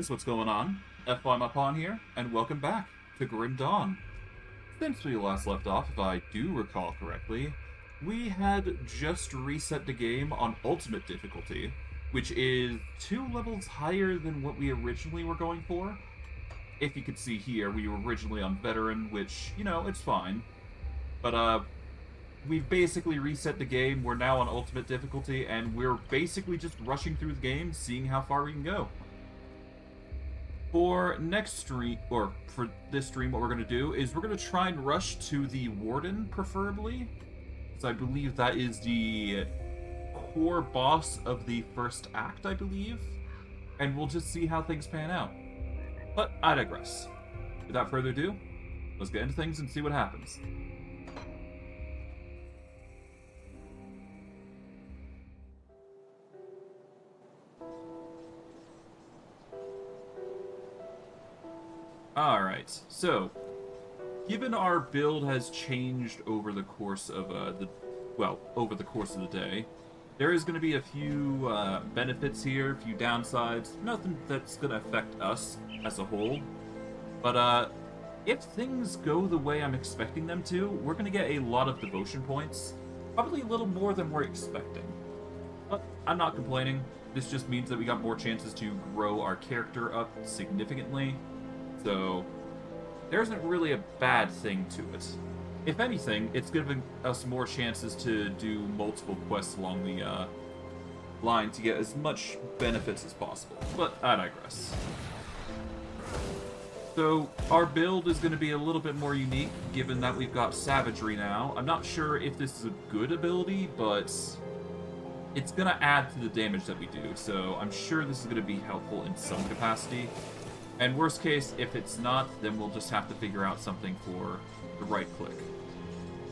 is what's going on. FYM upon here, and welcome back to Grim Dawn. Since we last left off, if I do recall correctly, we had just reset the game on Ultimate difficulty, which is 2 levels higher than what we originally were going for. If you could see here, we were originally on Veteran, which, you know, it's fine. But, we've basically reset the game, we're now on Ultimate difficulty, and we're basically just rushing through the game, seeing how far we can go. For next stream, or for this stream, what we're going to do is we're going to try and rush to the Warden, preferably. So I believe that is the core boss of the first act, I believe. And we'll just see how things pan out. But I digress. Without further ado, let's get into things and see what happens. Alright, so, given our build has changed over the course of over the course of the day, there is going to be a few benefits here, a few downsides, nothing that's going to affect us as a whole. But if things go the way I'm expecting them to, we're going to get a lot of devotion points, probably a little more than we're expecting. But I'm not complaining, this just means that we got more chances to grow our character up significantly. So, there isn't really a bad thing to it. If anything, it's giving us more chances to do multiple quests along the line to get as much benefits as possible. But I digress. So, our build is going to be a little bit more unique, given that we've got Savagery now. I'm not sure if this is a good ability, but it's going to add to the damage that we do, so I'm sure this is going to be helpful in some capacity. And worst case, if it's not, then we'll just have to figure out something for the right click.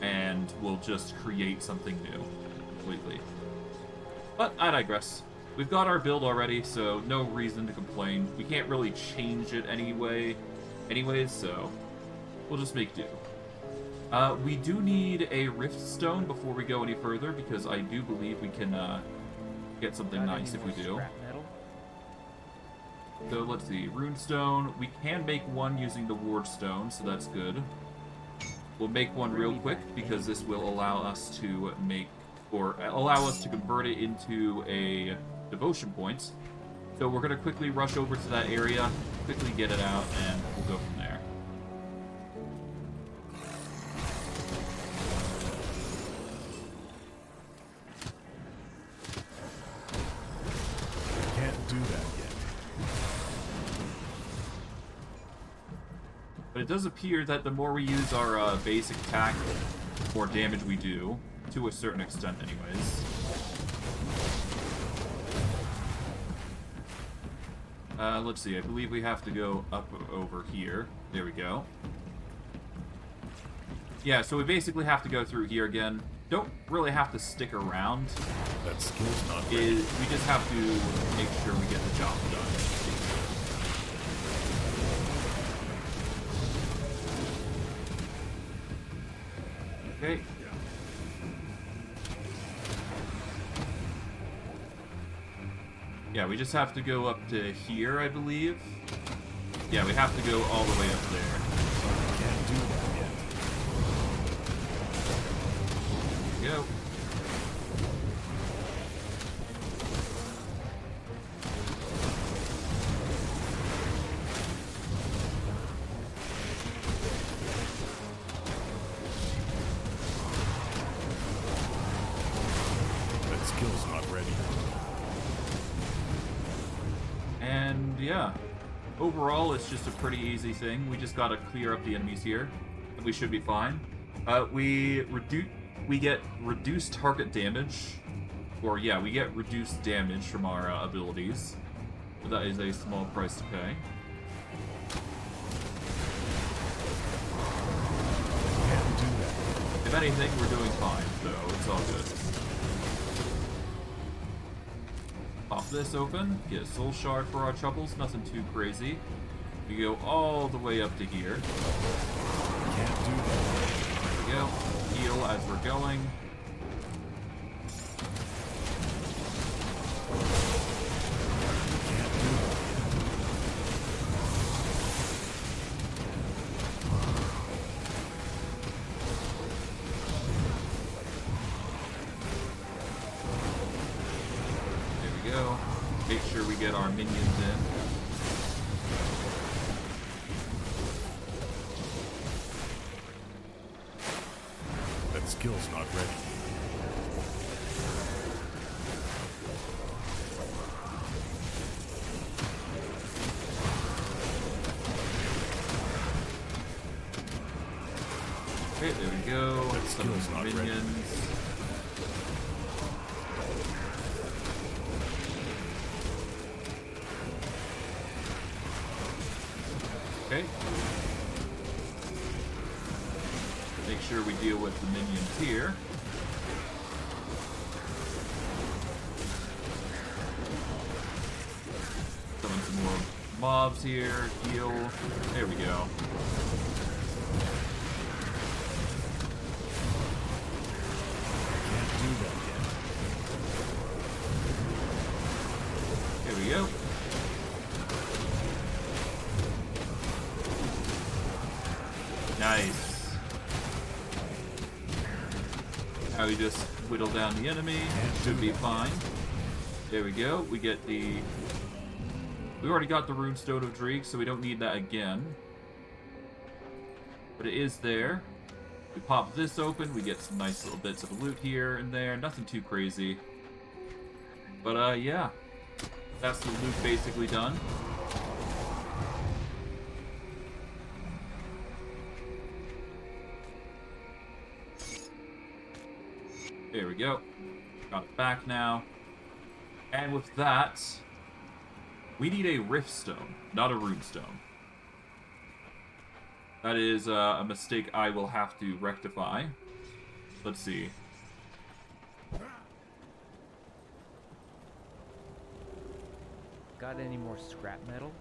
And we'll just create something new, completely. But I digress. We've got our build already, so no reason to complain. We can't really change it anyways, so we'll just make do. We do need a Rift Stone before we go any further, because I do believe we can get something nice if we do. So let's see, Runestone. We can make one using the Ward Stone, so that's good. We'll make one real quick because this will allow us to convert it into a devotion point. So we're gonna quickly rush over to that area, quickly get it out, and we'll go from there. Can't do that yet. But it does appear that the more we use our basic attack, the more damage we do, to a certain extent anyways. Let's see, I believe we have to go up over here. There we go. Yeah, so we basically have to go through here again. Don't really have to stick around. That skill's not ready. We just have to make sure we get the job done. Okay. Yeah, we just have to go up to here, I believe. Yeah, we have to go all the way up there. Can't do that yet. There we go. That skill's not ready. And yeah, overall it's just a pretty easy thing. We just gotta clear up the enemies here, and we should be fine. We get reduced target damage, or yeah, we get reduced damage from our abilities. So that is a small price to pay. Can't do that. If anything, we're doing fine, so it's all good. Pop this open, get a soul shard for our troubles, nothing too crazy. We go all the way up to here. Can't do that. There we go. Heal as we're going. go. Make sure we get our minions in. That skill's not ready. Okay, there we go. That skill's not ready. Minions. Okay. Make sure we deal with the minions here. Summon some more mobs here. Heal. There we go. Can't do that yet. There we go. Nice. Now we just whittle down the enemy. Should be fine. There we go. We get the... We already got the Runestone of Dreek, so we don't need that again. But it is there. We pop this open. We get some nice little bits of loot here and there. Nothing too crazy. But, yeah. That's the loot basically done. There we go. Got it back now. And with that, we need a Riftstone, not a Runestone. That is a mistake I will have to rectify. Let's see. Got any more scrap metal?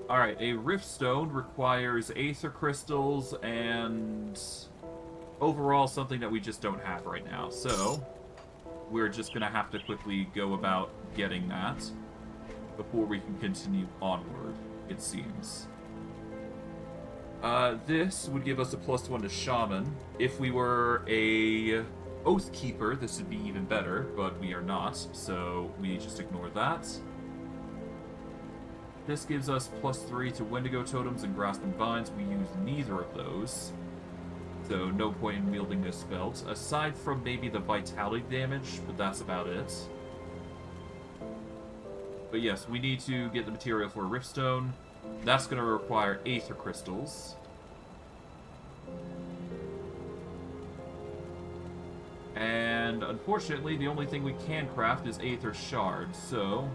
Alright, a Riftstone requires Aether Crystals and overall something that we just don't have right now. So, we're just going to have to quickly go about getting that before we can continue onward, it seems. This would give us a +1 to Shaman. If we were a Oathkeeper, this would be even better, but we are not, so we just ignore that. This gives us +3 to Wendigo Totems and Grasping Vines. We use neither of those, so no point in wielding this belt, aside from maybe the Vitality damage, but that's about it. But yes, we need to get the material for a Riftstone. That's going to require Aether Crystals. And unfortunately, the only thing we can craft is Aether Shards, so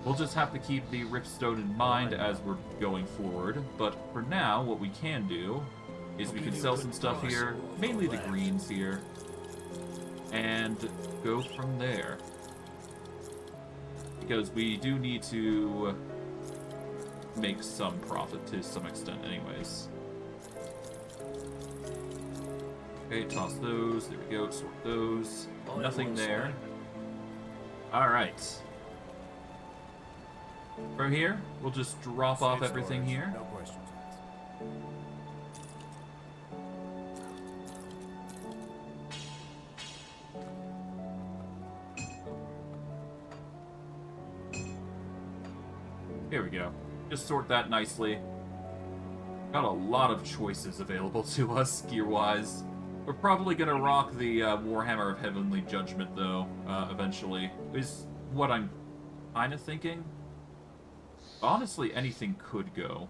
we'll just have to keep the Riftstone in mind as we're going forward. But for now, what we can do is we can sell some stuff here, mainly the greens here, and go from there. Because we do need to make some profit to some extent anyways. Okay, toss those. There we go. Sort those. Nothing there. Alright. From here, we'll just drop off everything here. No questions. Here we go. Just sort that nicely. Got a lot of choices available to us, gear-wise. We're probably gonna rock the Warhammer of Heavenly Judgment, though, eventually. Is what I'm kind of thinking. Honestly, anything could go.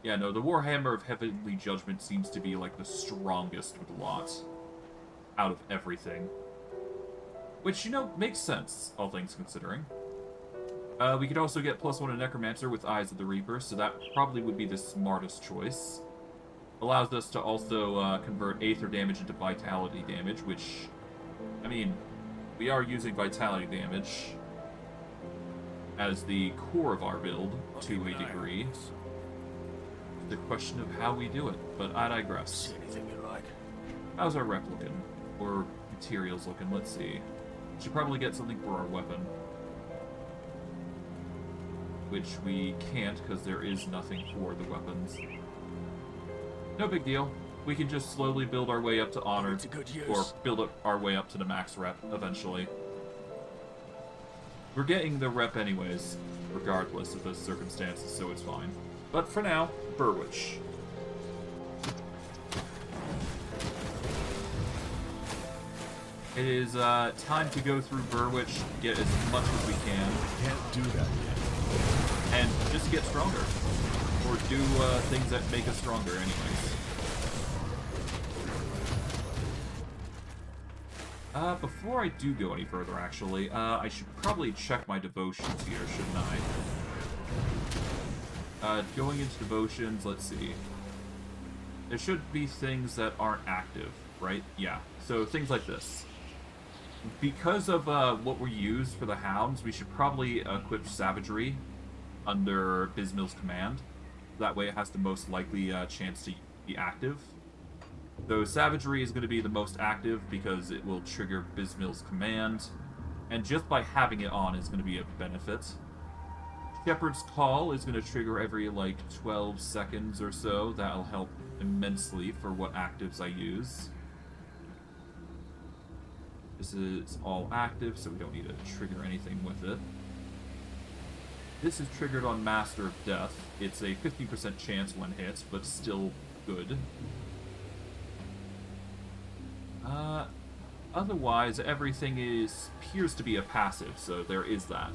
Yeah, no, the Warhammer of Heavenly Judgment seems to be, like, the strongest of the lot. Out of everything. Which, you know, makes sense, all things considering. We could also get +1 to Necromancer with Eyes of the Reaper, so that probably would be the smartest choice. Allows us to also convert Aether damage into Vitality damage, which, I mean, we are using Vitality damage as the core of our build to a degree. The question of how we do it, but I digress. See anything you like? How's our rep looking? Or materials looking? Let's see. Should probably get something for our weapon. Which we can't, because there is nothing for the weapons. No big deal. we can just slowly build our way up to honor, It's a good use. or build up our way up to the max rep eventually. We're getting the rep anyways, regardless of the circumstances, so it's fine. But for now, Burrwich. It is time to go through Burrwich, get as much as we can, Can't do that yet. and just get stronger. Or do things that make us stronger anyways. Before I do go any further, actually, I should probably check my devotions here, shouldn't I? Going into devotions, let's see. There should be things that aren't active, right? Yeah, so things like this. Because of what we use for the hounds, we should probably equip savagery under Bismill's command. That way it has the most likely chance to be active. So savagery is going to be the most active because it will trigger Bismill's command, and just by having it on is going to be a benefit. Shepherd's Call is going to trigger every like 12 seconds or so. That'll help immensely for what actives I use. This is all active, so we don't need to trigger anything with it. This is triggered on Master of Death. It's a 50% chance when hit, but still good. Otherwise, everything appears to be a passive, so there is that.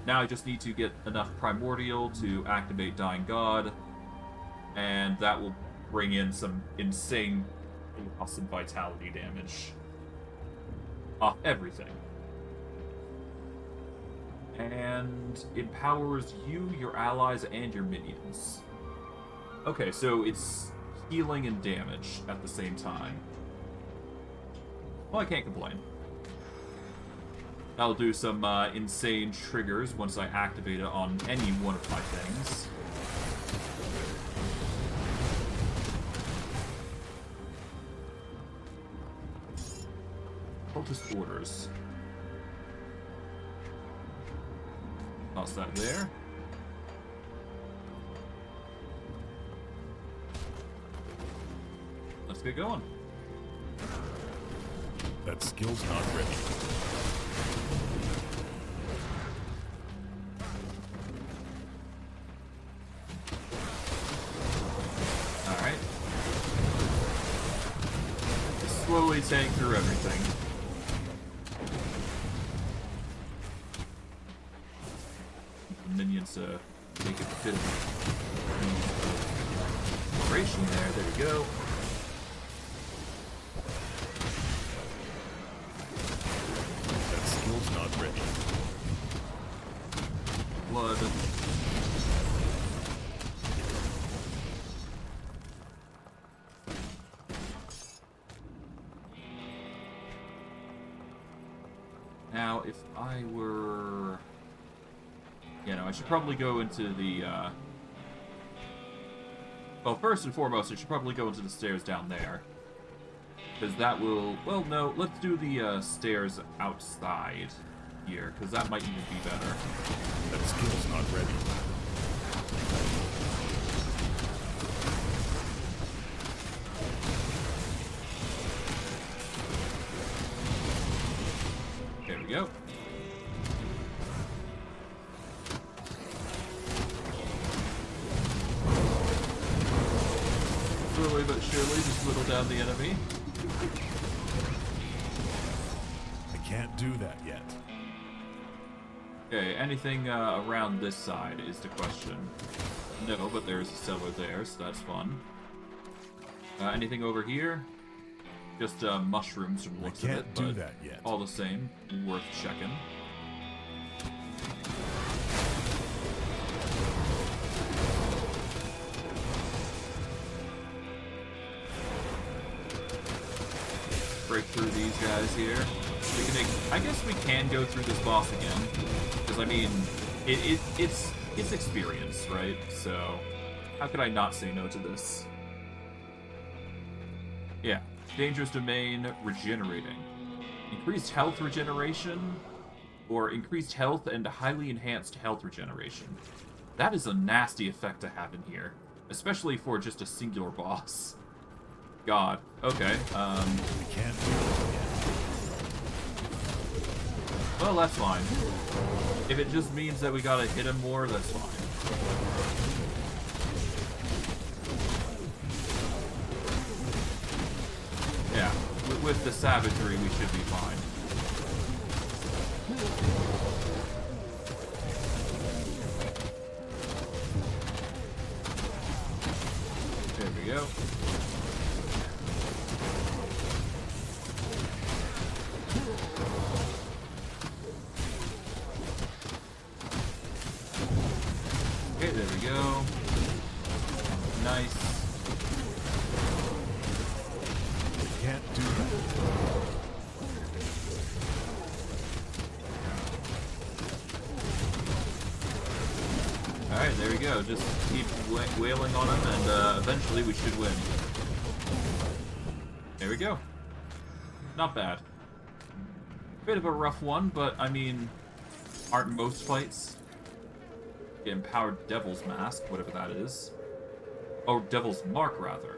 Now I just need to get enough Primordial to activate Dying God, and that will bring in some insane loss and vitality damage off everything. And empowers you, your allies, and your minions. Okay, so it's healing and damage at the same time. Well, I can't complain. I'll do some insane triggers once I activate it on any one of my things. Cultist orders. Toss that there. Let's get going. That skill's not ready. Alright. Just slowly tank through everything. Minions make it fit operation there we go. That skill's not ready. Blood. Now, if I were... You know, I should probably go into the, Well, first and foremost, I should probably go into the stairs down there. Because that will... Well, no, let's do the, stairs outside here, because that might even be better. That skill's not ready. There we go. Slowly but surely, just whittle down the enemy. I can't do that yet. Okay, anything around this side is the question. No, but there's a cellar there, so that's fun. Anything over here? Just mushrooms from the looks of it, can't do but that yet. all the same, worth checking. Break through these guys here. We can I guess we can go through this boss again, because I mean, it's experience, right? So how could I not say no to this? Yeah, dangerous domain, regenerating, increased health regeneration, or increased health and highly enhanced health regeneration. That is a nasty effect to have in here, especially for just a singular boss. God. Okay. I can't do that yet. Well, that's fine. If it just means that we gotta hit him more, that's fine. Yeah, with the savagery, we should be fine. There we go. Okay, there we go. Nice. Can't do that. Alright, there we go. Just keep wailing on him, and eventually we should win. There we go. Not bad. Bit of a rough one, but, I mean, aren't most fights? The Empowered Devil's Mask, whatever that is. Oh, Devil's Mark, rather.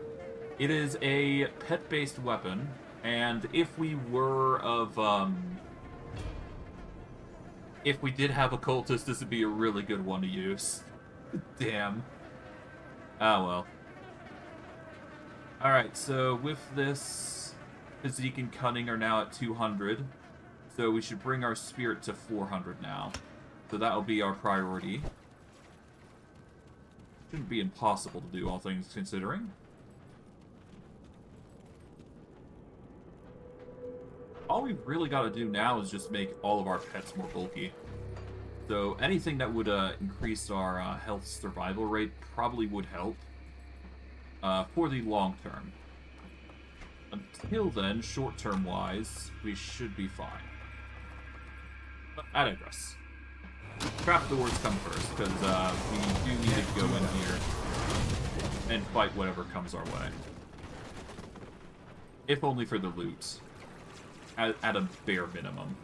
It is a pet-based weapon, and if we were of, if we did have a cultist, this would be a really good one to use. Damn. Ah, well. Alright, so with this, physique and cunning are now at 200, so we should bring our spirit to 400 now. So that'll be our priority. Shouldn't be impossible to do, all things considering. All we've really got to do now is just make all of our pets more bulky. So anything that would increase our health survival rate probably would help for the long term. Until then, short-term wise, we should be fine. But I digress. Trapdoors come first, because we do need to go in here and fight whatever comes our way. If only for the loot. At a bare minimum.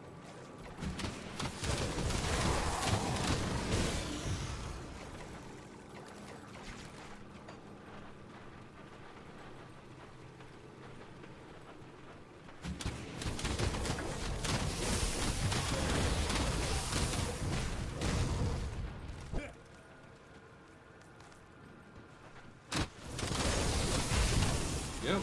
Yep.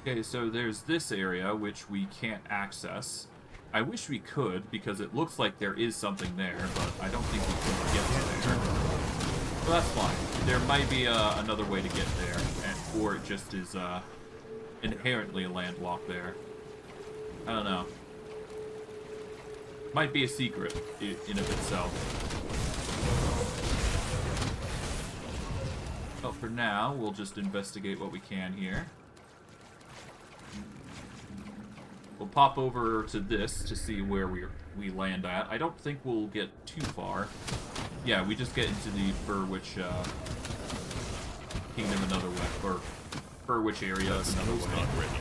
Okay, so there's this area which we can't access. I wish we could, because it looks like there is something there, but I don't think we can get to there. So that's fine. There might be another way to get there, or it just is inherently a landlocked there. I don't know. Might be a secret in of itself. But for now, we'll just investigate what we can here. We'll pop over to this to see where we land at. I don't think we'll get too far. Yeah, we just get into the Burrwich Kingdom another way, or Burrwich area another way. Not ready.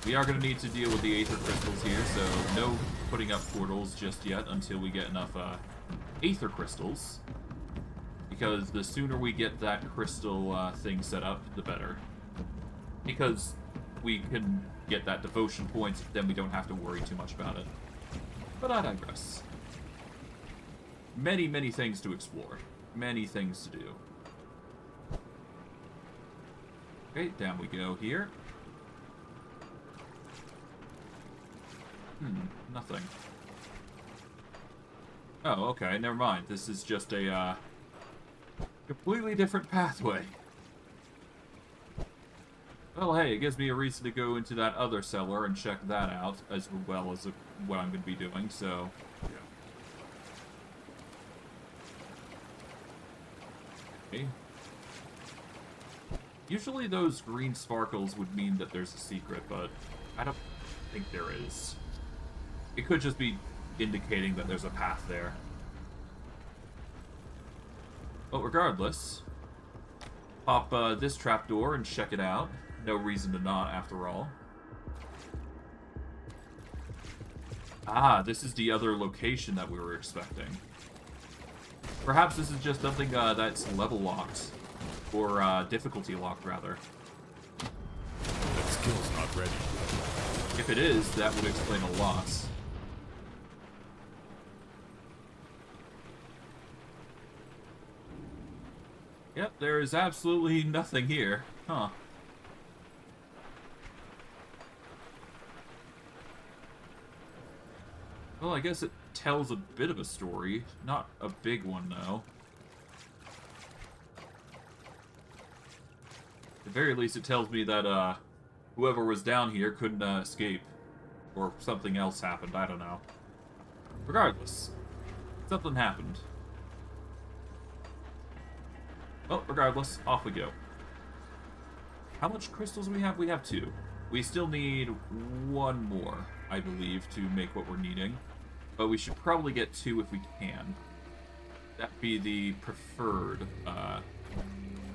We are going to need to deal with the Aether Crystals here, so no putting up portals just yet until we get enough Aether Crystals. Because the sooner we get that crystal thing set up, the better. Because we can get that devotion point, then we don't have to worry too much about it. But I digress. Many, many things to explore. Many things to do. Okay, down we go here. Nothing. Oh, okay, never mind. This is just a, completely different pathway. Well, hey, it gives me a reason to go into that other cellar and check that out, as well as what I'm going to be doing, so... Okay. Usually those green sparkles would mean that there's a secret, but I don't think there is. It could just be indicating that there's a path there. But regardless, pop this trapdoor and check it out. No reason to not, after all. Ah, this is the other location that we were expecting. Perhaps this is just something that's level locked. Or difficulty locked, rather. That skill's not ready. If it is, that would explain a lot. Yep, there is absolutely nothing here. Huh. Well, I guess it tells a bit of a story. Not a big one, though. At the very least, it tells me that, whoever was down here couldn't, escape. Or something else happened, I don't know. Regardless, something happened. Well, regardless, off we go. How much crystals do we have? We have 2. We still need 1 more, I believe, to make what we're needing. But we should probably get 2 if we can. That'd be the preferred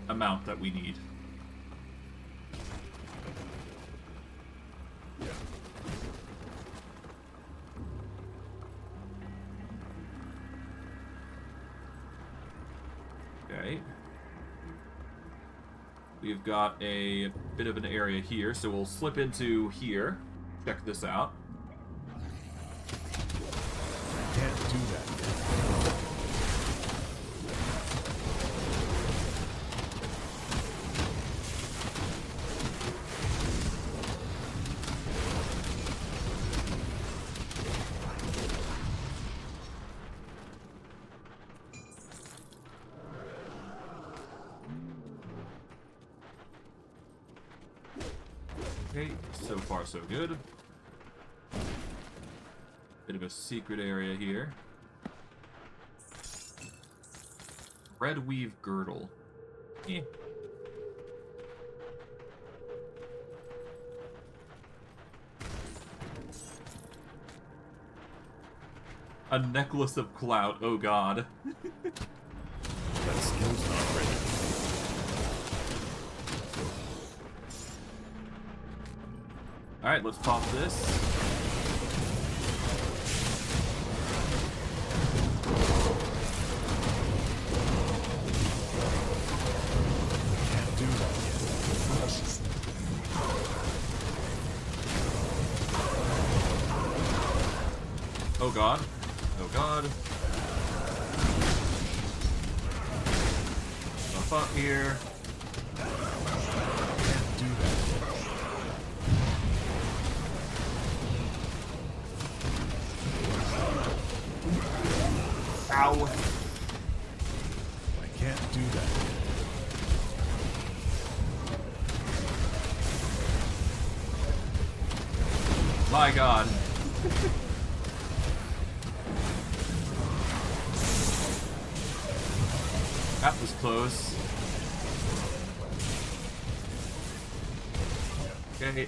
amount that we need. Okay. We've got a bit of an area here, so we'll slip into here. Check this out. Can't do that. Okay, so far so good. Bit of a secret area here. Red weave girdle. Eh. A necklace of clout, oh god. That skill's not ready. Alright, let's pop this. Can't do that yet. Oh god. Oh god. Up up here. Can't do that yet. Ow. I can't do that yet. My god. That was close. Okay,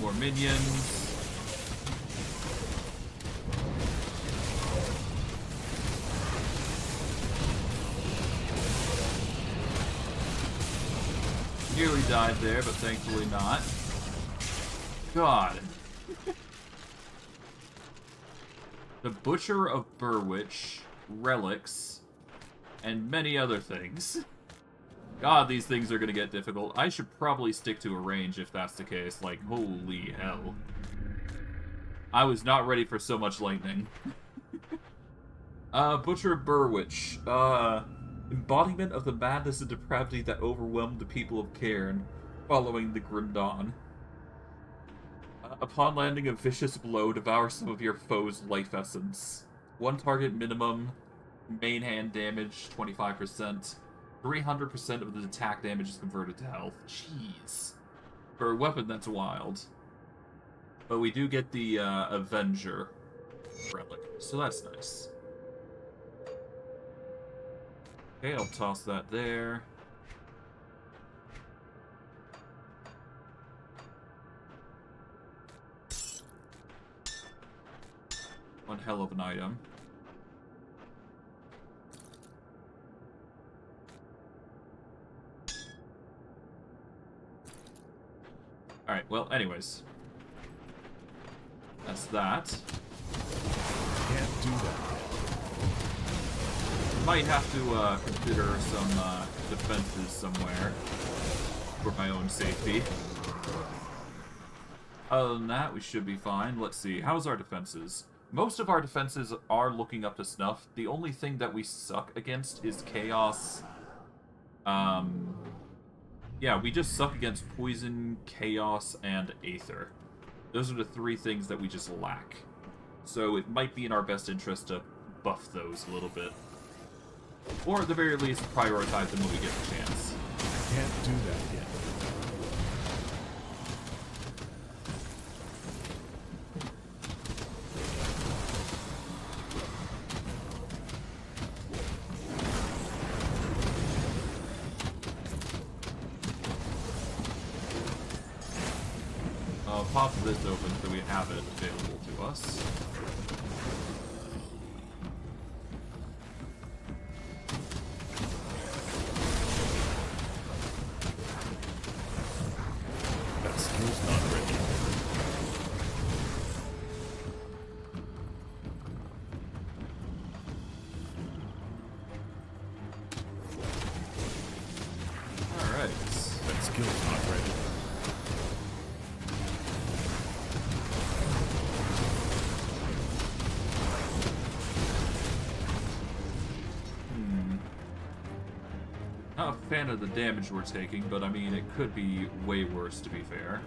more minions. Nearly died there, but thankfully not. God. The Butcher of Burrwich, relics, and many other things. God, these things are gonna get difficult. I should probably stick to a range if that's the case. Like, holy hell. I was not ready for so much lightning. Butcher of Burrwich. Embodiment of the madness and depravity that overwhelmed the people of Cairn following the Grim Dawn. Upon landing, a vicious blow devours some of your foe's life essence. 1 target minimum. Main hand damage, 25%. 300% of the attack damage is converted to health. Jeez. For a weapon, that's wild. But we do get the Avenger relic, so that's nice. Okay, I'll toss that there. One hell of an item. Alright, well, anyways. That's that. Can't do that yet. Might have to consider some defenses somewhere for my own safety. Other than that, we should be fine. Let's see. How's our defenses? Most of our defenses are looking up to snuff. The only thing that we suck against is chaos. Yeah, we just suck against poison, chaos, and aether. Those are the three things that we just lack. So it might be in our best interest to buff those a little bit. Or at the very least, prioritize them when we get the chance. Can't do that yet. I'll pop this open so we have it available to us. That skill's not ready. Alright. That skill's not ready. Not a fan of the damage we're taking, but I mean, it could be way worse, to be fair.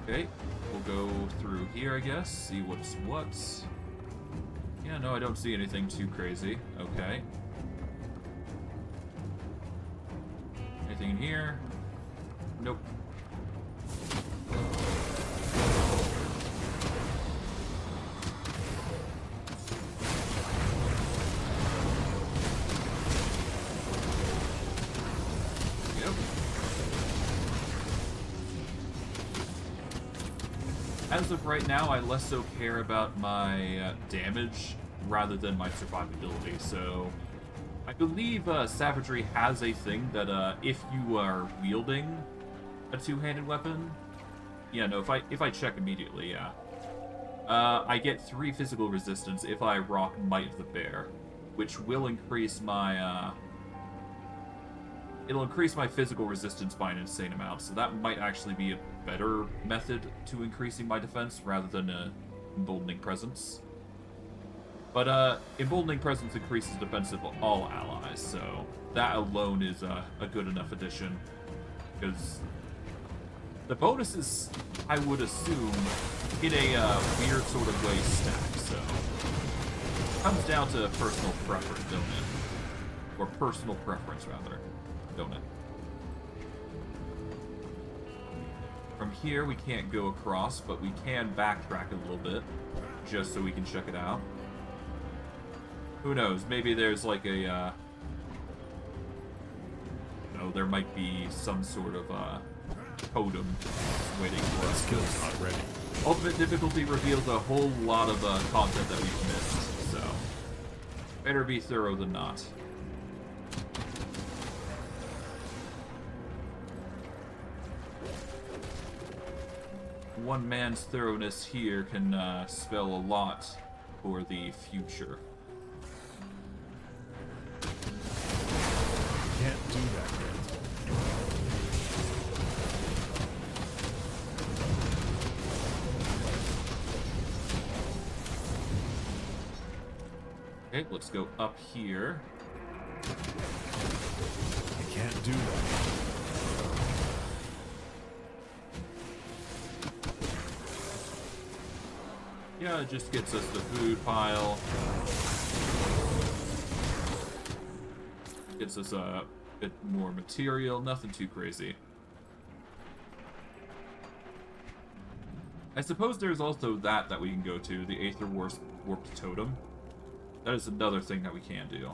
Okay, we'll go through here, I guess, see what's what. Yeah, no, I don't see anything too crazy. Okay. Anything in here? Nope. Yep. As of right now, I less so care about my damage rather than my survivability, so I believe Savagery has a thing that if you are wielding a two-handed weapon, yeah, no, if I check immediately, yeah, I get 3 physical resistance if I rock Might of the Bear, which will increase my it'll increase my physical resistance by an insane amount. So that might actually be a better method to increasing my defense rather than emboldening presence. But emboldening presence increases defense of all allies, so that alone is a good enough addition. Because the bonuses, I would assume, in a weird sort of way stack, so it comes down to personal preference, don't it? Or personal preference, rather, don't it? From here, we can't go across, but we can backtrack a little bit, just so we can check it out. Who knows? Maybe there's like a, you know, there might be some sort of totem waiting for us. Skill's not ready. Ultimate difficulty reveals a whole lot of content that we've missed, so better be thorough than not. One man's thoroughness here can spell a lot for the future. Can't do that yet. Okay, let's go up here. You can't do that. Yeah, it just gets us the food pile. Gets us a bit more material, nothing too crazy. I suppose there's also that we can go to, the Aether Warped Totem. That is another thing that we can do.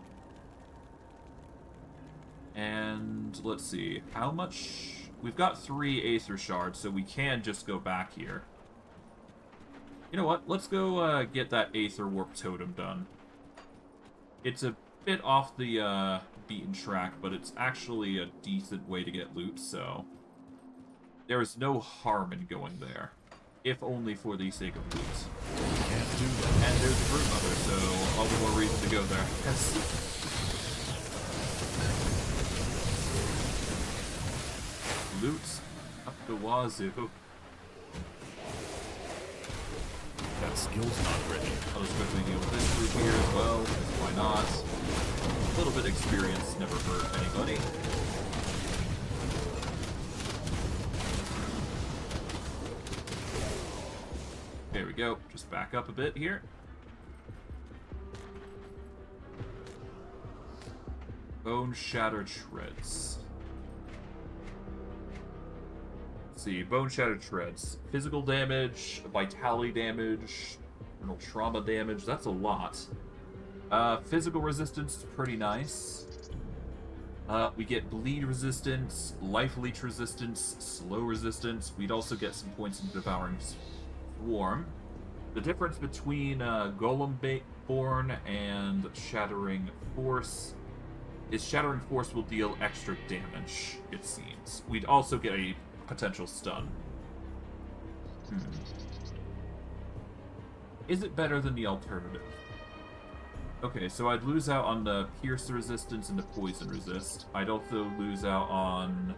And let's see, how much we've got 3 Aether Shards, so we can just go back here. You know what? Let's go get that Aether Warp Totem done. It's a bit off the beaten track, but it's actually a decent way to get loot, so there is no harm in going there, if only for the sake of loot. Can't do that. And there's a Brood Mother, so all the more reason to go there. Loot up the wazoo. That skill's not ready. I'll just quickly deal with this group here as well, because why not? A little bit of experience never hurt anybody. There we go. Just back up a bit here. Bone Shattered Shreds. Let's see, Bone Shattered Shreds. Physical damage, vitality damage, internal trauma damage. That's a lot. Physical resistance is pretty nice. We get bleed resistance, life leech resistance, slow resistance. We'd also get some points in Devouring Swarm. The difference between Golem-born and Shattering Force is Shattering Force will deal extra damage, it seems. We'd also get a potential stun. Is it better than the alternative? Okay, so I'd lose out on the Pierce resistance and the Poison resist. I'd also lose out on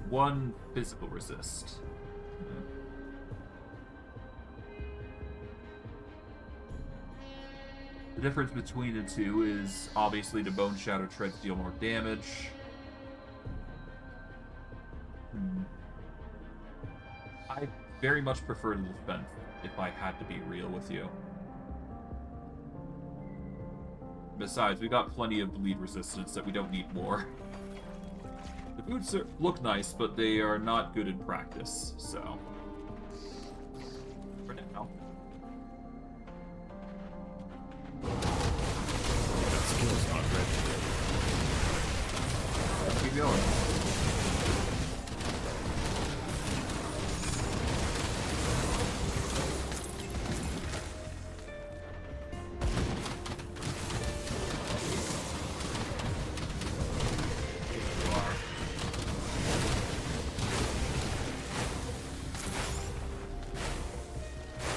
1 physical resist. The difference between the two is obviously the Bone Shattered Shreds deal more damage. I very much prefer the defense, if I had to be real with you. Besides, we got plenty of bleed resistance that we don't need more. The boots look nice, but they are not good in practice, so... For now. That skill's not ready. Let's keep going.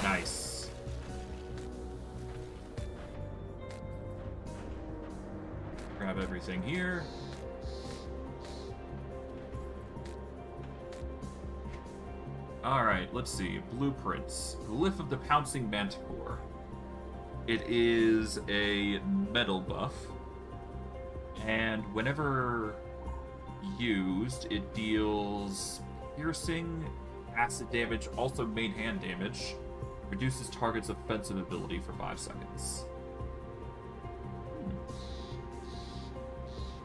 Nice. Grab everything here. Alright, let's see. Blueprints. Glyph of the Pouncing Manticore. It is a metal buff. And whenever used, it deals piercing, acid damage, also main hand damage. Reduces target's offensive ability for 5 seconds.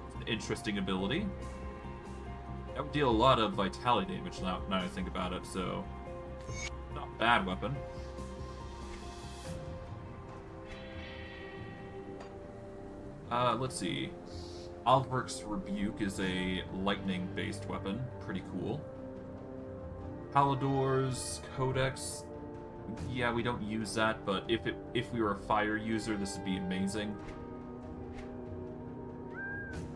It's an interesting ability. That would deal a lot of vitality damage now I think about it, so... Not a bad weapon. Let's see. Alverk's Rebuke is a lightning-based weapon. Pretty cool. Pallador's Codex. Yeah, we don't use that, but if we were a fire user, this would be amazing.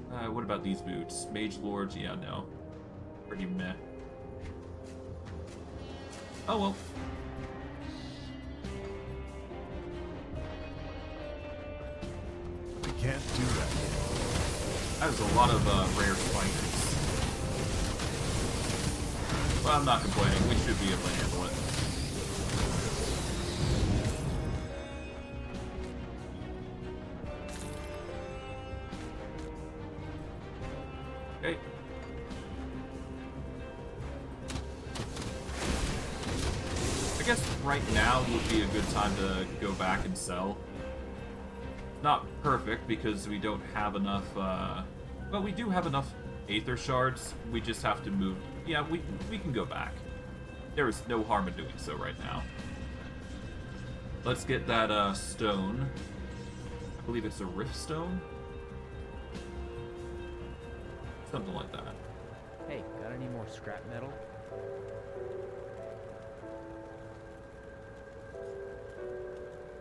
What about these boots? Mage Lords? Yeah, no. Pretty meh. Oh well. I can't do that. That was a lot of rare spiders. Well, I'm not complaining. We should be able to handle it. Okay. I guess right now would be a good time to go back and sell. Not perfect because we don't have enough, well, we do have enough Aether Shards. We just have to move. Yeah, we can go back. There is no harm in doing so right now. Let's get that stone. I believe it's a Rift Stone. Something like that. Hey, got any more scrap metal?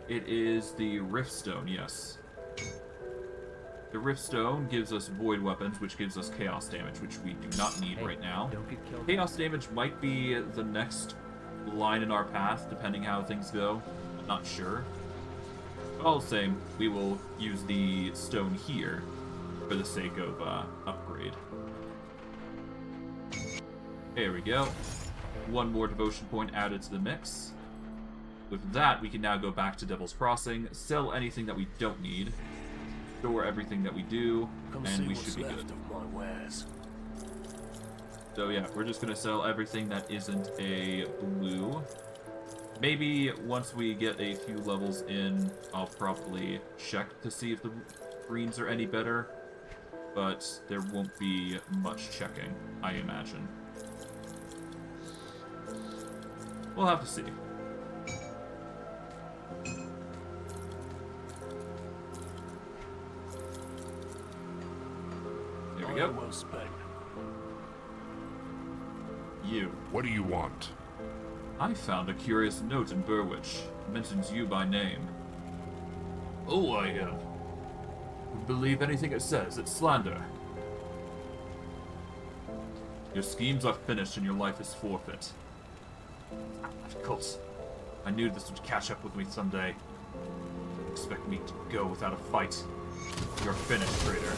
It is the Riftstone, yes. The Riftstone gives us void weapons, which gives us chaos damage, which we do not need right now. Don't get killed. Chaos damage might be the next line in our path, depending how things go. I'm not sure. But all the same, we will use the stone here for the sake of upgrade. There we go. One more devotion point added to the mix. With that, we can now go back to Devil's Crossing, sell anything that we don't need, store everything that we do, and we should be good. So yeah, we're just going to sell everything that isn't a blue. Maybe once we get a few levels in, I'll probably check to see if the greens are any better, but there won't be much checking, I imagine. We'll have to see. There we go. Well spent. You. What do you want? I found a curious note in Burrwich. It mentions you by name. Oh, I would believe anything it says. It's slander. Your schemes are finished and your life is forfeit. Of course. I knew this would catch up with me someday. Expect me to go without a fight. You're finished, traitor.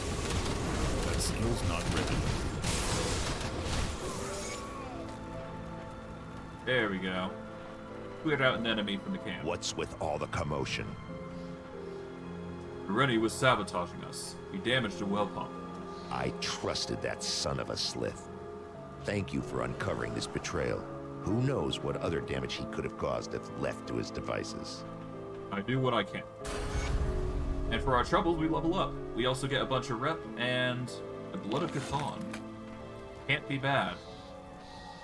That skill's not ready. There we go. Cleared out an enemy from the camp. What's with all the commotion? Rennie was sabotaging us. He damaged a well pump. I trusted that son of a slith. Thank you for uncovering this betrayal. Who knows what other damage he could have caused if left to his devices. I do what I can. And for our troubles, we level up. We also get a bunch of rep and a Blood of Cthon. Can't be bad.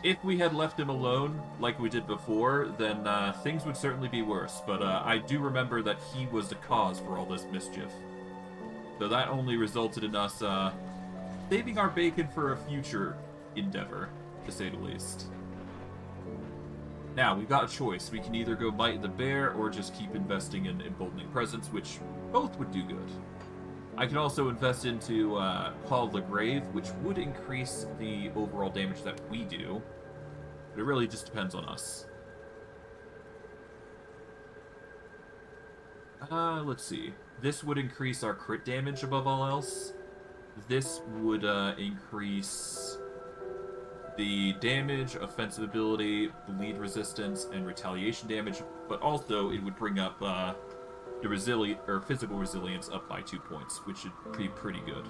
If we had left him alone, like we did before, then things would certainly be worse. But I do remember that he was the cause for all this mischief. So that only resulted in us saving our bacon for a future endeavor, to say the least. Now, we've got a choice. We can either go Might the Bear or just keep investing in Emboldening Presence, which both would do good. I can also invest into Call of the Grave, which would increase the overall damage that we do. But it really just depends on us. Let's see. This would increase our crit damage above all else. This would increase the damage, offensive ability, bleed resistance, and retaliation damage, but also it would bring up the physical resilience up by 2 points, which should be pretty good.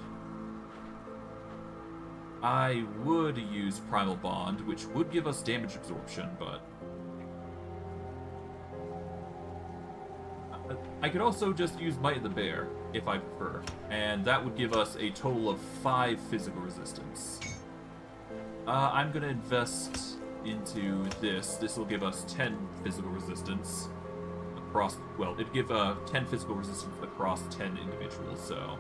I would use Primal Bond, which would give us damage absorption, but I could also just use Might of the Bear, if I prefer, and that would give us a total of 5 physical resistance. I'm going to invest into this. This will give us 10 physical resistance across, well, it'd give 10 physical resistance across 10 individuals, so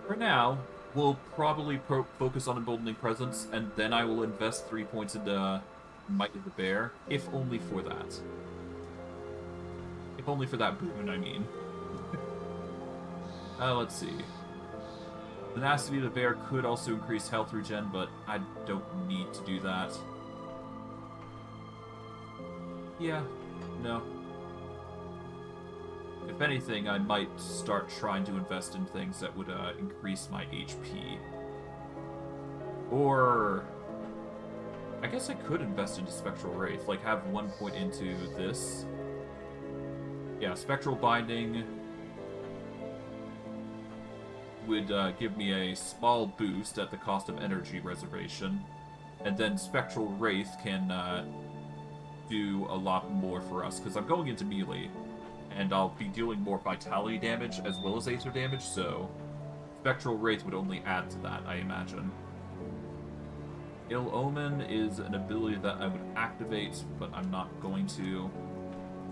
for now, we'll probably focus on Emboldening Presence, and then I will invest 3 points into Might of the Bear, if only for that. If only for that boon, I mean. Let's see. Tenacity of the Bear could also increase health regen, but I don't need to do that. Yeah, no. If anything, I might start trying to invest in things that would increase my HP. Or I guess I could invest into Spectral Wraith, like have 1 point into this. Yeah, Spectral Binding would give me a small boost at the cost of energy reservation, and then Spectral Wraith can do a lot more for us, because I'm going into melee, and I'll be dealing more vitality damage as well as Aether damage, so Spectral Wraith would only add to that, I imagine. Ill Omen is an ability that I would activate, but I'm not going to.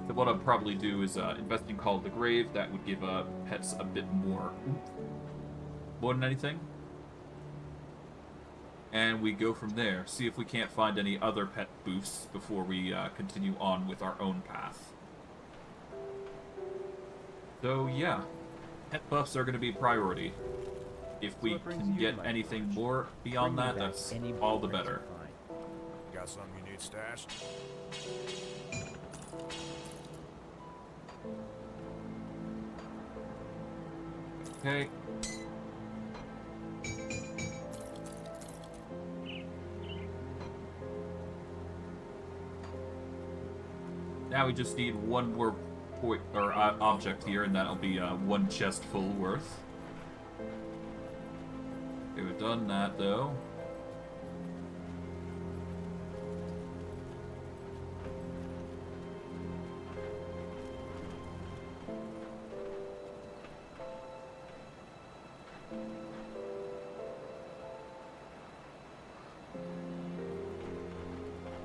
So what I'll probably do is invest in Call of the Grave. That would give pets a bit more oomph. More than anything. and we go from there. See if we can't find any other pet boosts before we continue on with our own path. So yeah, pet buffs are going to be priority. If we can get anything more beyond that, that's all the better. Got something you need stashed? Okay. Now we just need one more point or object here, and that'll be one chest full worth. Okay, we've done that though.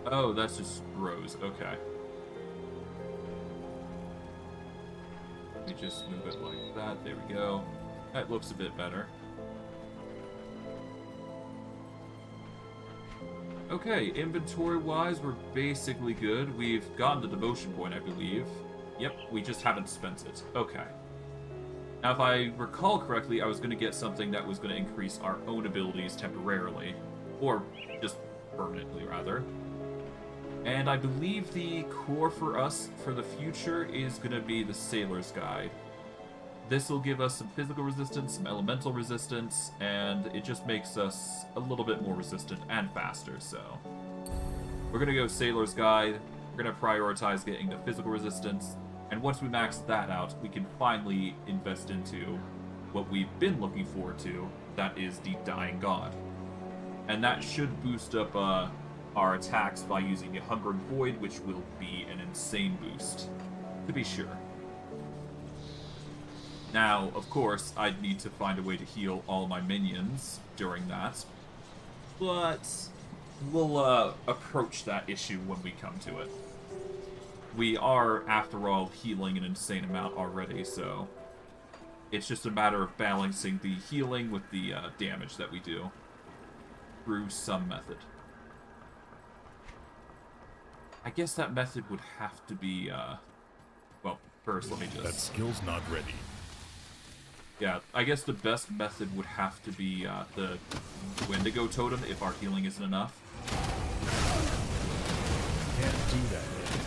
Oh, that's just rows. Okay. Let me just move it like that. There we go. That looks a bit better. Okay, inventory-wise, we're basically good. We've gotten the devotion point, I believe. Yep, we just haven't spent it. Okay. Now, if I recall correctly, I was going to get something that was going to increase our own abilities temporarily. Or just permanently, rather. And I believe the core for us for the future is going to be the Sailor's Guide. This will give us some physical resistance, some elemental resistance, and it just makes us a little bit more resistant and faster, so... We're going to go Sailor's Guide, we're going to prioritize getting the physical resistance, and once we max that out, we can finally invest into what we've been looking forward to, that is the Dying God. And that should boost up our attacks by using a Hunger and Void, which will be an insane boost, to be sure. Now, of course, I'd need to find a way to heal all my minions during that, but we'll approach that issue when we come to it. We are, after all, healing an insane amount already, so it's just a matter of balancing the healing with the damage that we do through some method. I guess that method would have to be, well, first let me just... That skill's not ready. Yeah, I guess the best method would have to be the Wendigo Totem if our healing isn't enough. Can't do that yet.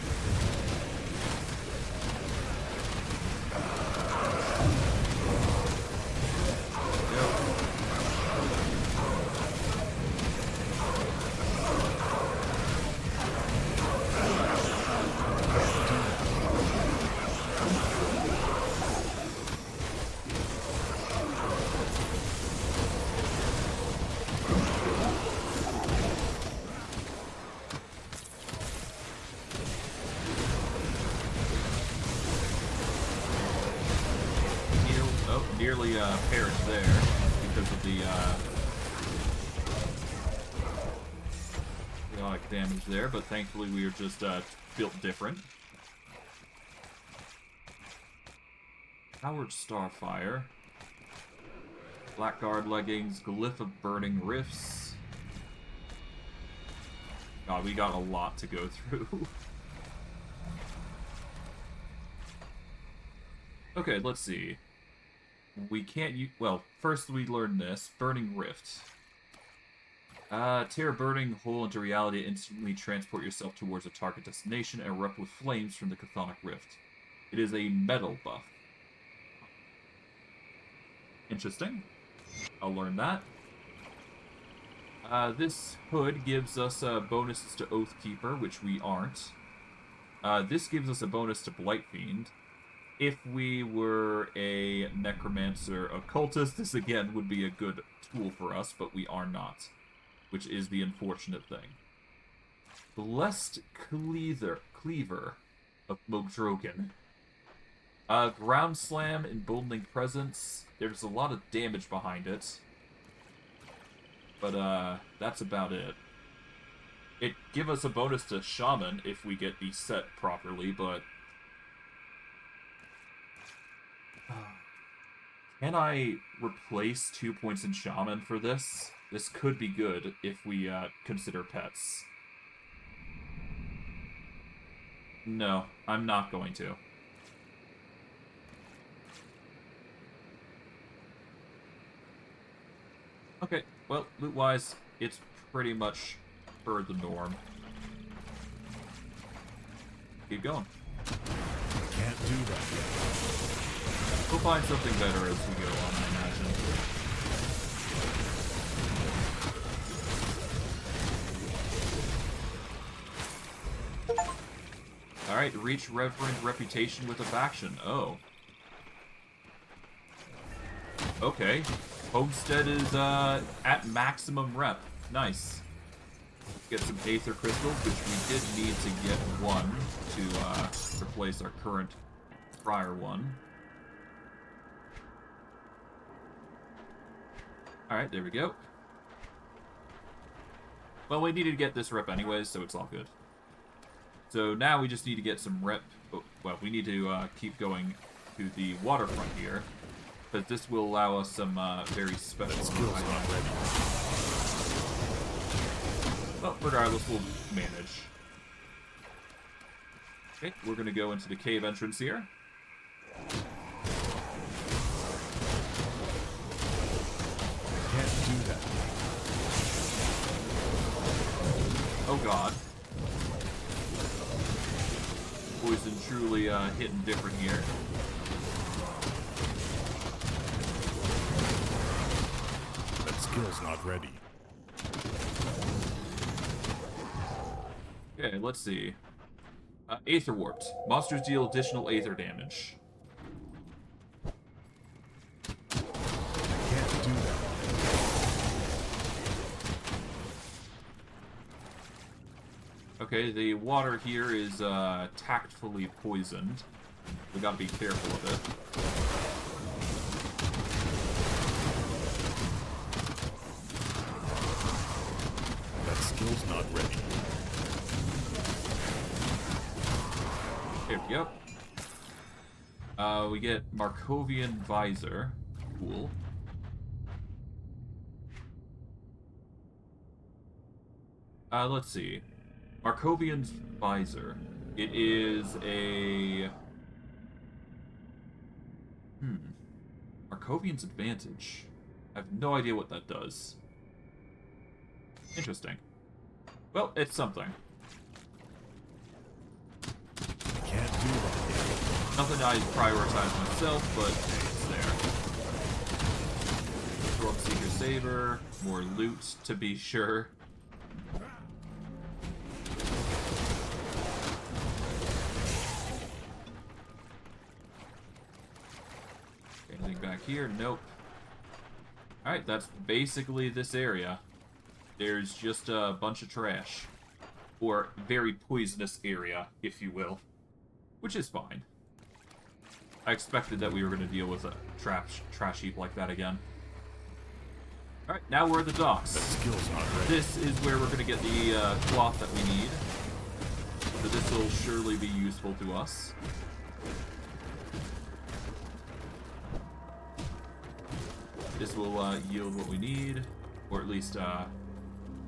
Nearly perished there because of the chaotic damage there, but thankfully we were just built different. Howard Starfire, Blackguard leggings, Glyph of Burning Rifts. God, we got a lot to go through. Okay, let's see. We can't use... Well, first we learn this. Burning Rift. Tear a burning hole into reality, instantly transport yourself towards a target destination, and erupt with flames from the chthonic rift. It is a metal buff. Interesting. I'll learn that. This hood gives us bonuses to Oathkeeper, which we aren't. This gives us a bonus to Blightfiend. If we were a Necromancer Occultist, this again would be a good tool for us, but we are not, which is the unfortunate thing. Blessed Cleaver of Mogdrogan. Ground Slam, Emboldening Presence. There's a lot of damage behind it, but that's about it. It give us a bonus to Shaman if we get the set properly, but... Can I replace 2 points in Shaman for this? This could be good if we consider pets. No, I'm not going to. Okay, well, loot-wise, it's pretty much per the norm. Keep going. Can't do that yet. We'll find something better as we go on, I imagine. Alright, reach reverend reputation with a faction. Oh. Okay. Homestead is at maximum rep. Nice. Get some Aether Crystals, which we did need to get one to replace our current prior one. Alright, there we go. Well, we needed to get this rep anyways, so it's all good. So now we just need to get some rep. Oh, well, we need to keep going to the waterfront here, but this will allow us some very special Skills not ready. Well, regardless, we'll manage. Okay, we're gonna go into the cave entrance here. Can't do that. Oh god. Poison truly hitting different here. That skill's not ready. Okay, let's see. Aether Warped. Monsters deal additional Aether damage. Can't do that. Okay, the water here is tactfully poisoned. We gotta be careful of it. That skill's not ready. There we go. We get Markovian Visor. Cool. Let's see. Markovian's Visor. It is a... Markovian's Advantage. I have no idea what that does. Interesting. Well, it's something. Can't do that. Nothing I prioritize myself, but it's there. Throw up Seeker Saber. More loot, to be sure. Anything back here? Nope. Alright, that's basically this area. There's just a bunch of trash. Or very poisonous area, if you will. Which is fine. I expected that we were going to deal with a trash heap like that again. Alright, now we're at the docks. That skill's not ready. This is where we're going to get the cloth that we need. So this will surely be useful to us. This will yield what we need, or at least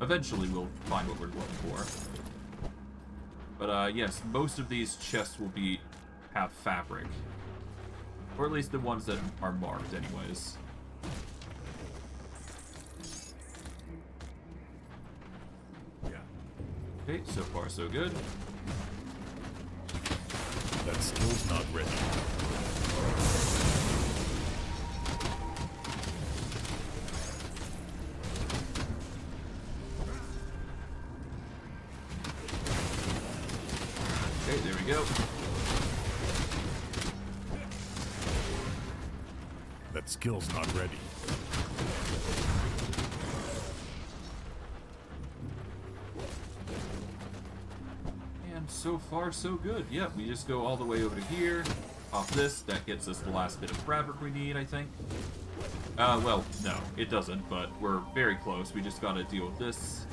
eventually we'll find what we're looking for. But yes, most of these chests will have fabric, or at least the ones that are marked, anyways. Yeah. Okay, so far so good. That skill's not ready. Okay, there we go. That skill's not ready. And so far so good. Yeah, we just go all the way over to here. Off this, that gets us the last bit of fabric we need, I think. Well, no, it doesn't, but we're very close. We just gotta deal with this.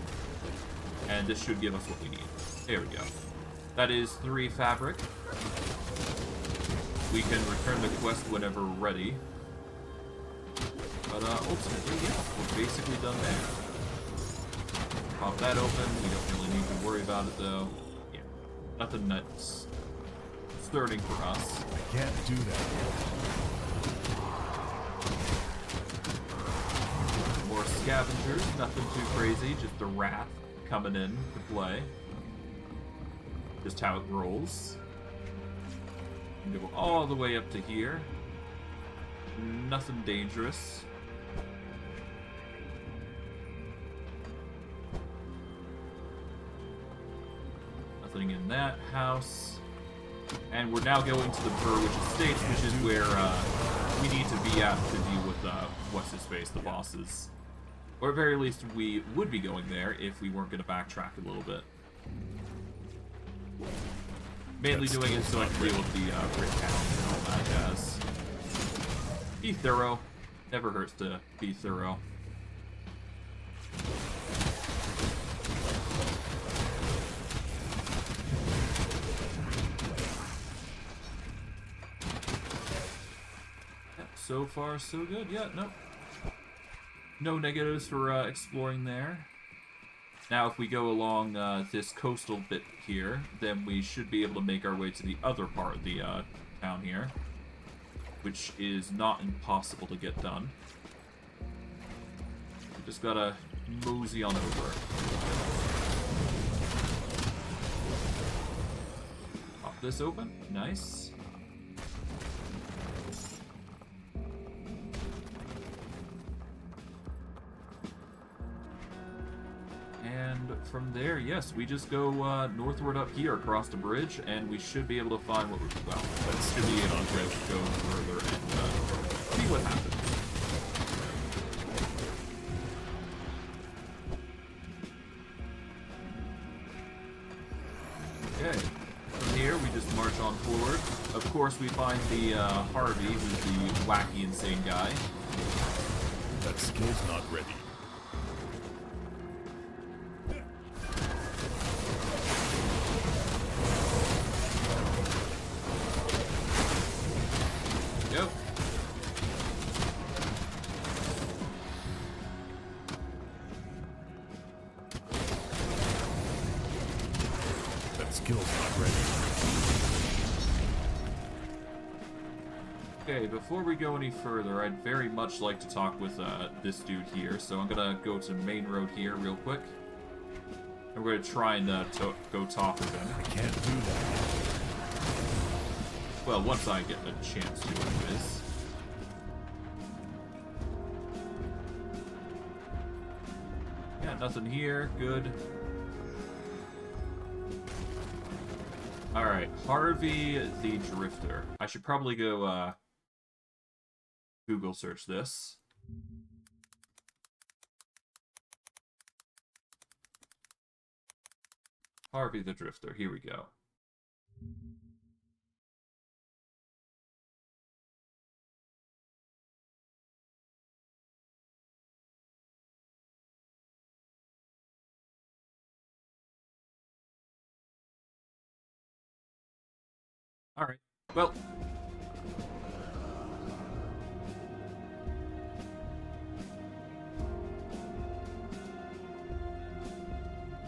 And this should give us what we need. There we go. That is 3 fabric. We can return the quest whenever ready. But ultimately, yeah, we're basically done there. Pop that open. We don't really need to worry about it, though. Yeah, nothing that's concerning for us. I can't do that. More scavengers, nothing too crazy, just the wrath coming in to play. Just how it rolls. Go all the way up to here. Nothing dangerous. Nothing in that house. And we're now going to the Burrwich Estates, which is where we need to be at to deal with what's his face, the bosses. Or at very least, we would be going there if we weren't going to backtrack a little bit. Mainly doing it so I can deal with the Brit Hounds and all that jazz. Be thorough. Never hurts to be thorough. Yeah, so far, so good. Yeah, no. No negatives for exploring there. Now, if we go along this coastal bit here, then we should be able to make our way to the other part of the town here, which is not impossible to get done. We just gotta mosey on over. Pop this open. Nice. And from there, yes, we just go northward up here across the bridge, and we should be able to find what we should be able to go further and see what happens. Okay, from here we just march on forward. Of course, we find the Harvey, who's the wacky, insane guy. That skill's not ready. Before we go any further, I'd very much like to talk with this dude here, so I'm gonna go to main road here real quick. And we're gonna try and go talk with him. I can't do that. Well, once I get a chance to, anyways. Yeah, nothing here. Good. Alright, Harvey the Drifter. I should probably go, Google search this. Harvey the Drifter. Here we go. All right. Well,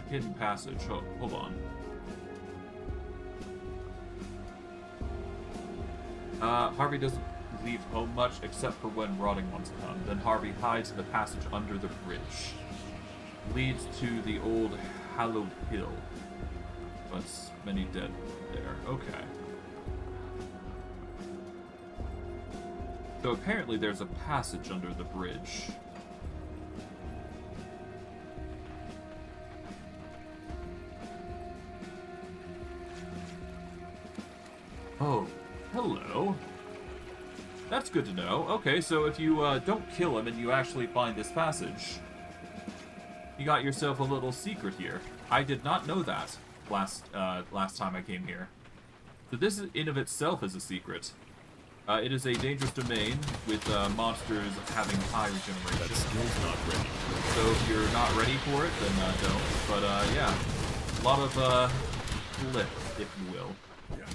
hidden passage. Oh, hold on. Harvey doesn't leave home much except for when rotting ones come. Then Harvey hides in the passage under the bridge. Leads to the old hallowed hill. But many dead there. Okay. So apparently there's a passage under the bridge. Oh, hello. That's good to know. Okay, so if you don't kill him and you actually find this passage, you got yourself a little secret here. I did not know that last time I came here. So this in of itself is a secret. It is a dangerous domain with monsters having high regeneration. That skill's not ready. So if you're not ready for it, then don't. But yeah, a lot of flip, if you will. Yeah.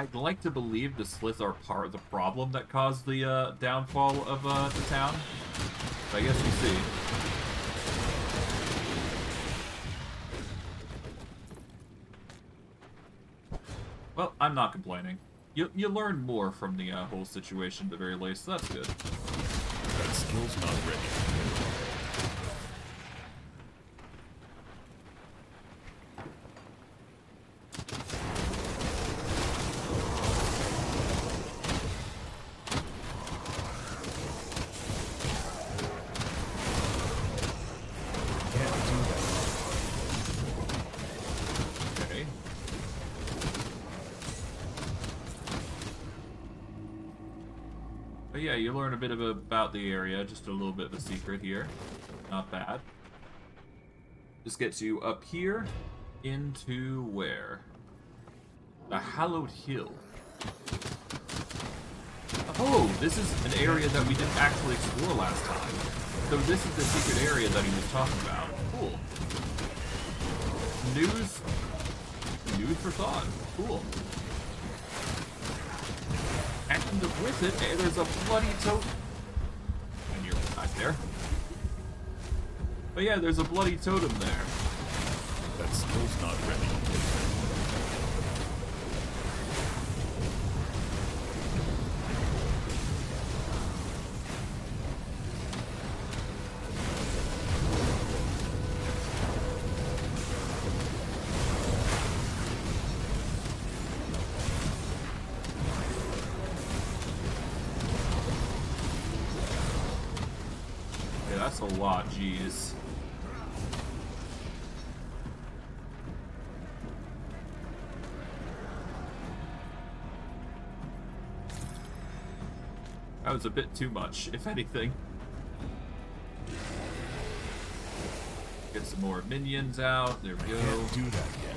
I'd like to believe the Slith are part of the problem that caused the downfall of the town. But I guess we see. Well, I'm not complaining. You learn more from the whole situation at the very least, so that's good. That skill's not ready. But yeah, you learn a bit about the area, just a little bit of a secret here. Not bad. This gets you up here into where? The Hallowed Hill. Oh, this is an area that we didn't actually explore last time. So this is the secret area that he was talking about. Cool. News for thought. Cool. And with it, there's a bloody totem. And you're back there. But yeah, there's a bloody totem there. That skill's not ready. That's a lot, jeez. That was a bit too much, if anything. Get some more minions out. There we go. Can't do that yet.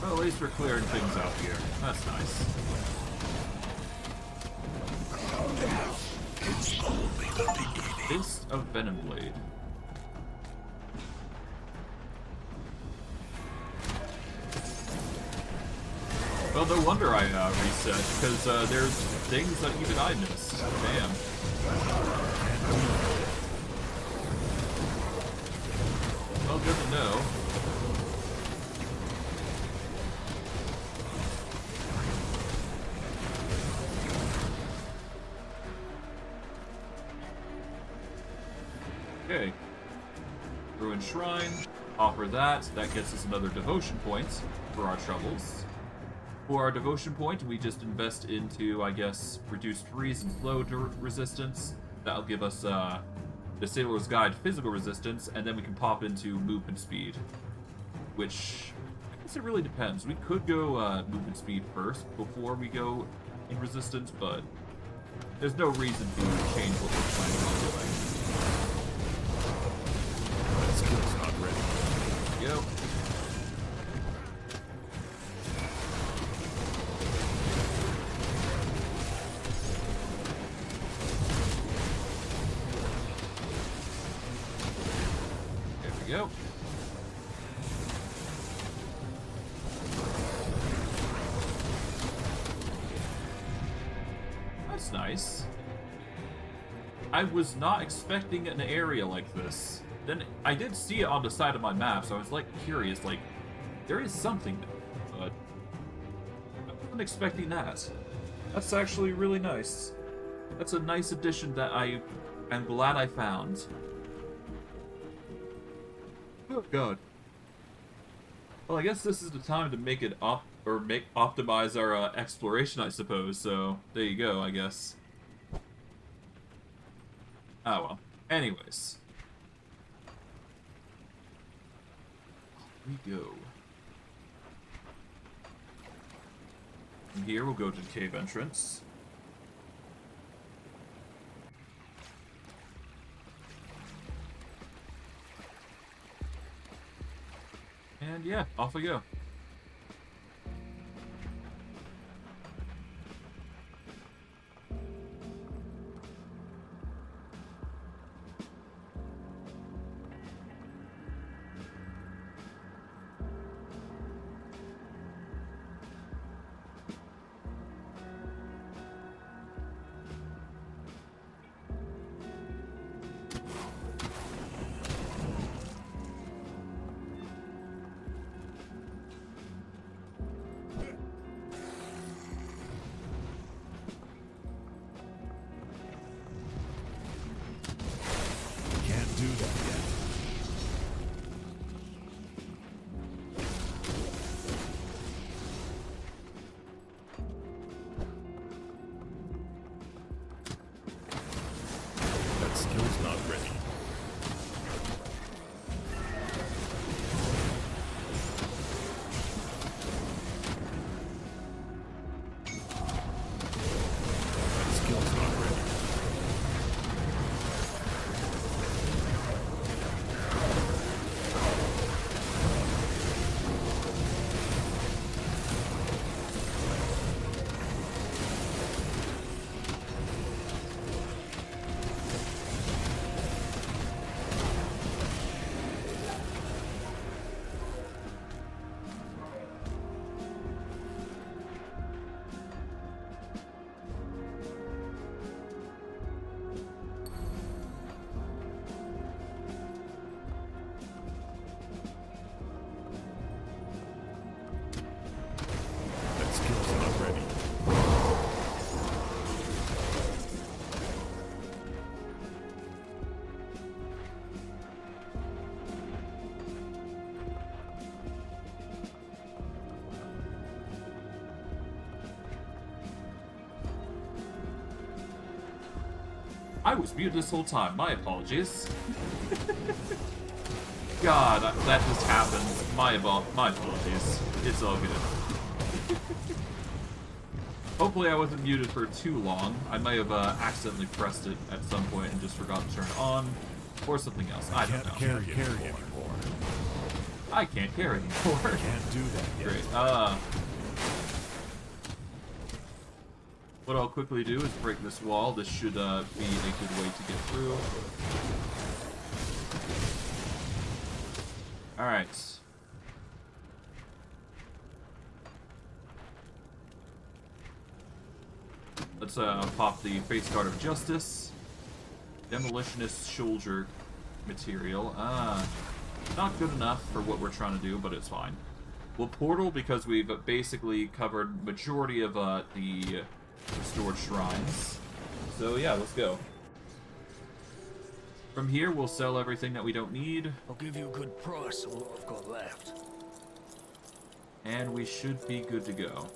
Well, at least we're clearing things out here. That's nice. Fist of Venomblade. Well, no wonder I reset, because there's things that even I missed. Damn. Well, good to know. Okay. Ruined Shrine. Offer that. That gets us another devotion point for our troubles. For our devotion point, we just invest into, I guess, reduced freeze and flow resistance. That'll give us the Sailor's Guide physical resistance, and then we can pop into movement speed. Which, I guess it really depends. We could go movement speed first before we go in resistance, but there's no reason to change what we're planning on doing. That skill's not ready. Yep. There we go. That's nice. I was not expecting an area like this. Then I did see it on the side of my map, so I was like curious, like, there is something there, but I wasn't expecting that. That's actually really nice. That's a nice addition that I'm glad I found. Oh god. Well, I guess this is the time to make it optimize our exploration, I suppose. So there you go, I guess. Oh well. Anyways. We go. From here, we'll go to the cave entrance. And yeah, off we go. I was muted this whole time. My apologies. God, that just happens. My apologies. It's all good. Hopefully I wasn't muted for too long. I may have accidentally pressed it at some point and just forgot to turn it on. Or something else. I don't know. Can't carry anymore. I can't carry anymore. Can't do that yet. Great. What I'll quickly do is break this wall. This should be a good way to get through. Alright. Let's pop the face guard of justice. Demolitionist soldier material. Not good enough for what we're trying to do, but it's fine. We'll portal because we've basically covered majority of the restored shrines. So yeah, let's go. From here, we'll sell everything that we don't need. I'll give you a good price on what I've got left. And we should be good to go.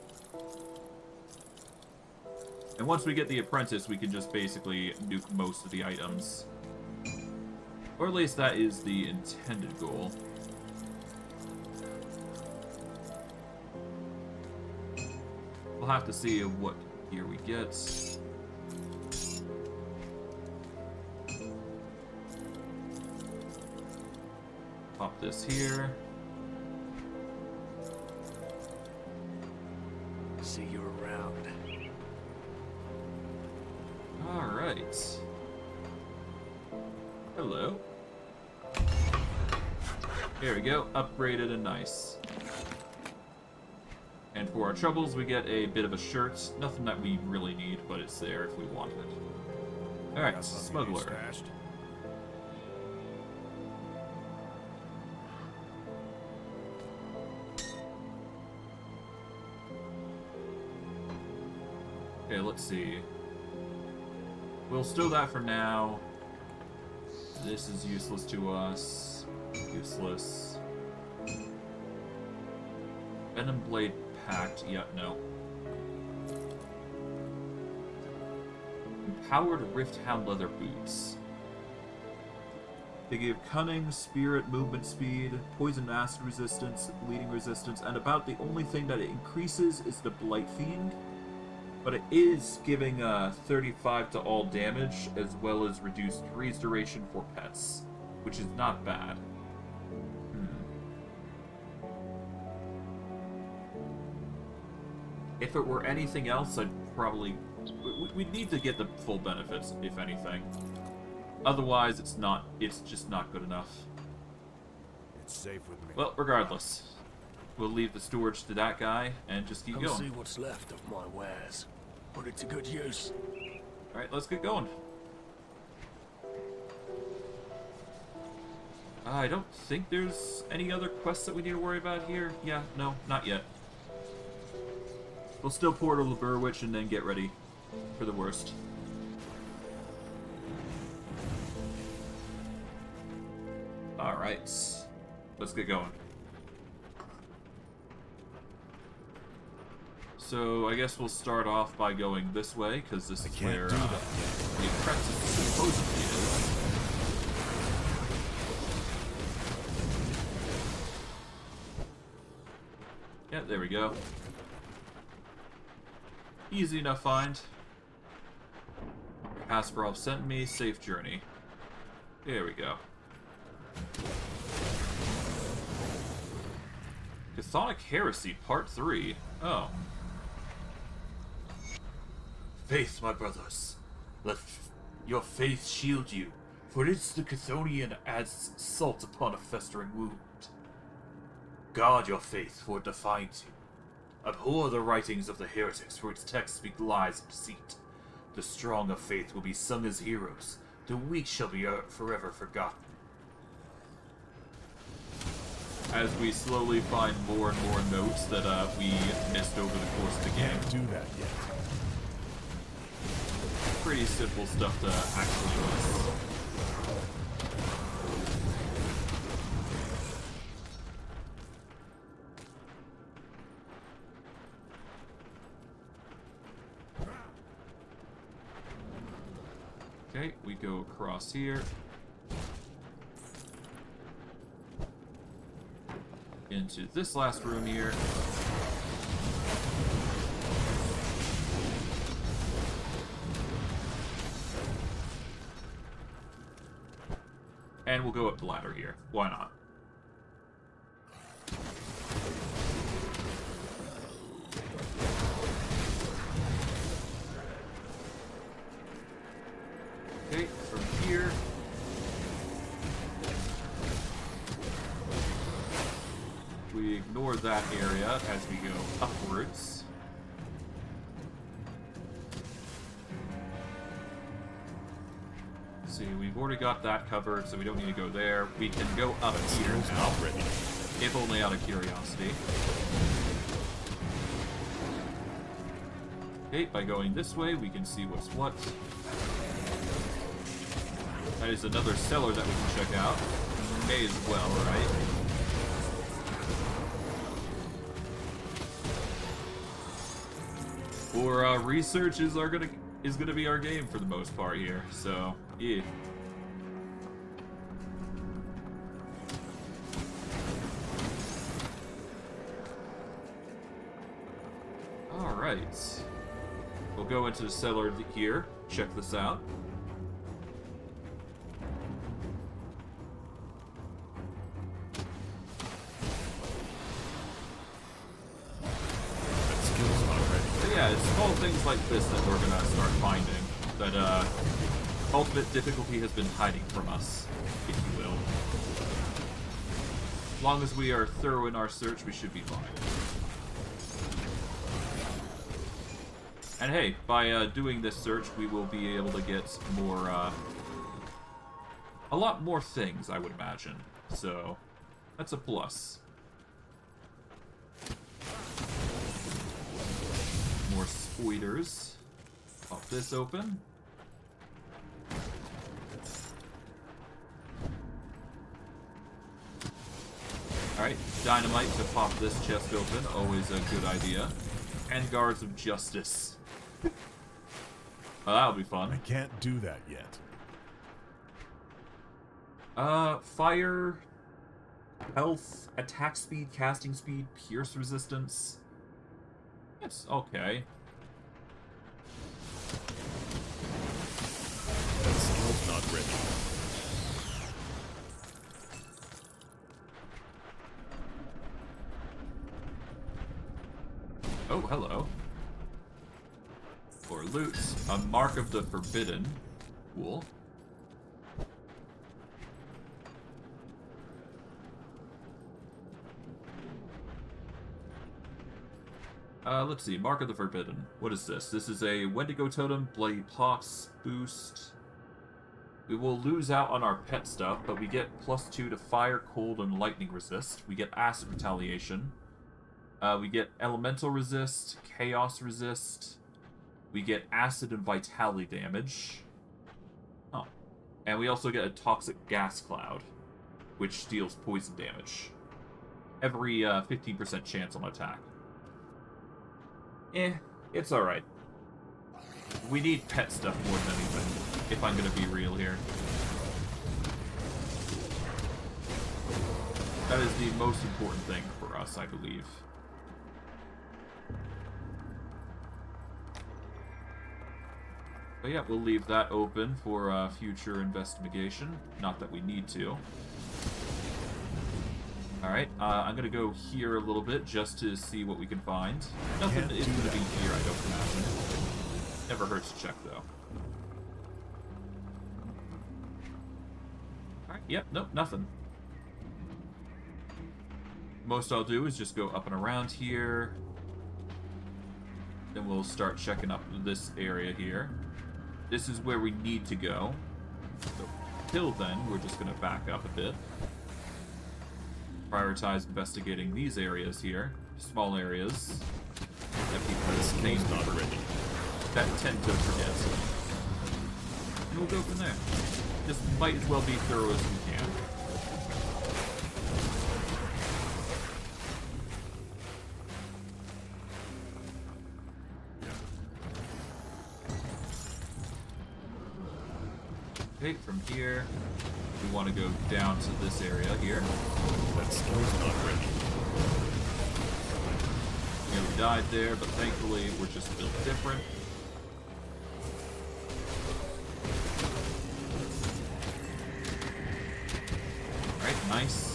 And once we get the apprentice, we can just basically nuke most of the items. Or at least that is the intended goal. We'll have to see what gear we get. Pop this here. See you around. Alright. Hello. There we go. Upgraded and nice. And for our troubles, we get a bit of a shirt. Nothing that we really need, but it's there if we want it. Alright, smuggler. Okay, let's see. We'll stow that for now. This is useless to us. Useless. Venom Blade Pact. Yeah, no. Empowered Rifthound Leather Boots. They give cunning, spirit, movement speed, poison acid resistance, bleeding resistance, and about the only thing that it increases is the Blight Fiend. But it is giving 35 to all damage, as well as reduced freeze duration for pets, which is not bad. If it were anything else, I'd probably... We'd need to get the full benefits, if anything. Otherwise, it's just not good enough. It's safe with me. Well, regardless. We'll leave the storage to that guy, and just keep Come going. see what's left of my wares. Put it to good use. Alright, let's get going. I don't think there's any other quests that we need to worry about here. Yeah, no, not yet. We'll still portal to Burrwich and then get ready for the worst. Alright, let's get going. So I guess we'll start off by going this way, because this is where the apprentice supposedly is. Yeah, there we go. Easy enough find. Kasparov sent me, safe journey. There we go. Chthonic Heresy, Part 3. Oh. Faith, my brothers. Let your faith shield you, for it's the Chthonian adds salt upon a festering wound. Guard your faith, for it defines you. Abhor the writings of the heretics, for its texts speak lies and deceit. The strong of faith will be sung as heroes. The weak shall be forever forgotten. As we slowly find more and more notes that we missed over the course of the game. Can't do that yet. Pretty simple stuff to actually list. Okay, we go across here. Into this last room here. And we'll go up the ladder here. Why not? Okay, from here. We ignore that area as we go upwards. See, we've already got that covered, so we don't need to go there. We can go up here now, if only out of curiosity. Okay, by going this way, we can see what's what. That is another cellar that we can check out. May as well, right? Or research is gonna be our game for the most part here. So yeah. All right. We'll go into the cellar here. Check this out. Yeah, it's small things like this that we're gonna start finding. That ultimate difficulty has been hiding from us, if you will. As long as we are thorough in our search, we should be fine. And hey, by doing this search, we will be able to get more, a lot more things, I would imagine. So, that's a plus. More spoiders. Pop this open. Alright, dynamite to pop this chest open. Always a good idea. And guards of justice. Oh, that'll be fun. I can't do that yet. Fire, health, attack speed, casting speed, pierce resistance. Yes, okay. That skill's not ready. Oh, hello. For loot, a mark of the forbidden. Cool. Let's see. Mark of the Forbidden. What is this? This is a Wendigo Totem, Bloody Pox boost. We will lose out on our pet stuff, but we get +2 to fire, cold, and lightning resist. We get acid retaliation. We get elemental resist, chaos resist. We get acid and vitality damage. Oh. And we also get a toxic gas cloud, which deals poison damage. Every 15% chance on attack. It's alright. We need pet stuff more than anything, if I'm gonna be real here. That is the most important thing for us, I believe. But yeah, we'll leave that open for future investigation. Not that we need to. Alright, I'm gonna go here a little bit just to see what we can find. Nothing is gonna be here, I don't imagine. Never hurts to check, though. Alright, yep, nope, nothing. Most I'll do is just go up and around here. Then we'll start checking up this area here. This is where we need to go. So, till then, we're just gonna back up a bit. Prioritize investigating these areas here, small areas that people that tend to forget. And we'll go from there. Just might as well be thorough as we can. Okay, from here, we want to go down to this area here. That skill's not ready. Yeah, we died there, but thankfully we're just built different. Alright, nice.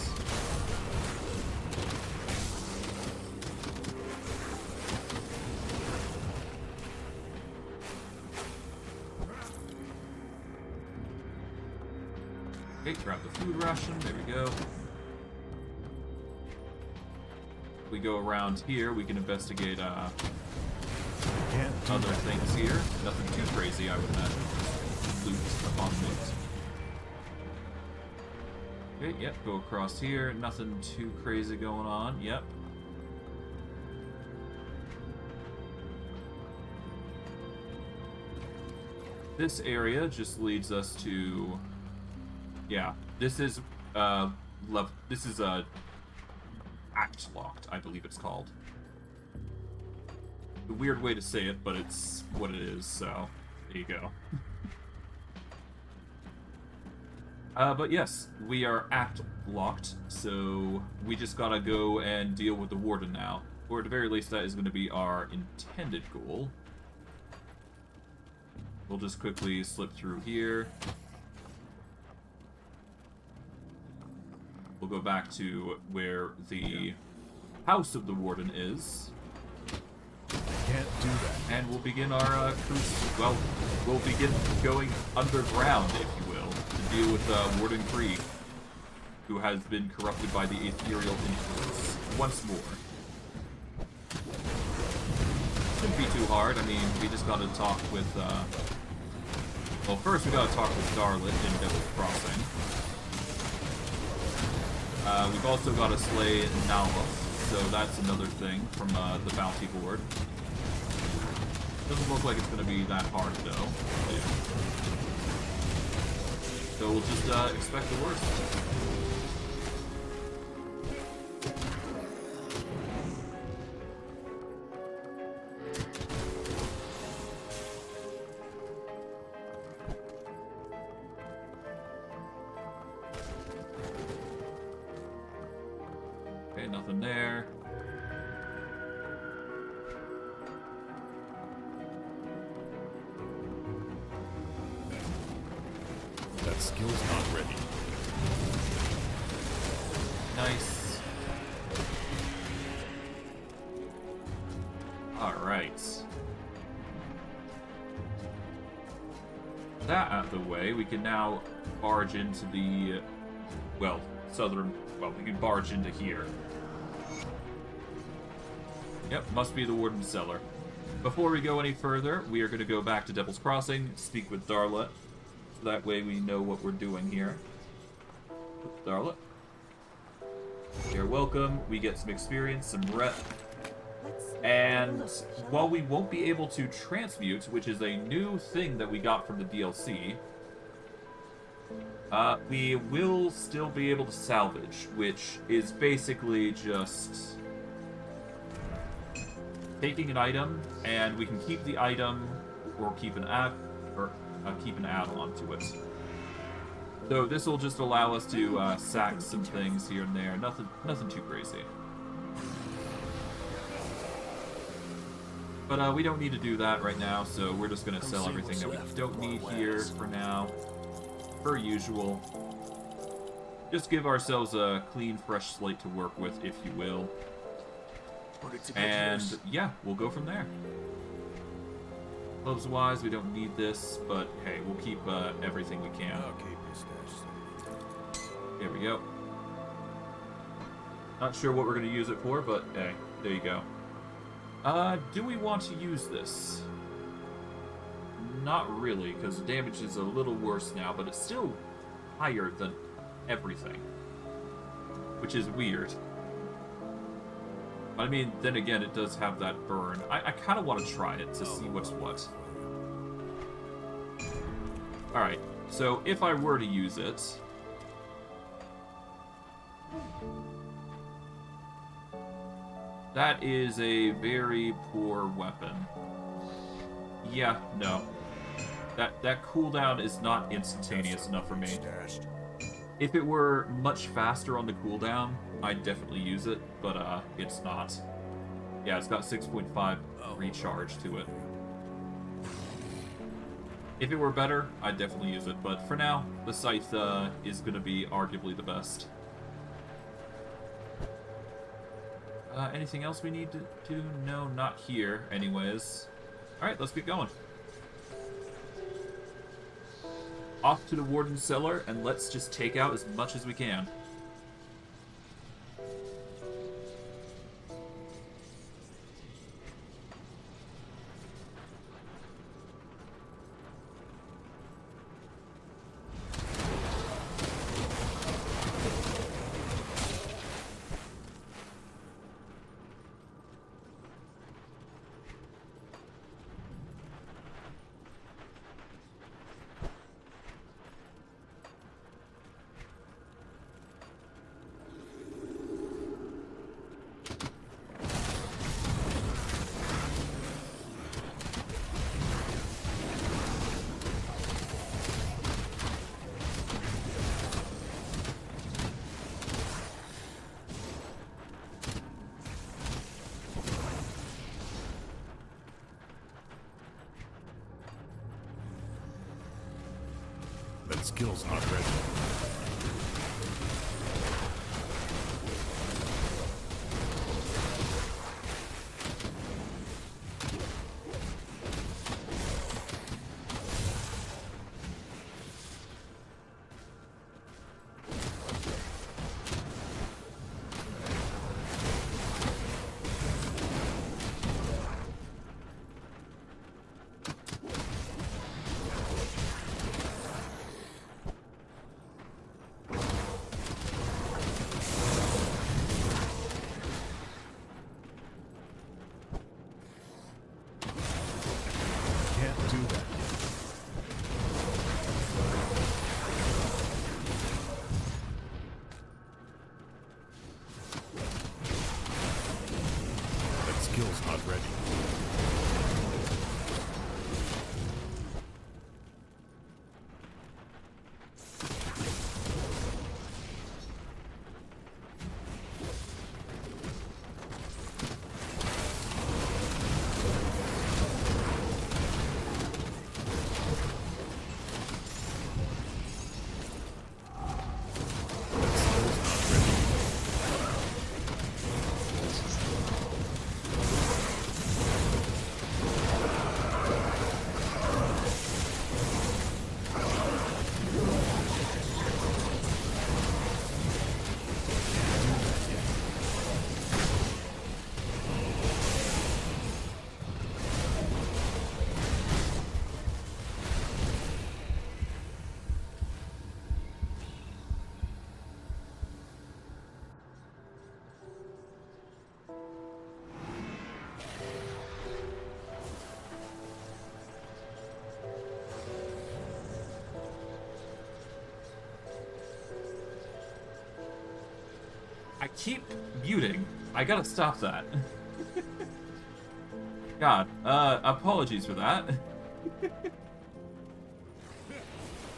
Okay, grab the food ration, there we go. We go around here, we can investigate Can't do other that. things here. Nothing too crazy, I would imagine. Loot upon loot. Okay, yep, go across here. Nothing too crazy going on. Yep. This area just leads us to... Yeah, this is, this is, act locked, I believe it's called. A weird way to say it, but it's what it is, so there you go. But yes, we are act locked, so we just gotta go and deal with the warden now. Or at the very least, that is going to be our intended goal. We'll just quickly slip through here. We'll go back to where the house of the warden is. Can't do that. And we'll begin our cruise. Well, we'll begin going underground, if you will, to deal with Warden Krieg, who has been corrupted by the ethereal influence once more. Shouldn't be too hard. I mean, we just gotta talk with. Well, first we gotta talk with Darlet in Devil's Crossing. We've also got to slay Nalbus, so that's another thing from the bounty board. Doesn't look like it's going to be that hard, though. Yeah. So we'll just expect the worst. Okay, nothing there. That skill's not ready. Nice. Alright. That out of the way, we can now barge into the, well, southern, well, we can barge into here. Yep, must be the Warden's cellar. Before we go any further, we are going to go back to Devil's Crossing, speak with Darlet. So that way we know what we're doing here. Darlet. You're welcome. We get some experience, some rep. And while we won't be able to transmute, which is a new thing that we got from the DLC, we will still be able to salvage, which is basically just taking an item, and we can keep the item or keep an add-on to it. So this will just allow us to sack some things here and there. Nothing too crazy. But we don't need to do that right now, so we're just going to sell everything that we don't need here for now. Per usual. Just give ourselves a clean, fresh slate to work with, if you will. And yeah, we'll go from there. Gloves-wise, we don't need this, but hey, we'll keep everything we can. There we go. Not sure what we're going to use it for, but hey, there you go. Do we want to use this? Not really, because the damage is a little worse now, but it's still higher than everything. Which is weird. I mean, then again, it does have that burn. I kind of want to try it to see what's what. Alright, so if I were to use it... That is a very poor weapon. Yeah, no. That cooldown is not instantaneous enough for me. Stashed. If it were much faster on the cooldown, I'd definitely use it, but it's not. Yeah, it's got 6.5 recharge to it. If it were better, I'd definitely use it, but for now, the Scythe is going to be arguably the best. Anything else we need to do? No, not here, anyways. Alright, let's get going. Off to the warden's cellar, and let's just take out as much as we can. That skill's not ready. Can't do that yet. That skill's not ready. I keep muting. I gotta stop that. God, apologies for that.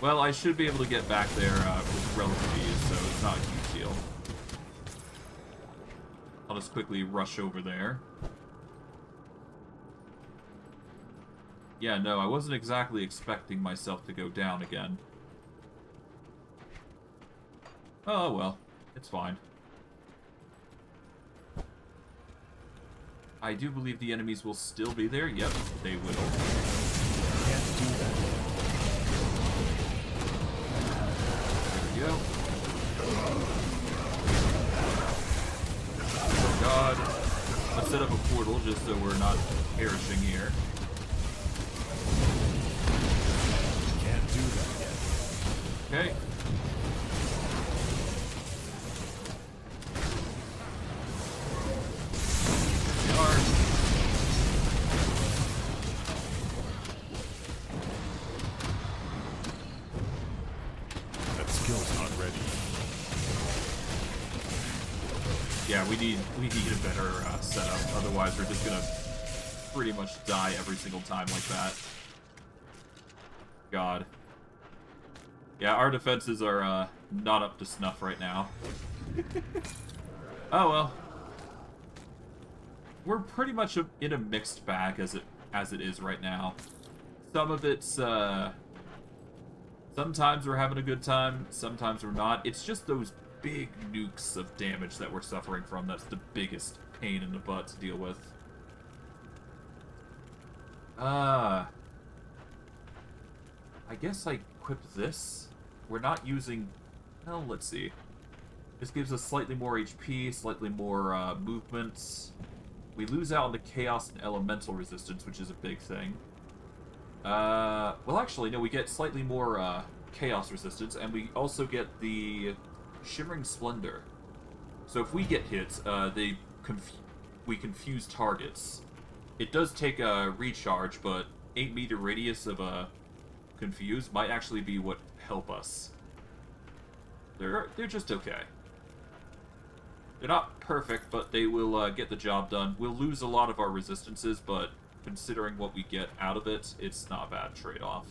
Well, I should be able to get back there with relative ease, so it's not a huge deal. I'll just quickly rush over there. Yeah, no, I wasn't exactly expecting myself to go down again. Oh, well. It's fine. I do believe the enemies will still be there. Yep, they will. Can't do that yet. There we go. Oh god. Let's set up a portal just so we're not perishing here. Can't do that yet. Okay. Here we are. That skill's not ready. Yeah, we need a better setup. Otherwise, we're just gonna pretty much die every single time like that. God. Yeah, our defenses are not up to snuff right now. Oh well. We're pretty much in a mixed bag as it is right now. Some of it's sometimes we're having a good time, sometimes we're not. It's just those big nukes of damage that we're suffering from that's the biggest pain in the butt to deal with. I guess I equip this. We're not using... Well, let's see. This gives us slightly more HP, slightly more movement. We lose out on the Chaos and Elemental resistance, which is a big thing. Well, actually, no, we get slightly more Chaos resistance, and we also get the Shimmering Splendor. So if we get hit, we confuse targets. It does take a recharge, but 8-meter radius of a confuse might actually be what help us. They're just okay. They're not perfect, but they will get the job done. We'll lose a lot of our resistances, but considering what we get out of it, it's not a bad trade-off.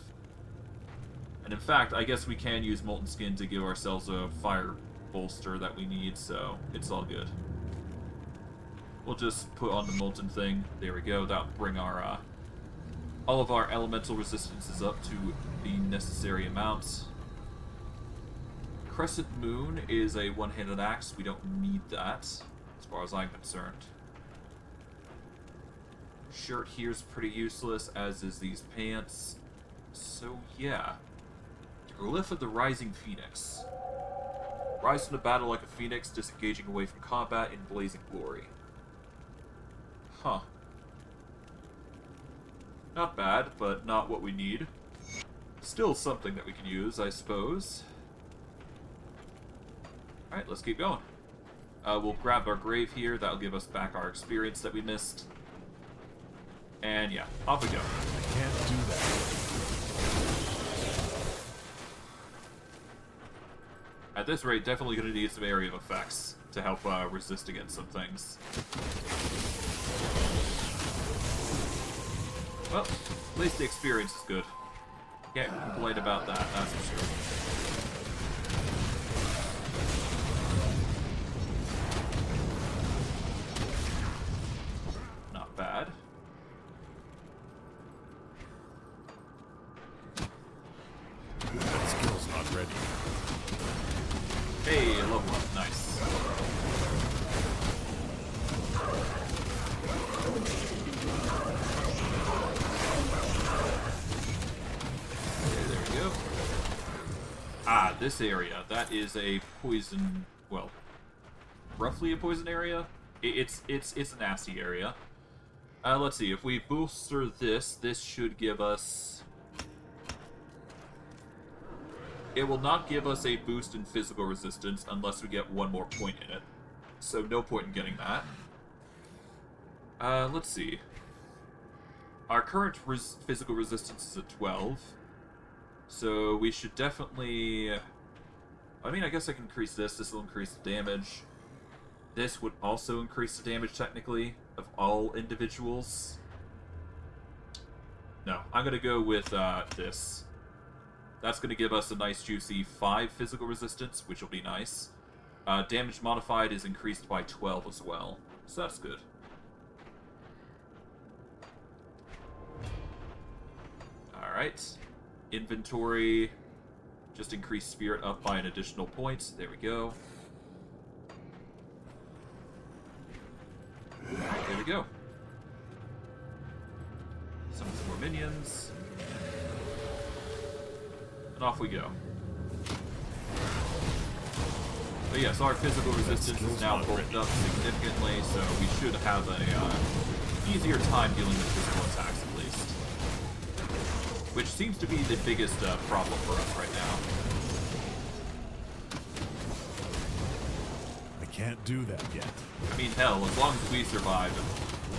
And in fact, I guess we can use Molten Skin to give ourselves a fire bolster that we need, so it's all good. We'll just put on the Molten thing. There we go. That'll bring our all of our elemental resistances up to the necessary amount. Crescent Moon is a one-handed axe. We don't need that, as far as I'm concerned. Shirt here's pretty useless, as is these pants. So yeah. Glyph of the Rising Phoenix. Rise from the battle like a phoenix, disengaging away from combat in blazing glory. Huh. Not bad, but not what we need. Still something that we can use, I suppose. Alright, let's keep going. We'll grab our grave here. That'll give us back our experience that we missed. And yeah, off we go. I can't do that. At this rate, definitely going to need some area of effects to help resist against some things. Well, at least the experience is good. Can't complain about that, that's for sure. Not bad. That skill's not ready. Hey, level up, nice. Ah, this area. That is a poison... Well, roughly a poison area? It's a nasty area. Let's see. If we booster this, this should give us... It will not give us a boost in physical resistance unless we get one more point in it. So no point in getting that. Let's see. Our current physical resistance is at 12. So we should definitely... I mean, I guess I can increase this. This will increase the damage. This would also increase the damage, technically, of all individuals. No, I'm going to go with this. That's going to give us a nice, juicy 5 physical resistance, which will be nice. Damage modified is increased by 12 as well, so that's good. Alright. Inventory, just increase spirit up by an additional point. There we go. There we go. Some more minions. And off we go. But yes, our physical resistance is now bulked up significantly, so we should have a easier time dealing with physical attacks at least. Which seems to be the biggest problem for us right now. I can't do that yet. I mean, hell, as long as we survive,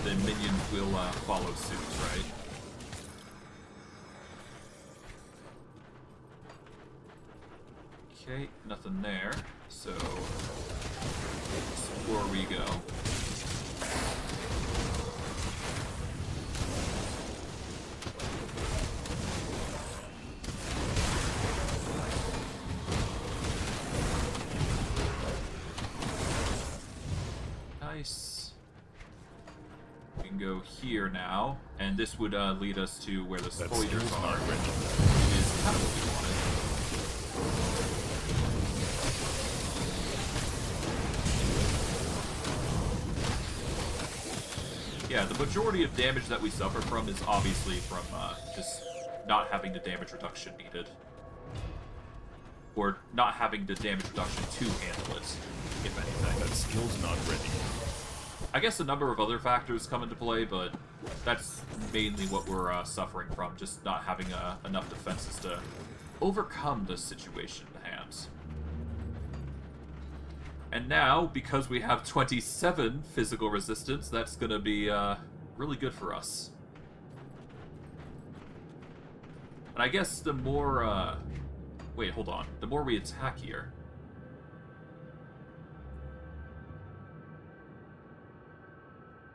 the minions will follow suit, right? Okay, nothing there, so explore we go. Nice. We can go here now, and this would lead us to where the That spoilers skill's are, not ready. which is kind of what we wanted. Yeah, the majority of damage that we suffer from is obviously from just not having the damage reduction needed. Or not having the damage reduction to handle it, if anything. That skill's not ready. I guess a number of other factors come into play, but that's mainly what we're suffering from, just not having enough defenses to overcome the situation at hand. And now, because we have 27 physical resistance, that's going to be really good for us. And I guess the more... wait, hold on. The more we attack here...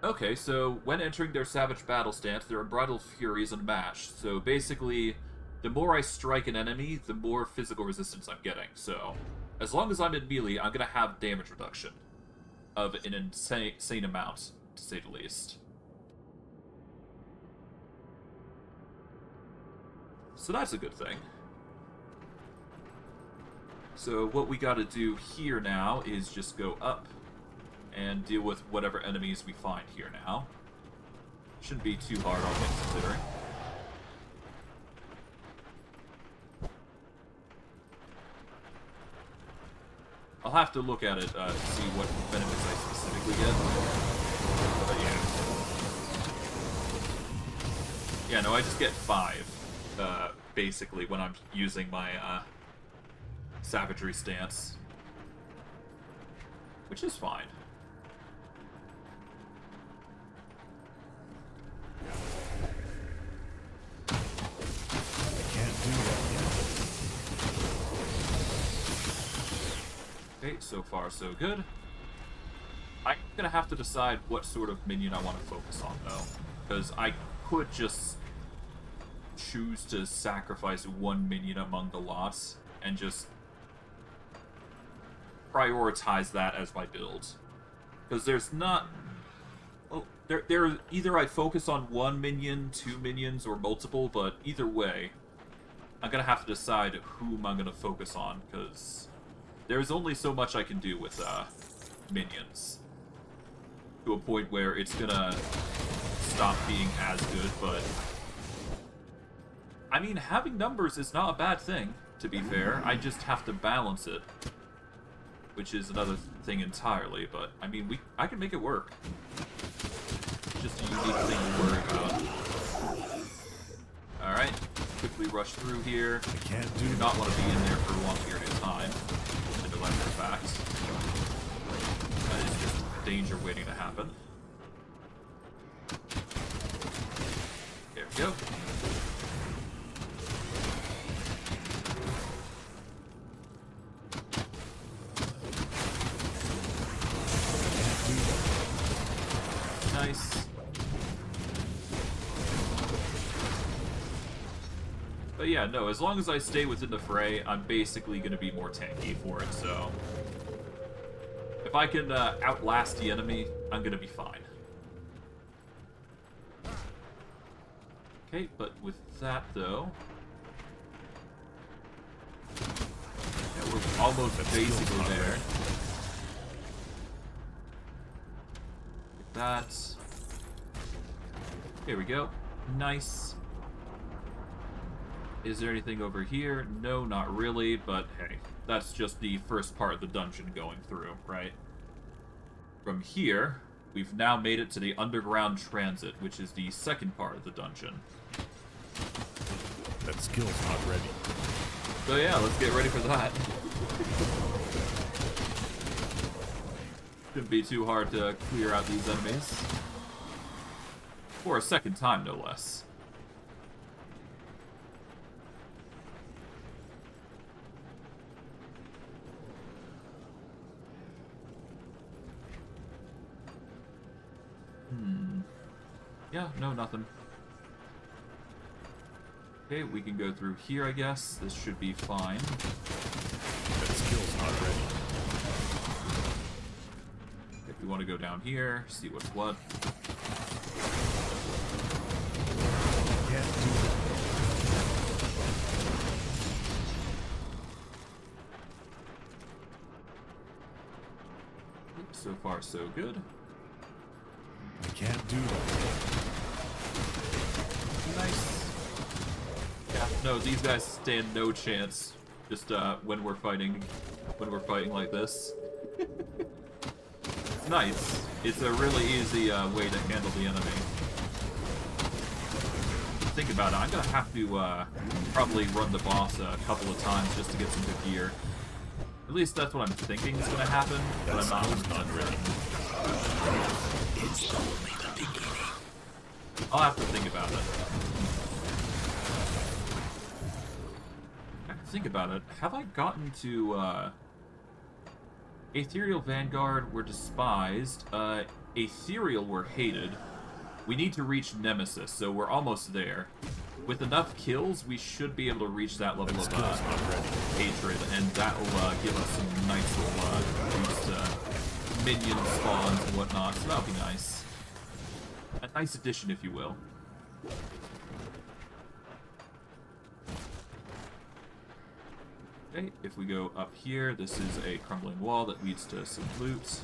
Okay, so when entering their savage battle stance, their unbridled fury is unmatched. So basically, the more I strike an enemy, the more physical resistance I'm getting. So, as long as I'm in melee, I'm going to have damage reduction of an insane amount, to say the least. So that's a good thing. So what we got to do here now is just go up and deal with whatever enemies we find here now. Shouldn't be too hard, all things considering. I'll have to look at it to see what benefits I specifically get. But yeah. Yeah, no, I just get 5, basically, when I'm using my savagery stance. Which is fine. Can't do that yet. Okay, so far so good. I'm gonna have to decide what sort of minion I want to focus on, though. Because I could just choose to sacrifice one minion among the lots and just prioritize that as my build. Because there's not... Well, there either I focus on one minion, 2 minions, or multiple, but either way, I'm gonna have to decide whom I'm gonna focus on, because there's only so much I can do with minions. To a point where it's gonna stop being as good, but... I mean, having numbers is not a bad thing, to be fair. I just have to balance it. Which is another thing entirely, but, I mean, I can make it work. It's just a unique thing to worry about. Alright, quickly rush through here. I can't You do do not want to be in there for a long period of time. To the lesser fact. That is just danger waiting to happen. There we go. Nice. But yeah, no, as long as I stay within the fray, I'm basically going to be more tanky for it, so... If I can outlast the enemy, I'm going to be fine. Okay, but with that, though... Yeah, we're almost basically there. Like that. Here we go. Nice. Is there anything over here? No, not really, but hey, that's just the first part of the dungeon going through, right? From here, we've now made it to the underground transit, which is the second part of the dungeon. That skill's not ready. So yeah, let's get ready for that. Shouldn't be too hard to clear out these enemies. For a second time, no less. Yeah, no, nothing. Okay, we can go through here, I guess. This should be fine. That skill's not ready. If We want to go down here, see what's what. Can't do that. So far, so good. I can't do that. Nice. Yeah, no, these guys stand no chance. Just when we're fighting like this. It's nice. It's a really easy way to handle the enemy. Think about it. I'm gonna have to probably run the boss a couple of times just to get some good gear. At least that's what I'm thinking is gonna happen, but I'm not. Not ready. It's only the beginning. I'll have to think about it. I have to think about it. Have I gotten to Ethereal Vanguard were despised. Ethereal were hated. We need to reach Nemesis, so we're almost there. With enough kills, we should be able to reach that level of hatred, and that will give us some nice little minion spawns and whatnot, so that'll be nice. A nice addition, if you will. Okay, if we go up here, this is a crumbling wall that leads to some loot.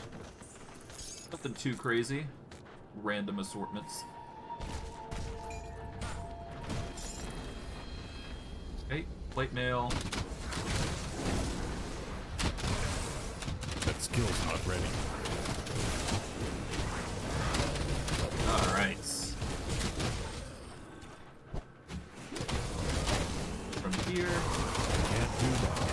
Nothing too crazy. Random assortments. Okay, plate mail. That skill's not ready. Alright. From here. Can't do that.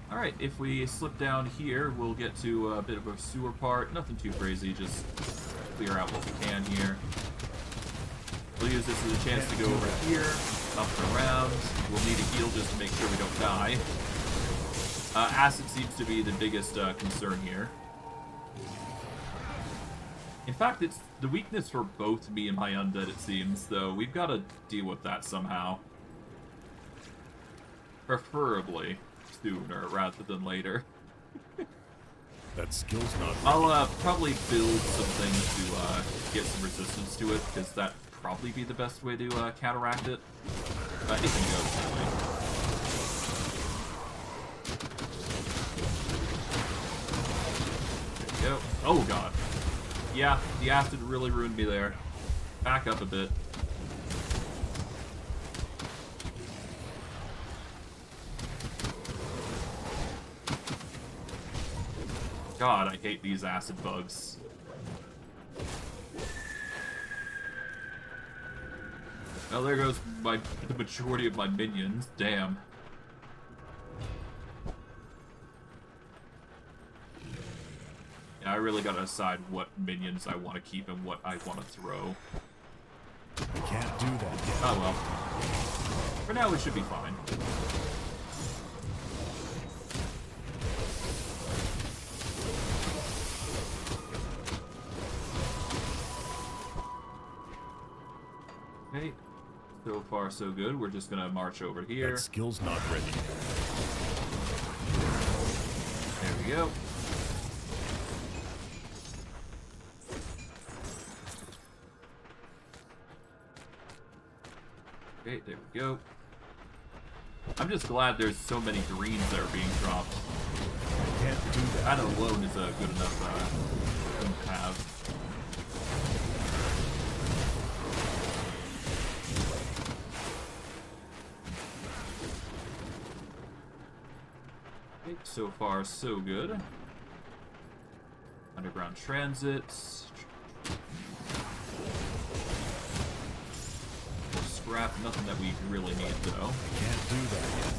Alright, if we slip down here, we'll get to a bit of a sewer part. Nothing too crazy, just clear out what we can here. We'll use this as a chance to go over here, up and around. We'll need a heal just to make sure we don't die. Acid seems to be the biggest concern here. In fact, it's the weakness for both me and my undead, it seems, though. We've got to deal with that somehow. Preferably sooner rather than later. That skill's not ready. I'll probably build some things to get some resistance to it, because that'd probably be the best way to counteract it. If it goes that way. There we go. Oh god. Yeah, the acid really ruined me there. Back up a bit. God, I hate these acid bugs. Oh, there goes the majority of my minions. Damn. Yeah, I really gotta decide what minions I want to keep and what I want to throw. I can't do that yet. Oh well. For now, it should be fine. Okay, so far so good. We're just gonna march over here. That skill's not ready. There we go. Okay, there we go. I'm just glad there's so many greens that are being dropped. I can't do that. That alone is a good enough thing to have. Okay, so far so good. Underground transit. More scrap, nothing that we really need though. I can't do that yet.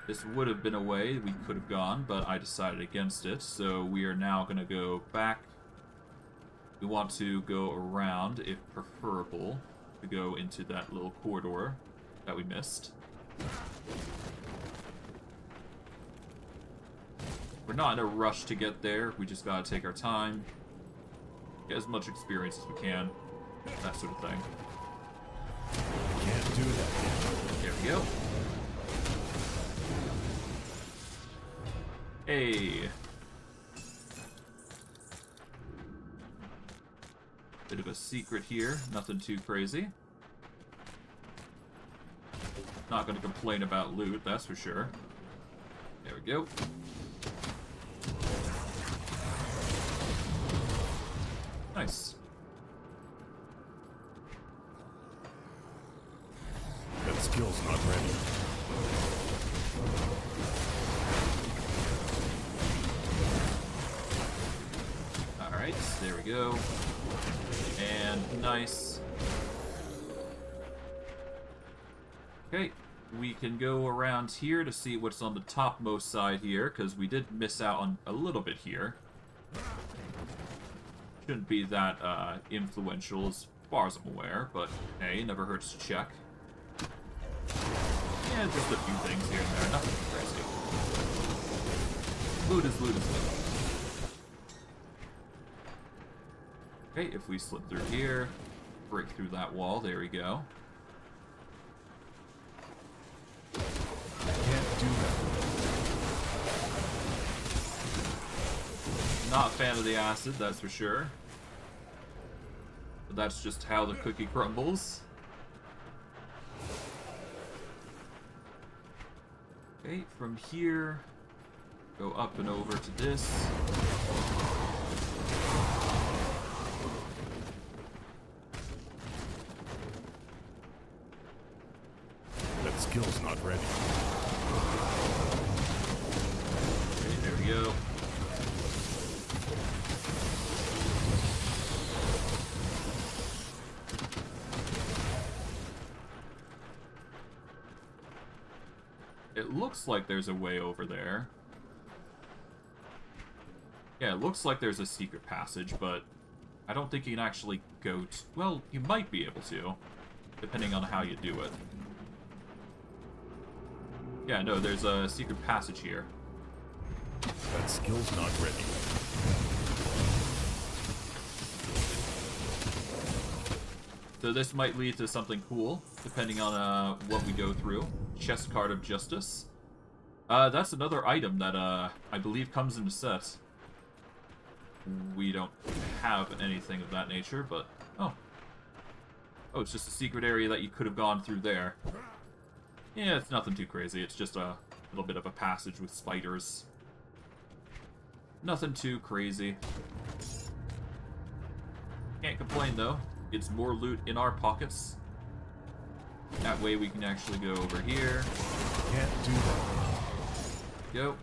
This would have been a way we could have gone, but I decided against it, so we are now going to go back. We want to go around, if preferable, to go into that little corridor that we missed. We're not in a rush to get there, we just gotta take our time, get as much experience as we can, that sort of thing. Can't do that yet. There we go. Hey. Bit of a secret here, nothing too crazy. Not gonna complain about loot, that's for sure. There we go. Nice. That skill's not ready. Alright, there we go. And nice. Okay, we can go around here to see what's on the topmost side here, because we did miss out on a little bit here. Shouldn't be that influential as far as I'm aware, but hey, never hurts to check. Yeah, just a few things here and there, nothing crazy. Loot is loot is loot. Okay, if we slip through here, break through that wall, there we go. Can't do that. Not a fan of the acid, that's for sure. But that's just how the cookie crumbles. Okay, from here, go up and over to this. That skill's not ready. Okay, there we go. It looks like there's a way over there. Yeah, it looks like there's a secret passage, but I don't think you can actually go to... Well, you might be able to, depending on how you do it. Yeah, no, there's a secret passage here. That skill's not ready. So this might lead to something cool, depending on what we go through. Chest Card of Justice. That's another item that I believe comes in the set. We don't have anything of that nature, but... Oh. Oh, it's just a secret area that you could have gone through there. Yeah, it's nothing too crazy. It's just a little bit of a passage with spiders. Nothing too crazy. Can't complain, though. It's more loot in our pockets. That way we can actually go over here. Can't do that. Go.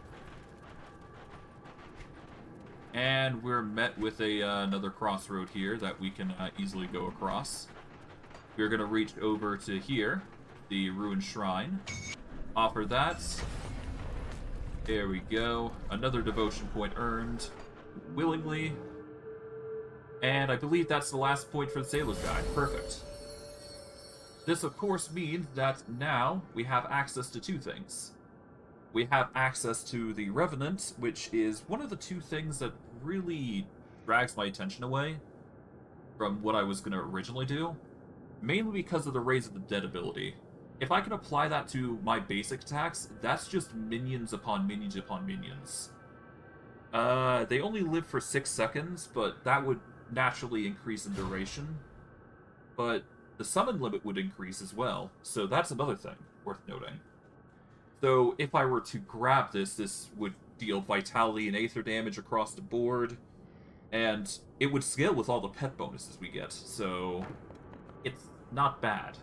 And we're met with another crossroad here that we can easily go across. We're going to reach over to here, the ruined shrine. Offer that. There we go. Another devotion point earned willingly. And I believe that's the last point for the Sailor's Guide. Perfect. This, of course, means that now we have access to two things. We have access to the Revenant, which is one of the two things that really drags my attention away from what I was going to originally do. Mainly because of the Raise of the Dead ability. If I can apply that to my basic attacks, that's just minions upon minions upon minions. They only live for 6 seconds, but that would naturally increase in duration. But the summon limit would increase as well, so that's another thing worth noting. So if I were to grab this, this would deal vitality and aether damage across the board, and it would scale with all the pet bonuses we get, so it's not bad.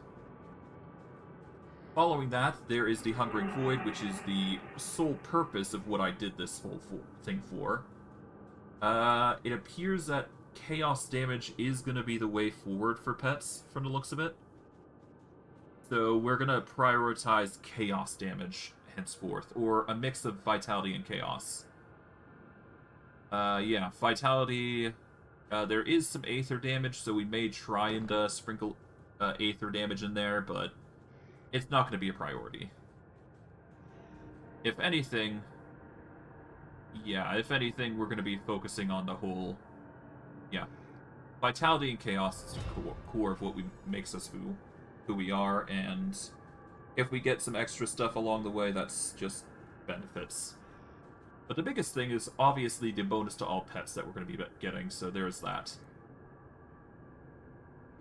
Following that, there is the Hungering Void, which is the sole purpose of what I did this whole thing for. It appears that chaos damage is going to be the way forward for pets, from the looks of it. So we're going to prioritize chaos damage henceforth, or a mix of Vitality and Chaos. Yeah, Vitality. There is some Aether damage, so we may try and sprinkle Aether damage in there, but it's not going to be a priority. If anything, we're going to be focusing on the whole, Vitality and Chaos is the core of what makes us who we are, and if we get some extra stuff along the way, that's just benefits. But the biggest thing is obviously the bonus to all pets that we're going to be getting, so there's that.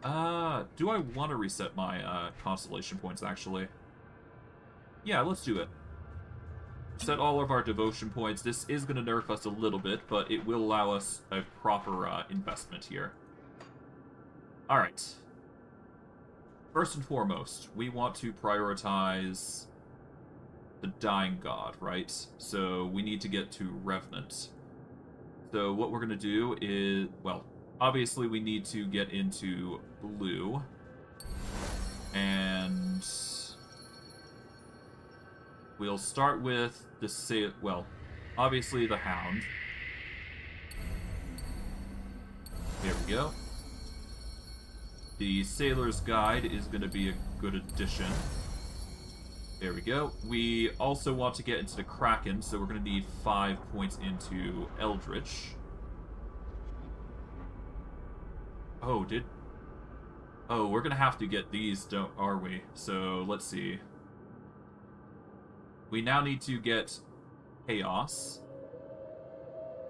Do I want to reset my constellation points, actually? Yeah, let's do it. Set all of our devotion points. This is going to nerf us a little bit, but it will allow us a proper investment here. Alright. First and foremost, we want to prioritize the Dying God, right? So we need to get to Revenant. So what we're going to do is, well, obviously we need to get into blue. And we'll start with the obviously the Hound. There we go. The Sailor's Guide is going to be a good addition. There we go. We also want to get into the Kraken, so we're going to need 5 points into Eldritch. Oh, we're going to have to get these, are we? So, let's see. We now need to get Chaos.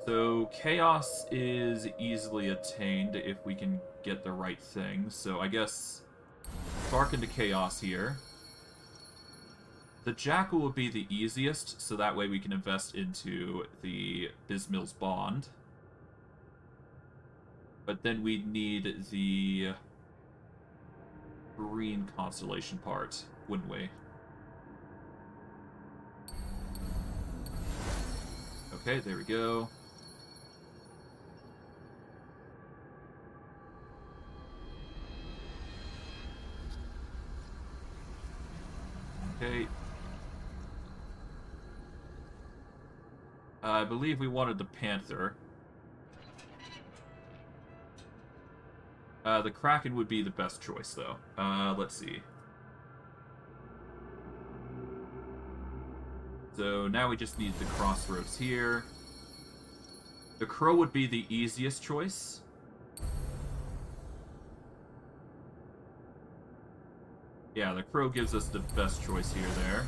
So, Chaos is easily attained if we can get the right thing. So, I guess spark into Chaos here. The Jackal would be the easiest, so that way we can invest into the Bismill's Bond. But then we'd need the green constellation part, wouldn't we? Okay, there we go. Okay. I believe we wanted the Panther. The Kraken would be the best choice, though. Let's see. So now we just need the Crossroads here. The Crow would be the easiest choice. Yeah, the Crow gives us the best choice here there.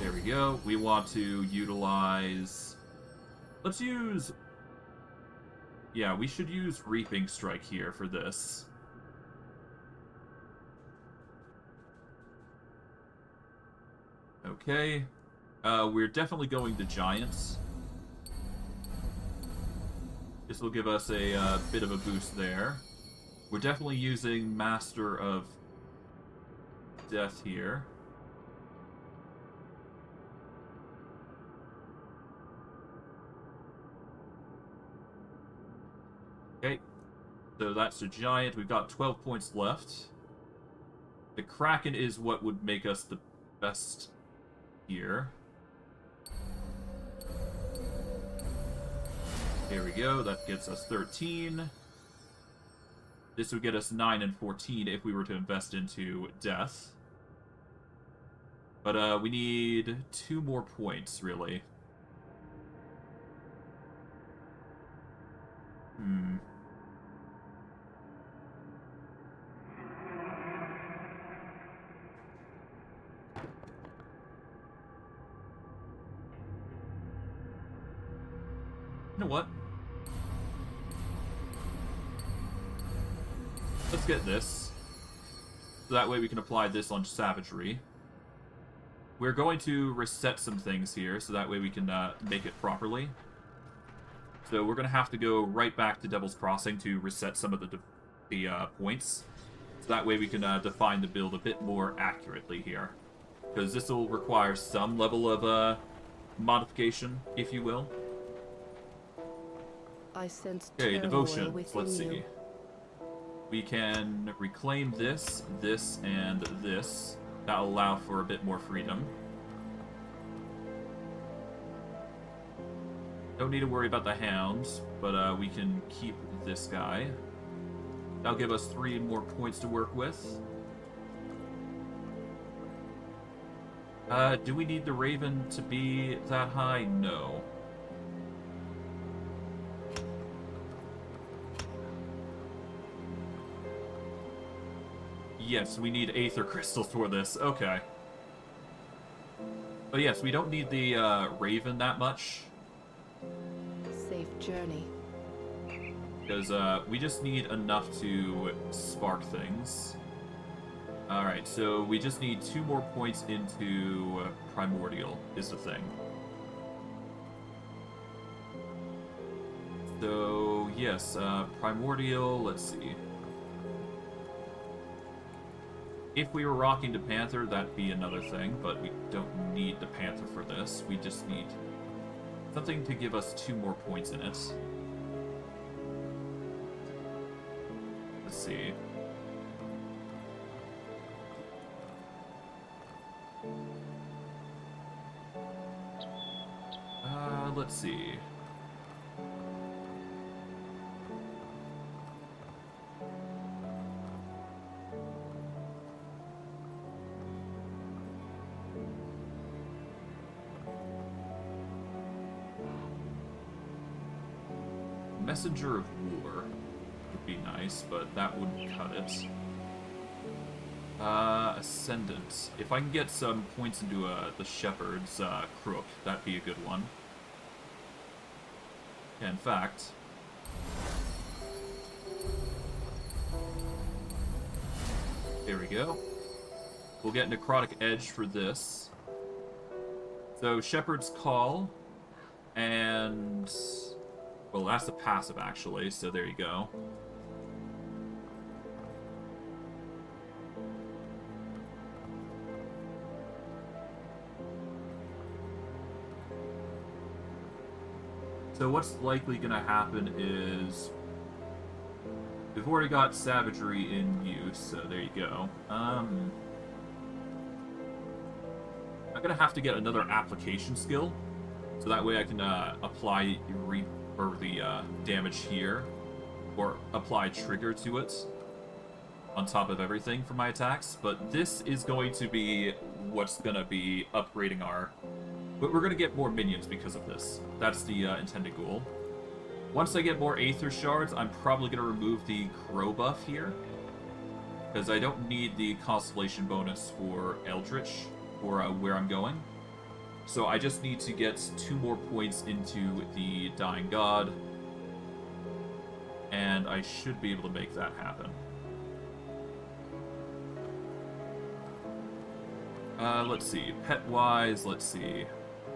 There we go. We want to utilize... Let's use... Yeah, we should use Reaping Strike here for this. Okay. We're definitely going to Giants. This will give us a bit of a boost there. We're definitely using Master of Death here. Okay, so that's a Giant. We've got 12 points left. The Kraken is what would make us the best here. Here we go, that gets us 13. This would get us 9 and 14 if we were to invest into Death. But we need 2 more points, really. You know what? Let's get this. So that way we can apply this on Savagery. We're going to reset some things here, so that way we can make it properly. So we're going to have to go right back to Devil's Crossing to reset some of the points. So that way we can define the build a bit more accurately here. Because this will require some level of modification, if you will. I sense Okay, turmoil devotion. within Let's see. you. We can reclaim this, this, and this. That'll allow for a bit more freedom. Don't need to worry about the hounds, but we can keep this guy. That'll give us 3 more points to work with. Do we need the Raven to be that high? No. Yes, we need Aether Crystals for this. Okay. But yes, we don't need the Raven that much. Safe journey. Because we just need enough to spark things. Alright, so we just need 2 more points into Primordial, is the thing. So, yes, Primordial, let's see. If we were rocking the Panther, that'd be another thing, but we don't need the Panther for this. We just need something to give us 2 more points in it. Let's see. Let's see. Messenger of War would be nice, but that wouldn't cut it. Ascendant. If I can get some points into the Shepherd's Crook, that'd be a good one. Yeah, in fact... There we go. We'll get Necrotic Edge for this. So, Shepherd's Call, and... Well, that's the passive, actually, so there you go. So what's likely going to happen is... We've already got Savagery in use, so there you go. I'm going to have to get another application skill, so that way I can apply the damage here, or apply trigger to it on top of everything for my attacks. But this is going to be what's going to be upgrading our... But we're going to get more minions because of this. That's the intended goal. Once I get more Aether Shards, I'm probably going to remove the Crow buff here, because I don't need the Constellation bonus for Eldritch, or where I'm going. So I just need to get 2 more points into the Dying God, and I should be able to make that happen. Let's see. Pet-wise, let's see.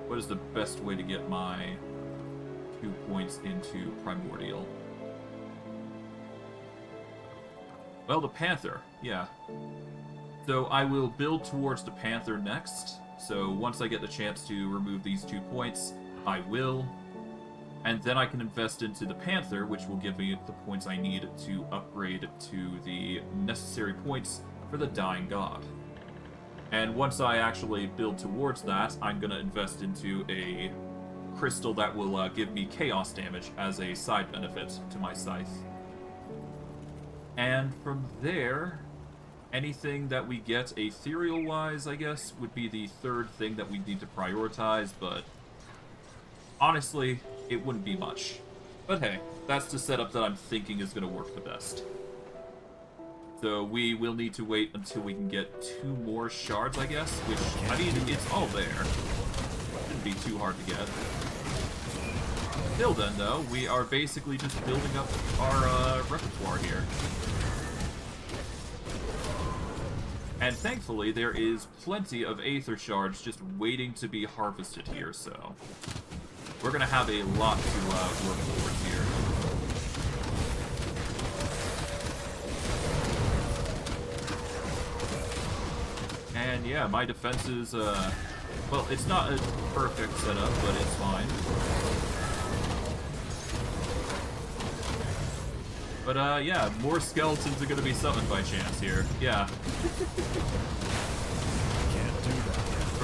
What is the best way to get my 2 points into Primordial? Well, the Panther, yeah. So I will build towards the Panther next. So once I get the chance to remove these 2 points, I will. And then I can invest into the Panther, which will give me the points I need to upgrade to the necessary points for the Dying God. And once I actually build towards that, I'm going to invest into a crystal that will give me chaos damage as a side benefit to my scythe. And from there, anything that we get ethereal-wise, I guess, would be the 3rd thing that we need to prioritize, but honestly, it wouldn't be much. But hey, that's the setup that I'm thinking is going to work the best. So we will need to wait until we can get 2 more shards, I guess, which, I mean, it's all there. Shouldn't be too hard to get. Till then, though, we are basically just building up our repertoire here. And thankfully, there is plenty of Aether Shards just waiting to be harvested here, so... We're gonna have a lot to work towards here. And yeah, my defense is, well, it's not a perfect setup, but it's fine. But, yeah, more skeletons are gonna be summoned by chance here. Yeah.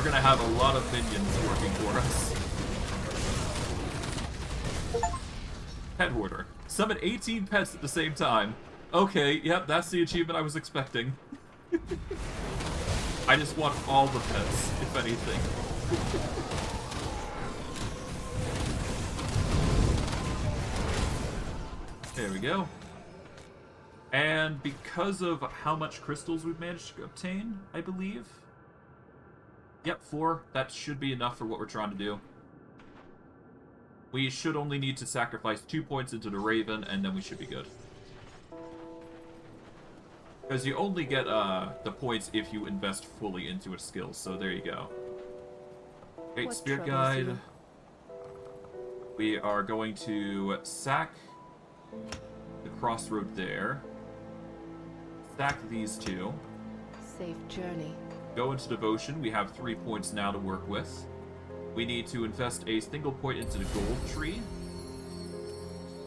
We're gonna have a lot of minions working for us. Pet hoarder. Summon 18 pets at the same time. Okay, yep, that's the achievement I was expecting. I just want all the pets, if anything. There we go. And because of how much crystals we've managed to obtain, I believe. Yep, 4. That should be enough for what we're trying to do. We should only need to sacrifice 2 points into the Raven, and then we should be good. Because you only get the points if you invest fully into a skill, so there you go. Okay, What Spirit troubles Guide. you? We are going to sack the crossroad there. Sack these 2. Safe journey. Go into Devotion. We have 3 points now to work with. We need to invest a single point into the Gold Tree.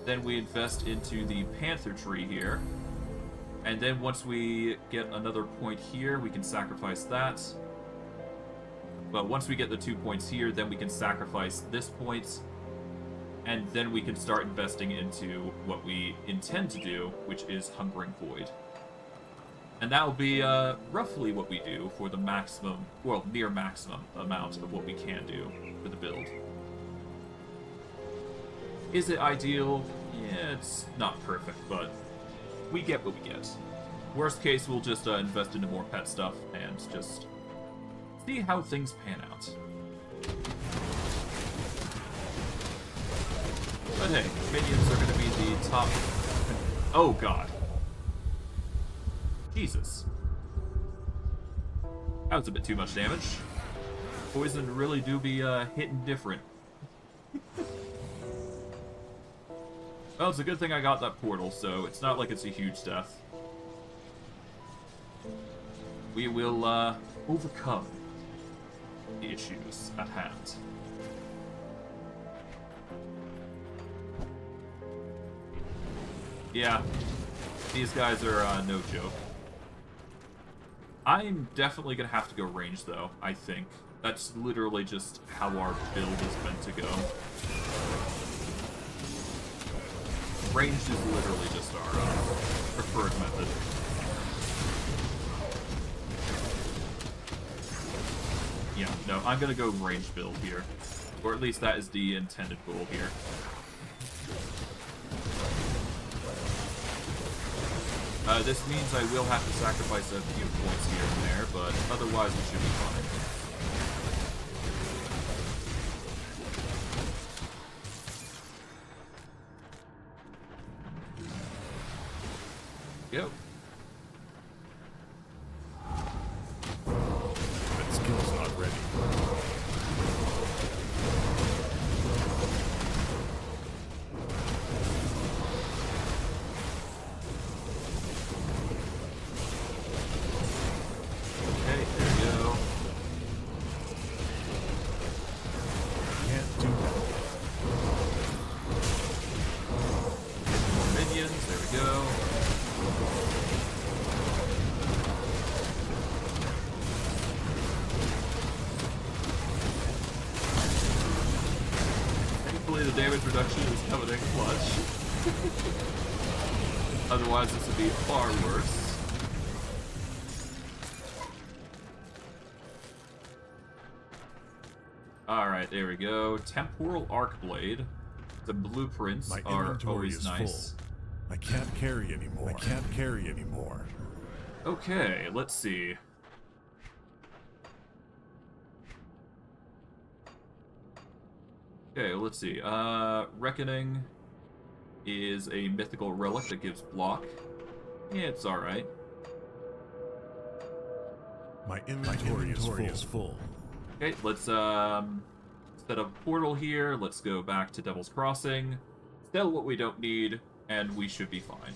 Then we invest into the Panther Tree here. And then once we get another point here, we can sacrifice that. But once we get the 2 points here, then we can sacrifice this point. And then we can start investing into what we intend to do, which is Hungering Void. And that will be roughly what we do for the maximum, well, near maximum amount of what we can do for the build. Is it ideal? Yeah, it's not perfect, but we get what we get. Worst case, we'll just invest into more pet stuff and just see how things pan out. But hey, minions are going to be the top... Oh god. Jesus. That was a bit too much damage. Poison really do be hitting different. Well, it's a good thing I got that portal, so it's not like it's a huge death. We will overcome the issues at hand. Yeah, these guys are no joke. I'm definitely gonna have to go range, though, I think. That's literally just how our build is meant to go. Ranged is literally just our preferred method. Yeah, no, I'm gonna go range build here. Or at least that is the intended goal here. This means I will have to sacrifice a few points here and there, but otherwise we should be fine. Go. That skill's not ready. Okay, there we go. Can't do that. More minions, there we go. Thankfully, the damage reduction is coming in clutch. Otherwise, this would be far worse. Alright, there we go. Temporal Arc Blade. The blueprints My are inventory always is nice. full. I can't carry anymore. I can't carry anymore. Okay, let's see. Okay, let's see. Reckoning is a mythical relic that gives block. Yeah, it's alright. My inventory is full. Okay, let's set up a portal here. Let's go back to Devil's Crossing. Sell what we don't need, and we should be fine.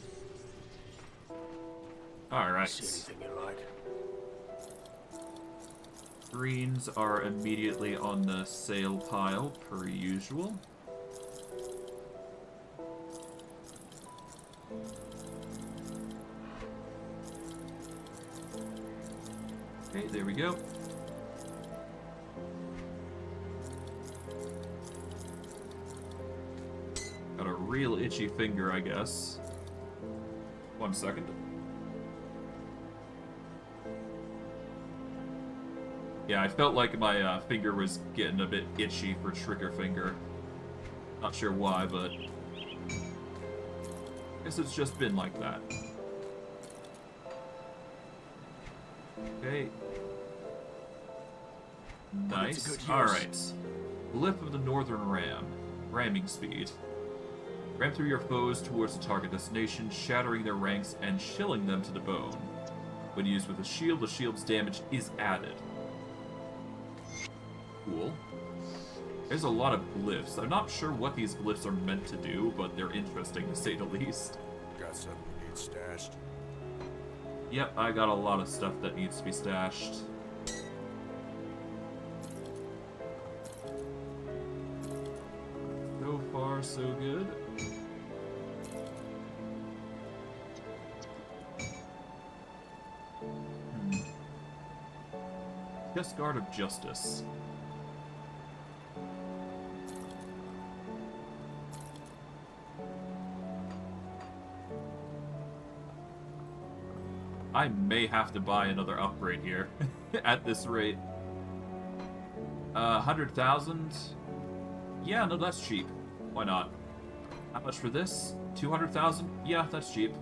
Alright. See anything you like? Greens are immediately on the sale pile, per usual. Okay, there we go. itchy finger, I guess. 1 second. Yeah, I felt like my finger was getting a bit itchy for trigger finger. Not sure why, but I guess it's just been like that. Okay. Nice. Alright. Glyph of the Northern Ram. Ramming speed. Ram through your foes towards the target destination, shattering their ranks and chilling them to the bone. When used with a shield, the shield's damage is added. Cool. There's a lot of glyphs. I'm not sure what these glyphs are meant to do, but they're interesting to say the least. Got something you need stashed? Yep, I got a lot of stuff that needs to be stashed. So far, so good. Chest Guard of Justice. I may have to buy another upgrade here at this rate. 100,000? Yeah, no, that's cheap. Why not? How much for this? 200,000? Yeah, that's cheap.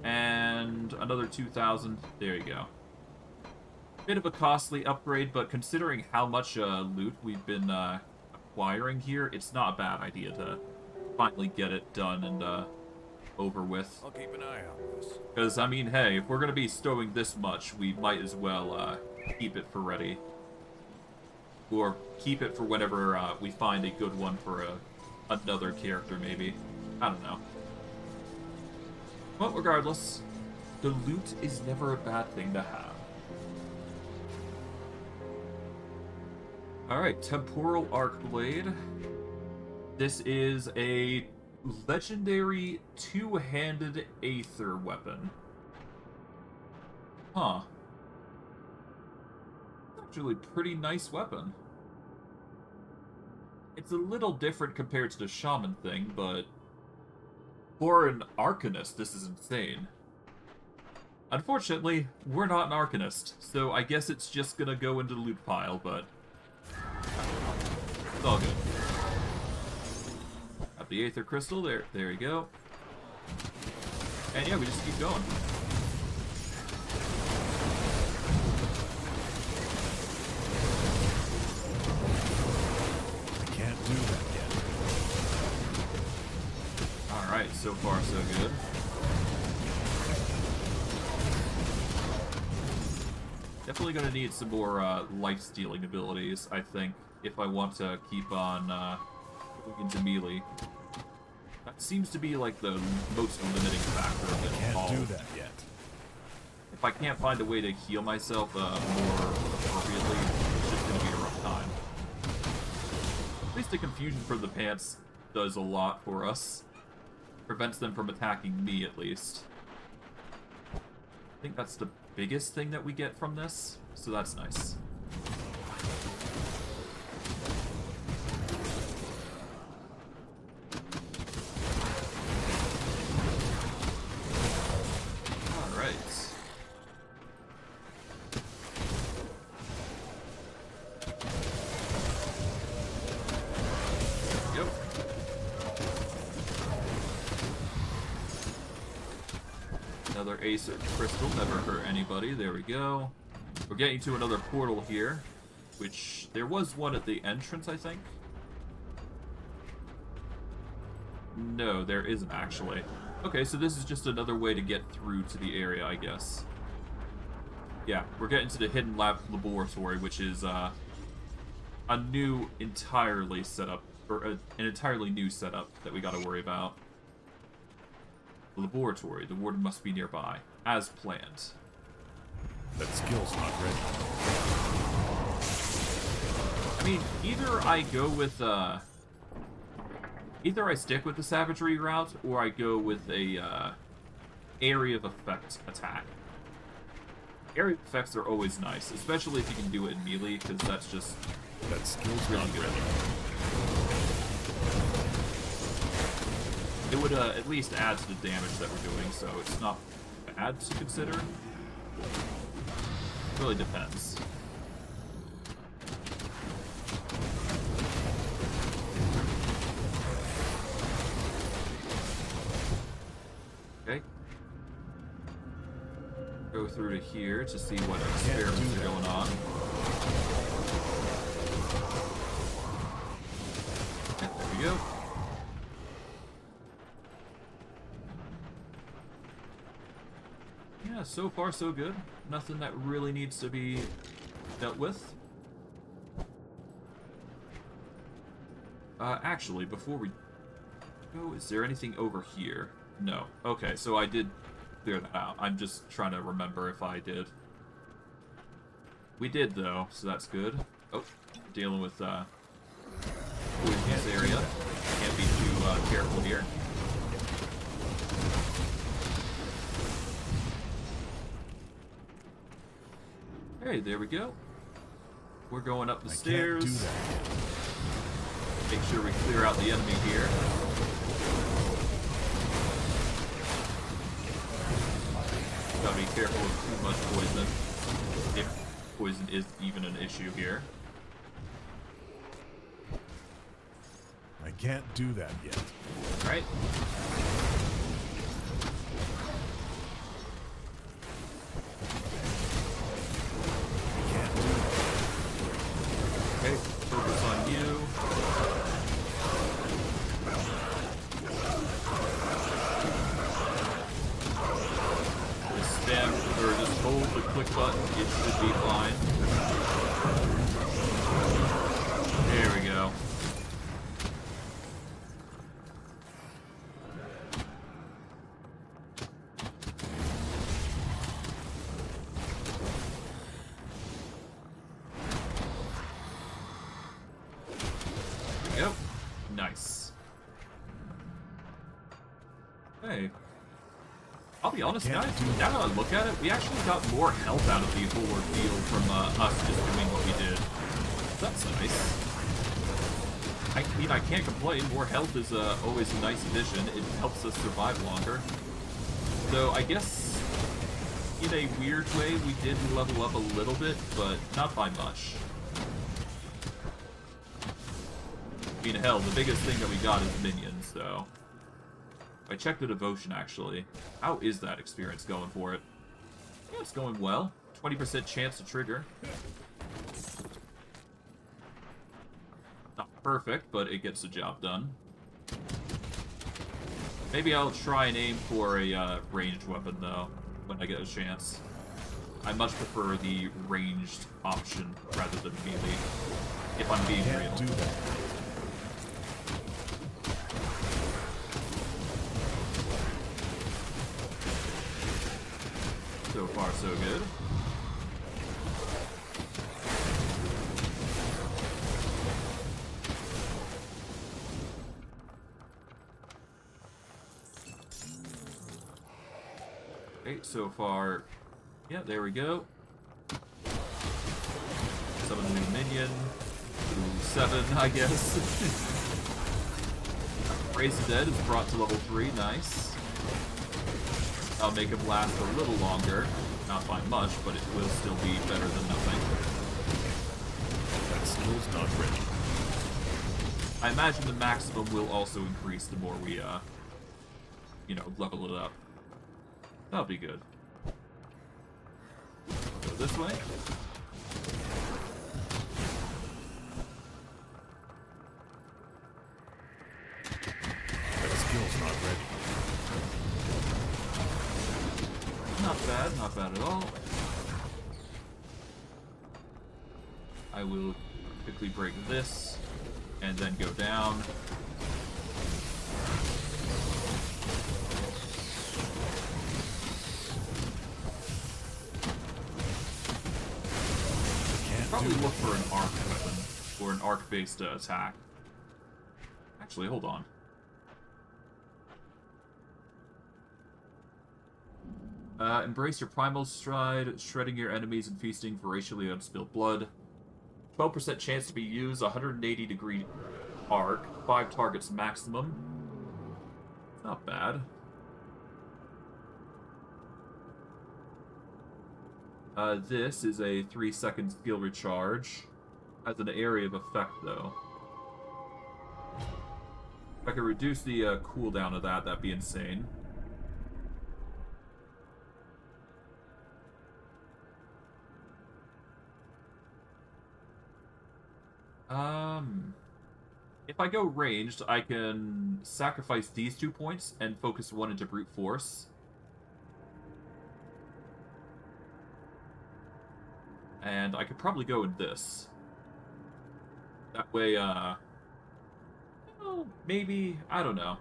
And another 2,000. There you go. Bit of a costly upgrade, but considering how much loot we've been acquiring here, it's not a bad idea to finally get it done and over with. I'll keep an eye on this. Because, I mean, hey, if we're going to be stowing this much, we might as well keep it for ready. Or keep it for whenever we find a good one for another character, maybe. I don't know. But regardless, the loot is never a bad thing to have. Alright, Temporal Arc Blade. This is a legendary two-handed Aether weapon. Huh. Actually, pretty nice weapon. It's a little different compared to the Shaman thing, but for an Arcanist, this is insane. Unfortunately, we're not an Arcanist, so I guess it's just gonna go into the loot pile, but it's all good. Got the Aether Crystal, there you go. And yeah, we just keep going. Can't do that yet. Alright, so far so good. Definitely gonna need some more life-stealing abilities, I think, if I want to keep on going into melee. That seems to be like the most limiting factor of it all. Can't do that yet. If I can't find a way to heal myself more appropriately, it's just gonna be a rough time. At least the confusion from the pants does a lot for us. Prevents them from attacking me, at least. I think that's the biggest thing that we get from this, so that's nice. Alright. Yep. Another Aether Crystal, never hurt anybody. There we go. We're getting to another portal here, which there was one at the entrance, I think. No, there isn't actually. Okay, so this is just another way to get through to the area, I guess. Yeah, we're getting to the hidden laboratory, which is a new entirely setup, or an entirely new setup that we gotta worry about. Laboratory. The warden must be nearby, as planned. That skill's not ready. I mean, either I go with, either I stick with the savagery route, or I go with a, area of effect attack. Area of effects are always nice, especially if you can do it in melee, because that's just That skill's really not good. ready. It would at least add to the damage that we're doing, so it's not bad to consider. It really depends. Okay. Go through to here to see what experiments are going on. And there we go. Yeah, so far so good. Nothing that really needs to be dealt with. Actually, before we go, is there anything over here? No. Okay, so I did clear that out. I'm just trying to remember if I did. We did, though, so that's good. Oh, dealing with, poisonous area. Can't be too, careful here. Okay, there we go. We're going up the stairs. Can't do that. Make sure we clear out the enemy here. Gotta be careful with too much poison. If poison is even an issue here. I can't do that yet. Alright. Can't do that. Okay, focus on you. Just spam, or just hold the click button, it should be fine. There we go. There we go. Nice. Hey. I'll be honest, guys, now that I look at it, we actually got more health out of the whole ordeal from us just doing what we did. That's nice. I mean, I can't complain. More health is always a nice addition. It helps us survive longer. So I guess, in a weird way, we did level up a little bit, but not by much. I mean, hell, the biggest thing that we got is minions, so... I checked the devotion, actually. How is that experience going for it? Yeah, it's going well. 20% chance to trigger. Not perfect, but it gets the job done. Maybe I'll try and aim for a ranged weapon, though, when I get a chance. I much prefer the ranged option rather than melee, if I'm being real. Can't do that. So far, so good. Okay, so far, yeah, there we go. Summon a new minion. Ooh, 7, I guess. Raise the Dead is brought to level 3, nice. I'll make him last a little longer. Not by much, but it will still be better than nothing. That skill's not ready. I imagine the maximum will also increase the more we, you know, level it up. That'll be good. Go this way. That skill's not ready. Not bad at all. I will quickly break this, and then go down. Probably look for an arc weapon, or an arc-based attack. Actually, hold on. Embrace your primal stride, shredding your enemies and feasting voraciously on spilled blood. 12% chance to be used, 180-degree arc, 5 targets maximum. Not bad. This is a 3-second skill recharge. Has an area of effect, though. If I could reduce the cooldown of that, that'd be insane. If I go ranged, I can sacrifice these 2 points and focus 1 into brute force. And I could probably go with this. That way, well, maybe, I don't know.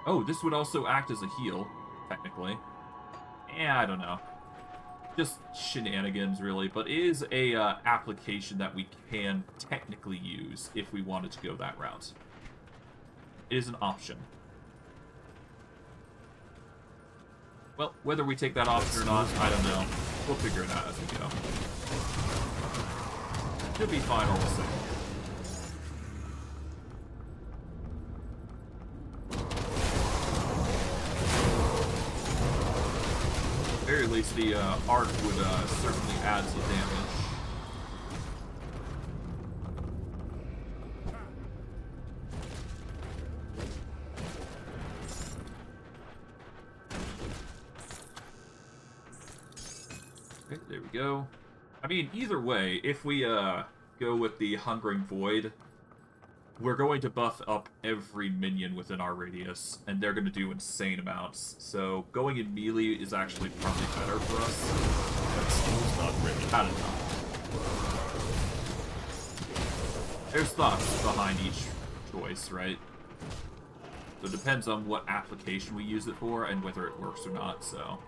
Oh, this would also act as a heal, technically. Yeah, I don't know. Just shenanigans, really, but it is a application that we can technically use if we wanted to go that route. It is an option. Well, whether we take that option or not, I don't know. We'll figure it out as we go. Should be fine all the same. At the very least, the arc would certainly add some damage. Okay, there we go. I mean, either way, if we go with the Hungering Void, we're going to buff up every minion within our radius, and they're going to do insane amounts. So going in melee is actually probably better for us. That skill's not ready. I don't know. There's thoughts behind each choice, right? So it depends on what application we use it for and whether it works or not, so...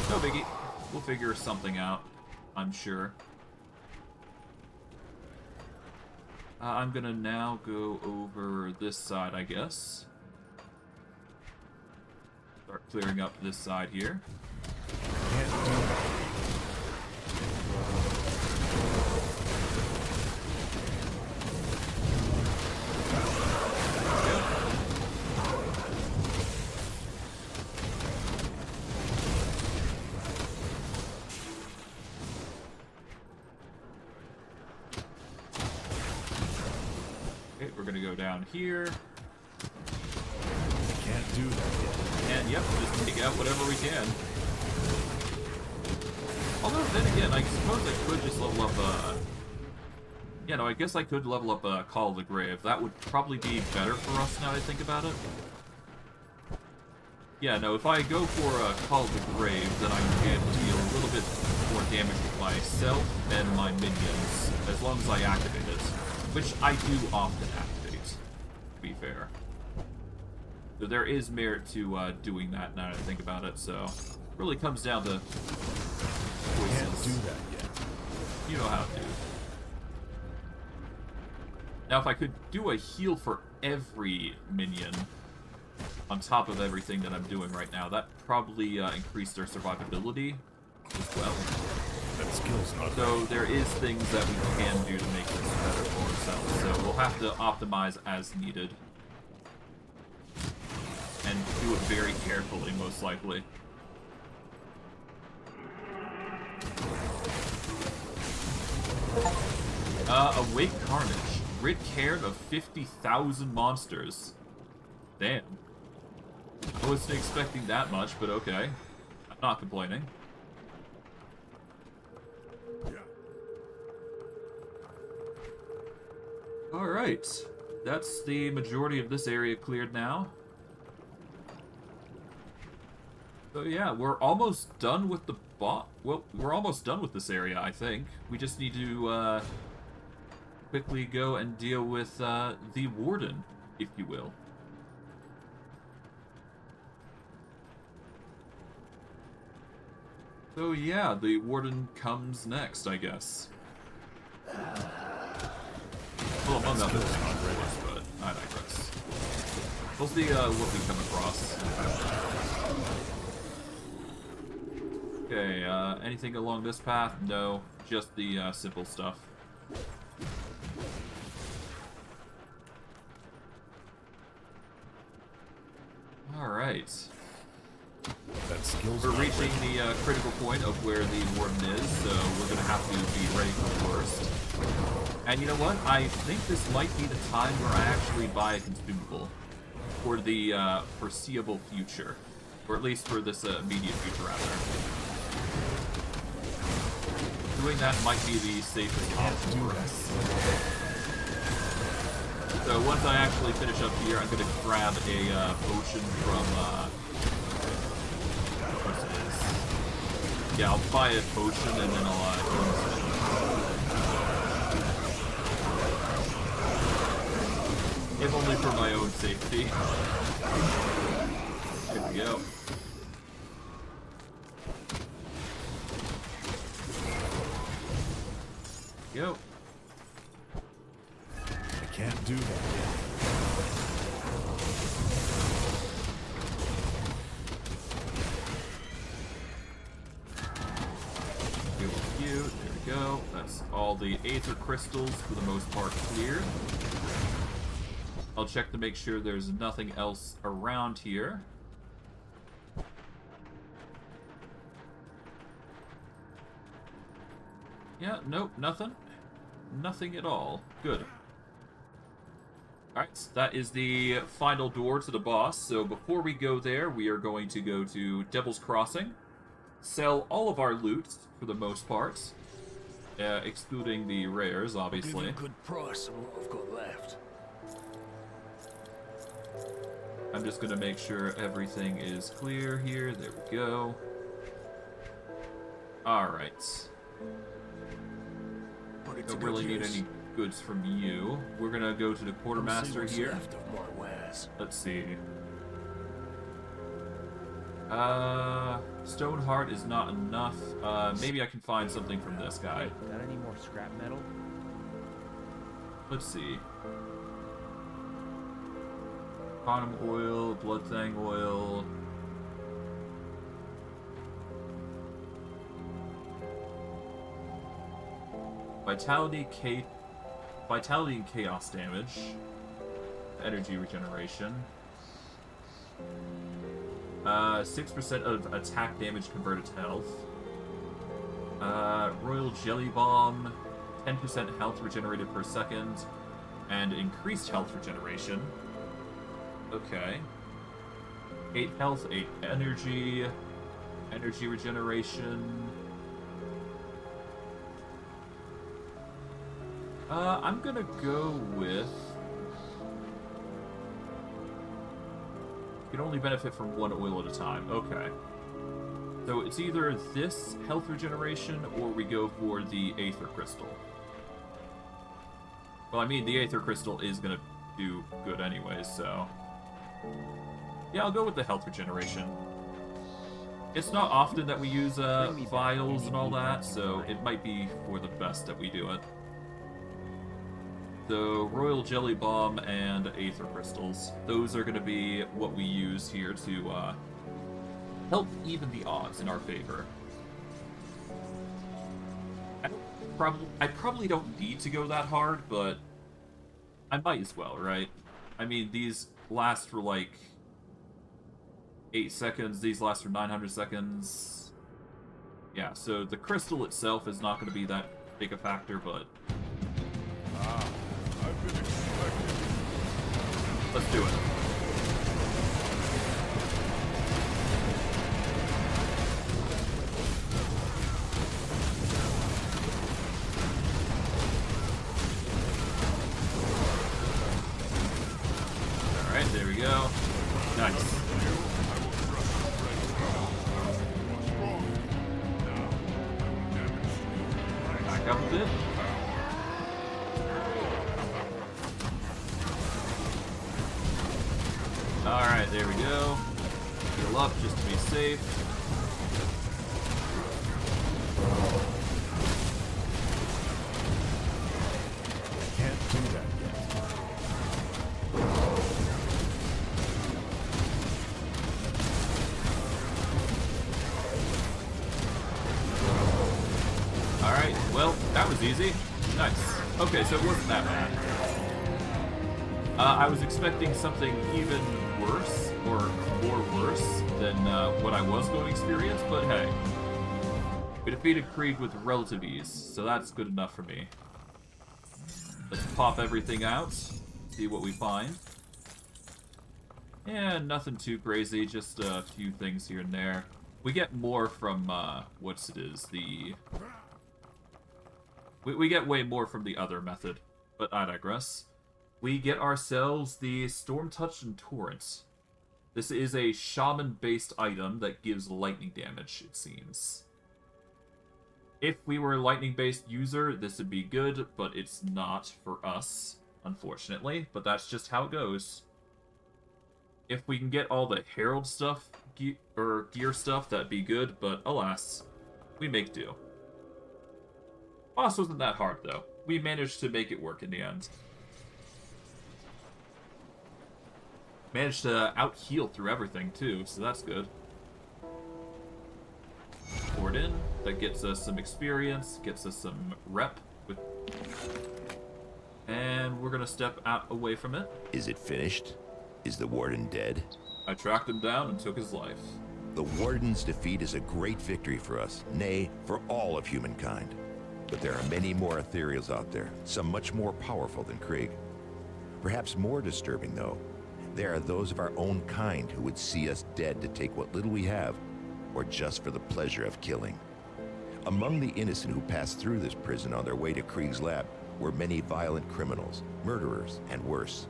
No biggie. We'll figure something out, I'm sure. I'm gonna now go over this side, I guess. Start clearing up this side here. Can't do that. Okay, we're gonna go down here. Can't do that yet. And yep, just take out whatever we can. Although then again, I suppose I could just level up yeah, no, I guess I could level up Call of the Grave. That would probably be better for us now that I think about it. Yeah, no, if I go for Call of the Grave, then I can deal a little bit more damage with myself and my minions, as long as I activate it. Which I do often activate, to be fair. So there is merit to doing that now that I think about it, so... It really comes down to choices. Can't do that yet. You know how to do. Now, if I could do a heal for every minion, on top of everything that I'm doing right now, that probably increased their survivability as well. That skill's not So there is things that we can do to make this better for ourselves. So we'll have to optimize as needed. And do it very carefully, most likely. Awake Carnage. Rid cairn of 50,000 monsters. Damn. I wasn't expecting that much, but okay. I'm not complaining. Alright. That's the majority of this area cleared now. So yeah, we're almost done with the bot. Well, we're almost done with this area, I think. We just need to quickly go and deal with the warden, if you will. So yeah, the warden comes next, I guess. Well, among other things, but I digress. We'll see what we come across. Okay, anything along this path? No, just the simple stuff. Alright. That skill's We're not reaching ready. the critical point of where the warden is, so we're gonna have to be ready for the worst. And you know what? I think this might be the time where I actually buy a consumable for the foreseeable future. Or at least for this immediate future, rather. Doing that might be the safest option for us. So once I actually finish up here, I'm gonna grab a potion from, what's it is? Yeah, I'll buy a potion and then I'll go into if only for my own safety. There we go. Go. I can't do that. There we go. That's all the aether crystals for the most part cleared. I'll check to make sure there's nothing else around here. Yeah, nope, nothing. Nothing at all. Good. Alright, so that is the final door to the boss. So before we go there, we are going to go to Devil's Crossing. Sell all of our loot, for the most part. Excluding the rares, Give obviously. you a good price on what I've got left. I'm just going to make sure everything is clear here. There we go. Alright. Put it to Don't good really need use. any goods from you. We're going to go to the See quartermaster what's here. left of my wares. Let's see. Stoneheart is not enough. Maybe I can find something from this guy. Got any more scrap metal? Let's see. Quantum oil, bloodthang oil. Vitality and chaos damage. Energy regeneration. 6% of attack damage converted to health. Royal Jelly Bomb. 10% health regenerated per second. And increased health regeneration. Okay. 8 health, 8 energy. Energy regeneration. I'm gonna go with... You can only benefit from one oil at a time. Okay. So it's either this health regeneration or we go for the Aether Crystal. Well, I mean, the Aether Crystal is gonna do good anyways, so... Yeah, I'll go with the health regeneration. It's not often that we use vials and all that, so it might be for the best that we do it. The Royal Jelly Bomb and Aether Crystals. Those are going to be what we use here to help even the odds in our favor. I probably don't need to go that hard, but I might as well, right? I mean, these last for like 8 seconds, these last for 900 seconds. Yeah, so the crystal itself is not going to be that big a factor, but... I've been expecting. Let's do it. Alright, there we go. Nice. Back up a bit. Alright, there we go. Heal up just to be safe. Can't do that yet. Alright, well, that was easy. Nice. Okay, so it wasn't that bad. I was expecting something even worse, or more worse, than what I was going to experience, but hey. We defeated Krieg with relative ease, so that's good enough for me. Let's pop everything out, see what we find. And nothing too crazy, just a few things here and there. We get more from, We get way more from the other method, but I digress. We get ourselves the Storm Touch and Torrent. This is a shaman-based item that gives lightning damage, it seems. If we were a lightning-based user, this would be good, but it's not for us, unfortunately. But that's just how it goes. If we can get all the Herald stuff, gear stuff, that'd be good, but alas, we make do. Boss wasn't that hard, though. We managed to make it work in the end. Managed to out-heal through everything, too, so that's good. Warden, that gets us some experience, gets us some rep. And we're gonna step out away from it. Is it finished? Is the Warden dead? I tracked him down and took his life. The Warden's defeat is a great victory for us, nay, for all of humankind. But there are many more ethereals out there, some much more powerful than Krieg. Perhaps more disturbing, though, there are those of our own kind who would see us dead to take what little we have, or just for the pleasure of killing. Among the innocent who passed through this prison on their way to Krieg's lab were many violent criminals, murderers, and worse.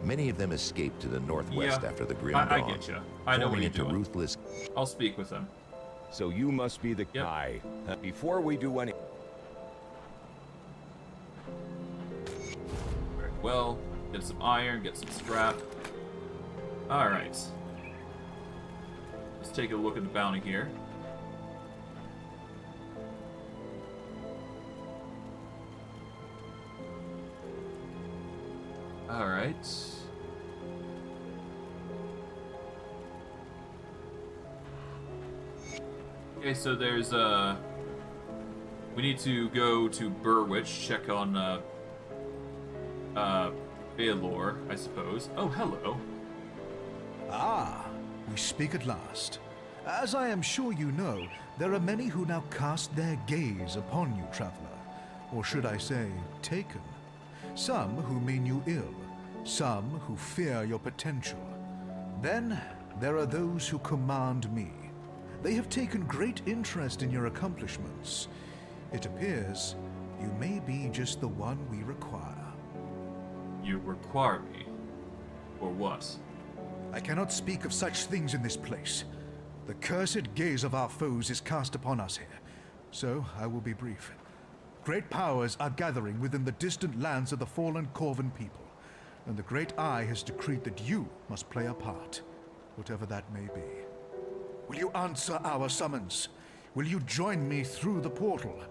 Many of them escaped to the northwest after the Grim Dawn. I get you. I know what you're doing. Ruthless. I'll speak with him. So you must be the guy. Before we do any... Very well. Get some iron, get some scrap. Alright. Let's take a look at the bounty here. Alright. Okay, so there's we need to go to Burrwich, check on Baelor, I suppose. Oh, hello. Ah, we speak at last. As I am sure you know, there are many who now cast their gaze upon you, traveler. Or should I say, taken. Some who mean you ill, some who fear your potential. Then there are those who command me. They have taken great interest in your accomplishments. It appears you may be just the one we require. You require me? For what? I cannot speak of such things in this place. The cursed gaze of our foes is cast upon us here, so I will be brief. Great powers are gathering within the distant lands of the fallen Corvan people, and the Great Eye has decreed that you must play a part, whatever that may be. Will you answer our summons? Will you join me through the portal?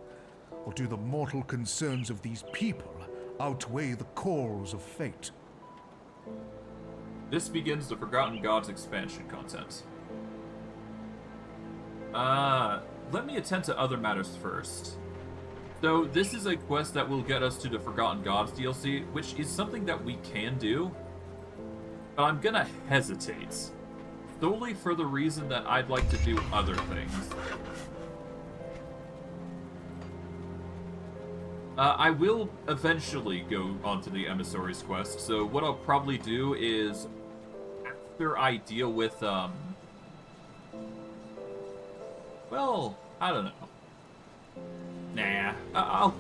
Or do the mortal concerns of these people outweigh the calls of fate? This begins the Forgotten Gods expansion content. Let me attend to other matters first. So, this is a quest that will get us to the Forgotten Gods DLC, which is something that we can do, but I'm gonna hesitate. Solely for the reason that I'd like to do other things. I will eventually go onto the Emissary's quest, so what I'll probably do is, after I deal with, well, I don't know. Nah,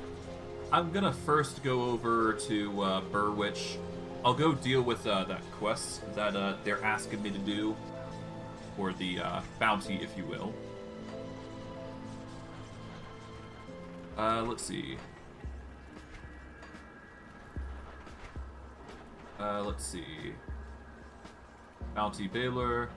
I'm gonna first go over to, Burrwich. I'll go deal with, that quest that, they're asking me to do. Or the, bounty, if you will. Let's see. Let's see. Bounty Baelor.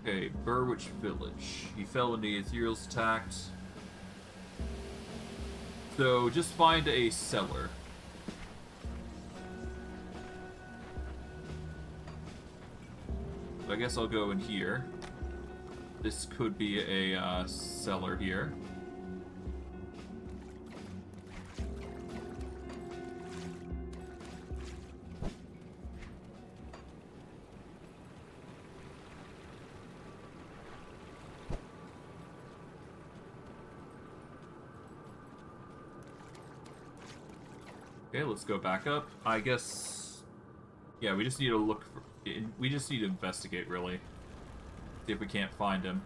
Okay, Burrwich Village. He fell when the Ethereals attacked. So, just find a cellar. I guess I'll go in here. This could be a cellar here. Okay, let's go back up. I guess... Yeah, we just need to look for... We just need to investigate, really. See if we can't find him.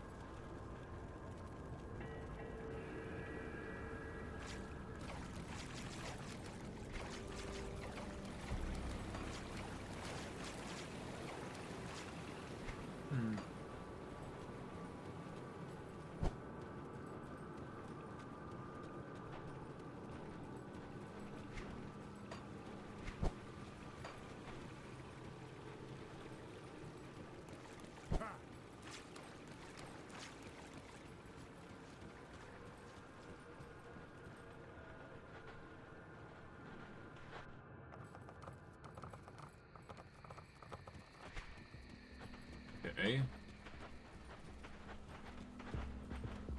Okay.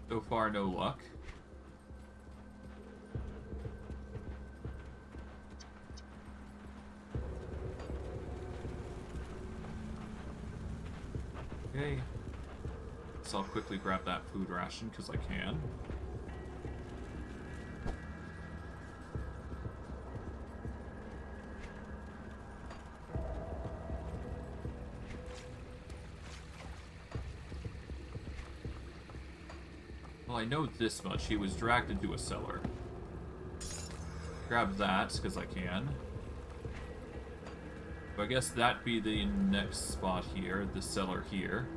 So far, no luck. Okay. So I'll quickly grab that food ration, because I can. Well, I know this much. He was dragged into a cellar. Grab that, because I can. So I guess that'd be the next spot here, the cellar here.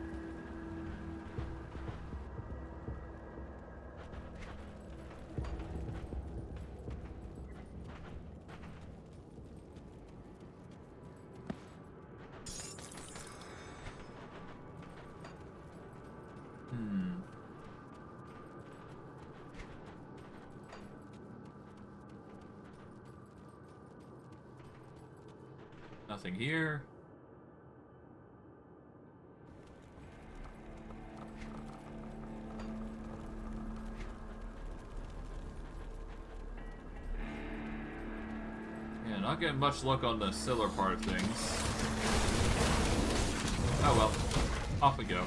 Nothing here. Yeah, not getting much luck on the cellar part of things. Oh well, off we go.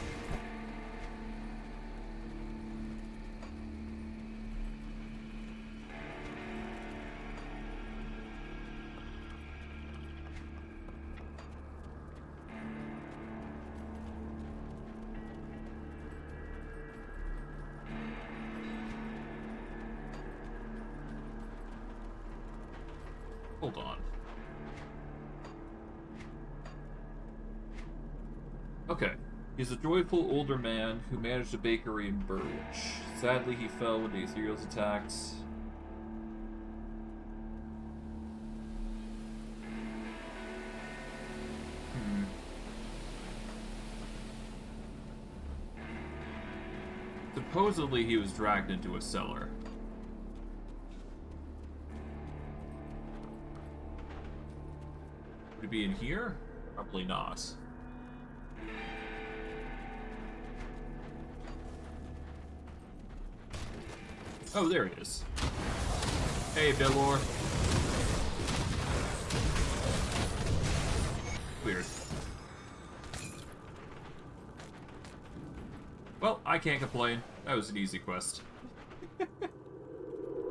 Hold on. Okay. He's a joyful older man who managed a bakery in Burrwich. Sadly, he fell when the ethereals attacked. Supposedly, he was dragged into a cellar. Would it be in here? Probably not. Oh, there he is. Hey, Billor. Weird. Well, I can't complain. That was an easy quest.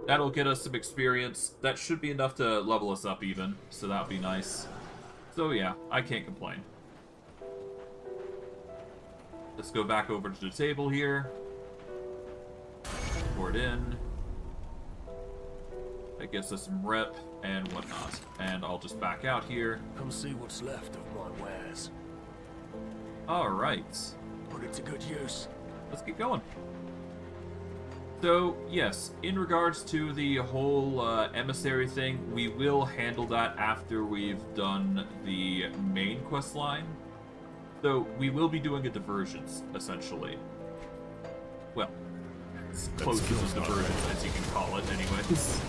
That'll get us some experience. That should be enough to level us up even, so that'll be nice. So yeah, I can't complain. Let's go back over to the table here. Pour it in. That gives us some rep and whatnot. And I'll just back out here. Come see what's left of my wares. Alright. Put it to good use. Let's get going. So, yes, in regards to the whole emissary thing, we will handle that after we've done the main quest line. So, we will be doing a diversions, essentially. Well, as close to a diversion as you can call it, anyways.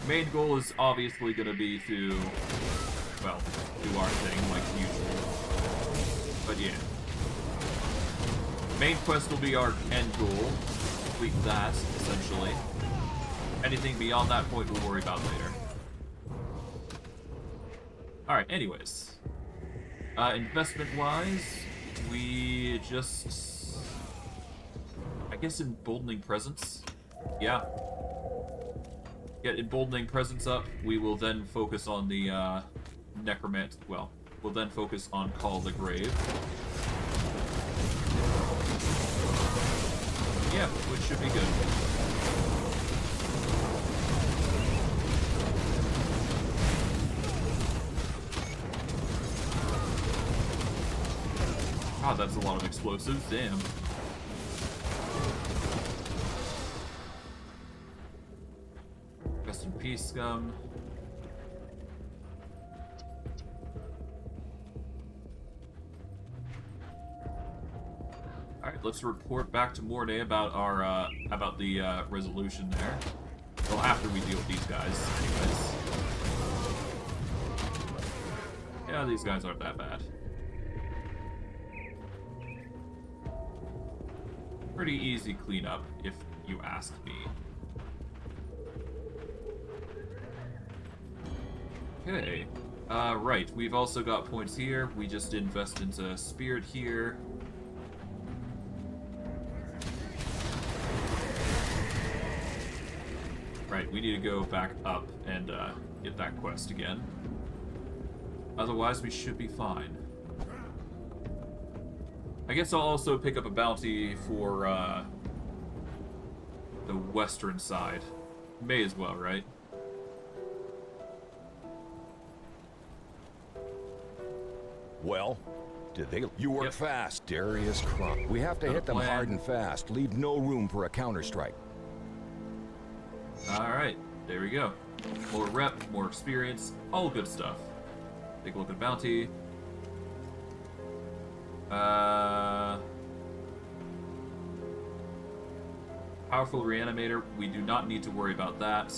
Main goal is obviously going to be to, well, do our thing like usual. But yeah. Main quest will be our end goal. Complete that, essentially. Anything beyond that point we'll worry about later. Alright, anyways. Investment-wise, we just... I guess emboldening presence? Yeah. get Emboldening Presence up. We will then focus on the Necromant. Well, we'll then focus on Call of the Grave. Yeah, which should be good. God, that's a lot of explosives. Damn. Rest in peace, scum. Alright, let's report back to Mornay about our, about the, resolution there. Well, after we deal with these guys, anyways. Yeah, these guys aren't that bad. Pretty easy cleanup, if you ask me. Okay. Right, we've also got points here. We just invest into Spirit here. Right, we need to go back up and get that quest again. Otherwise, we should be fine. I guess I'll also pick up a bounty for the western side. May as well, right? Well, did they? You work fast, Darius Crump. We have to hit them hard and fast. Leave no room for a counterstrike. Alright, there we go. More rep, more experience, all good stuff. Take a look at bounty. Powerful Reanimator, we do not need to worry about that.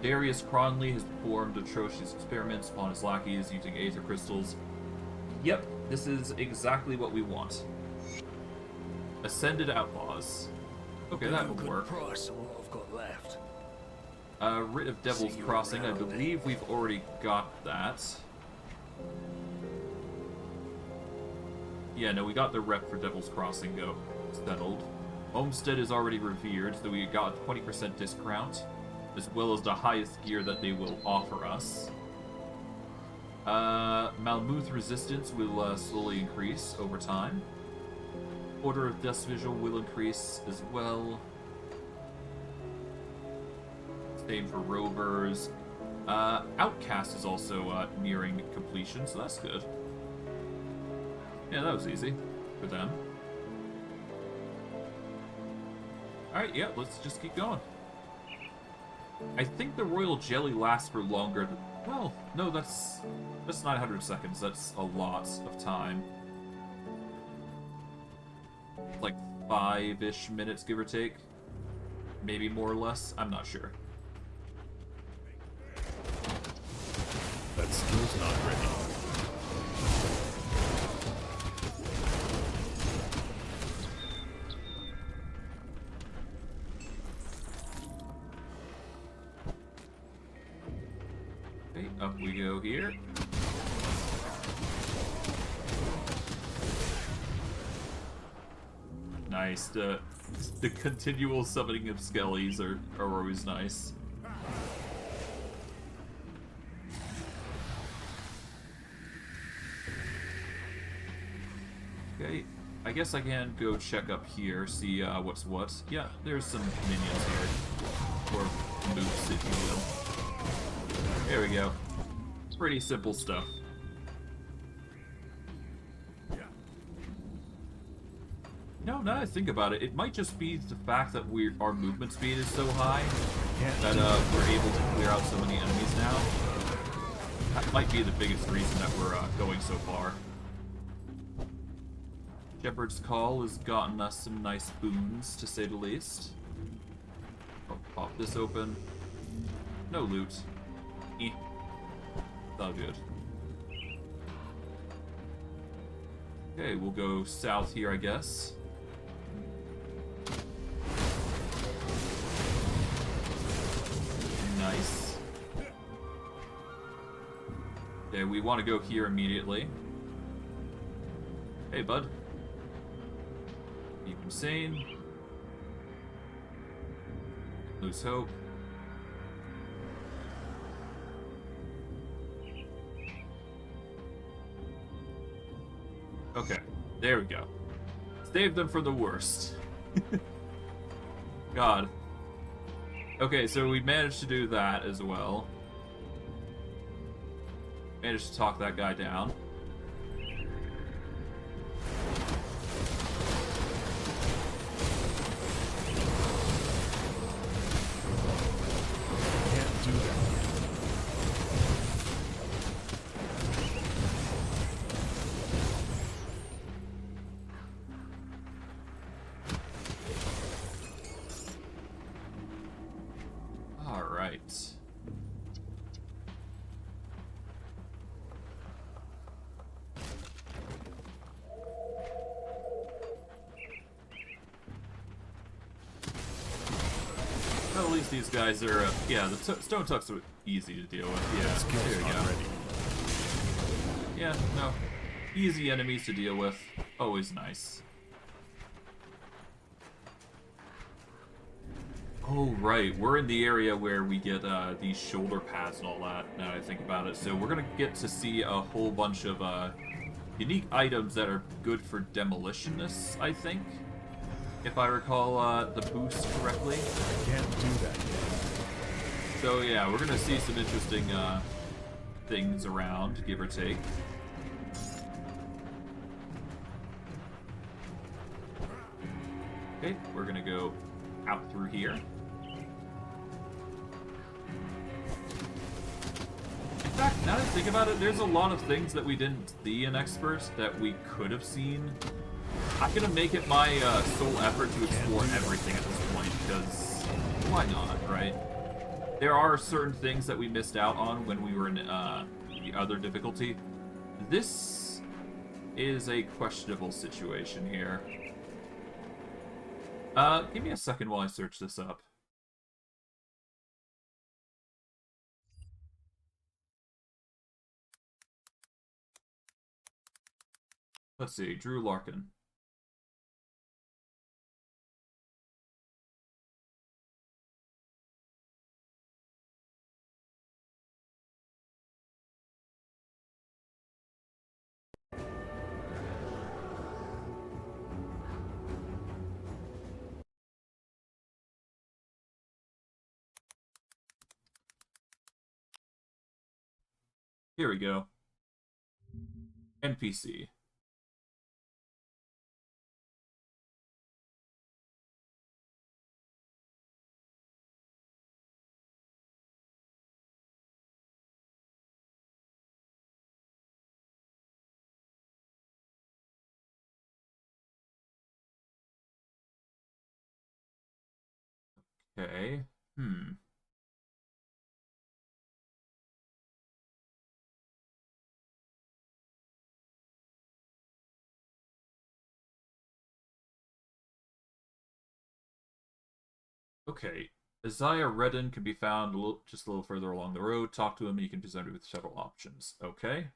Darius Cronley has performed atrocious experiments upon his lackeys using aether crystals. Yep, this is exactly what we want. Ascended Outlaws. Okay, that would work. Price on what I've got left. Writ of Devil's Crossing, I believe we've already got that. Yeah, no, we got the rep for Devil's Crossing settled. Homestead is already revered, so we got a 20% discount, as well as the highest gear that they will offer us. Malmuth Resistance will slowly increase over time. Order of Death's Vigil will increase as well. Same for Rovers. Outcast is also nearing completion, so that's good. Yeah, that was easy for them. Alright, yeah, let's just keep going. I think the Royal Jelly lasts for longer than... Well, no, that's 900 seconds. That's a lot of time. Like 5-ish minutes, give or take. Maybe more or less. I'm not sure. That skill's not ready. Okay, up we go here. Nice. The continual summoning of skellies are always nice. Okay, I guess I can go check up here, see what's what. Yeah, there's some minions here. Or moves, if you will. There we go. Pretty simple stuff. No, now that I think about it, it might just be the fact that our movement speed is so high that we're able to clear out so many enemies now. That might be the biggest reason that we're going so far. Shepherd's Call has gotten us some nice boons, to say the least. I'll pop this open. No loot. Eh. It's all good. Okay, we'll go south here, I guess. Nice. Okay, we want to go here immediately. Hey, bud. Keep insane. Lose hope. Okay, there we go. Save them for the worst. God. Okay, so we managed to do that as well. Managed to talk that guy down. Can't do that. All right. Well, at least these guys are, yeah, the stone tucks are easy to deal with. Yeah, there we go. Already. Yeah, no. Easy enemies to deal with. Always nice. Oh, right. We're in the area where we get these shoulder pads and all that, now that I think about it. So we're going to get to see a whole bunch of unique items that are good for demolitionists, I think. If I recall the boost correctly. Can't do that yet. So yeah, we're going to see some interesting things around, give or take. Okay, we're going to go out through here. In fact, now that I think about it, there's a lot of things that we didn't see in Expert that we could have seen. I'm gonna make it my sole effort to explore everything at this point, because why not, right? There are certain things that we missed out on when we were in the other difficulty. This is a questionable situation here. Give me a second while I search this up. Let's see, Drew Larkin. Here we go. NPC. Okay. Okay. Isaiah Redden can be found just a little further along the road. Talk to him and you can present him with several options. Okay.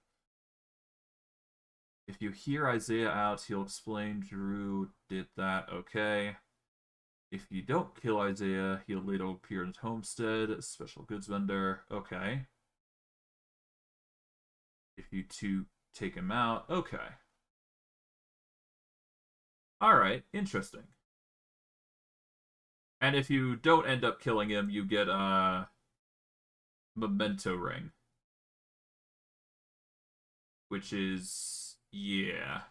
If you hear Isaiah out, he'll explain Drew did that. Okay. If you don't kill Isaiah, he'll later appear in his homestead. Special goods vendor. Okay. If you two take him out. Okay. Alright. Interesting. And if you don't end up killing him, you get a memento ring. Which is... yeah.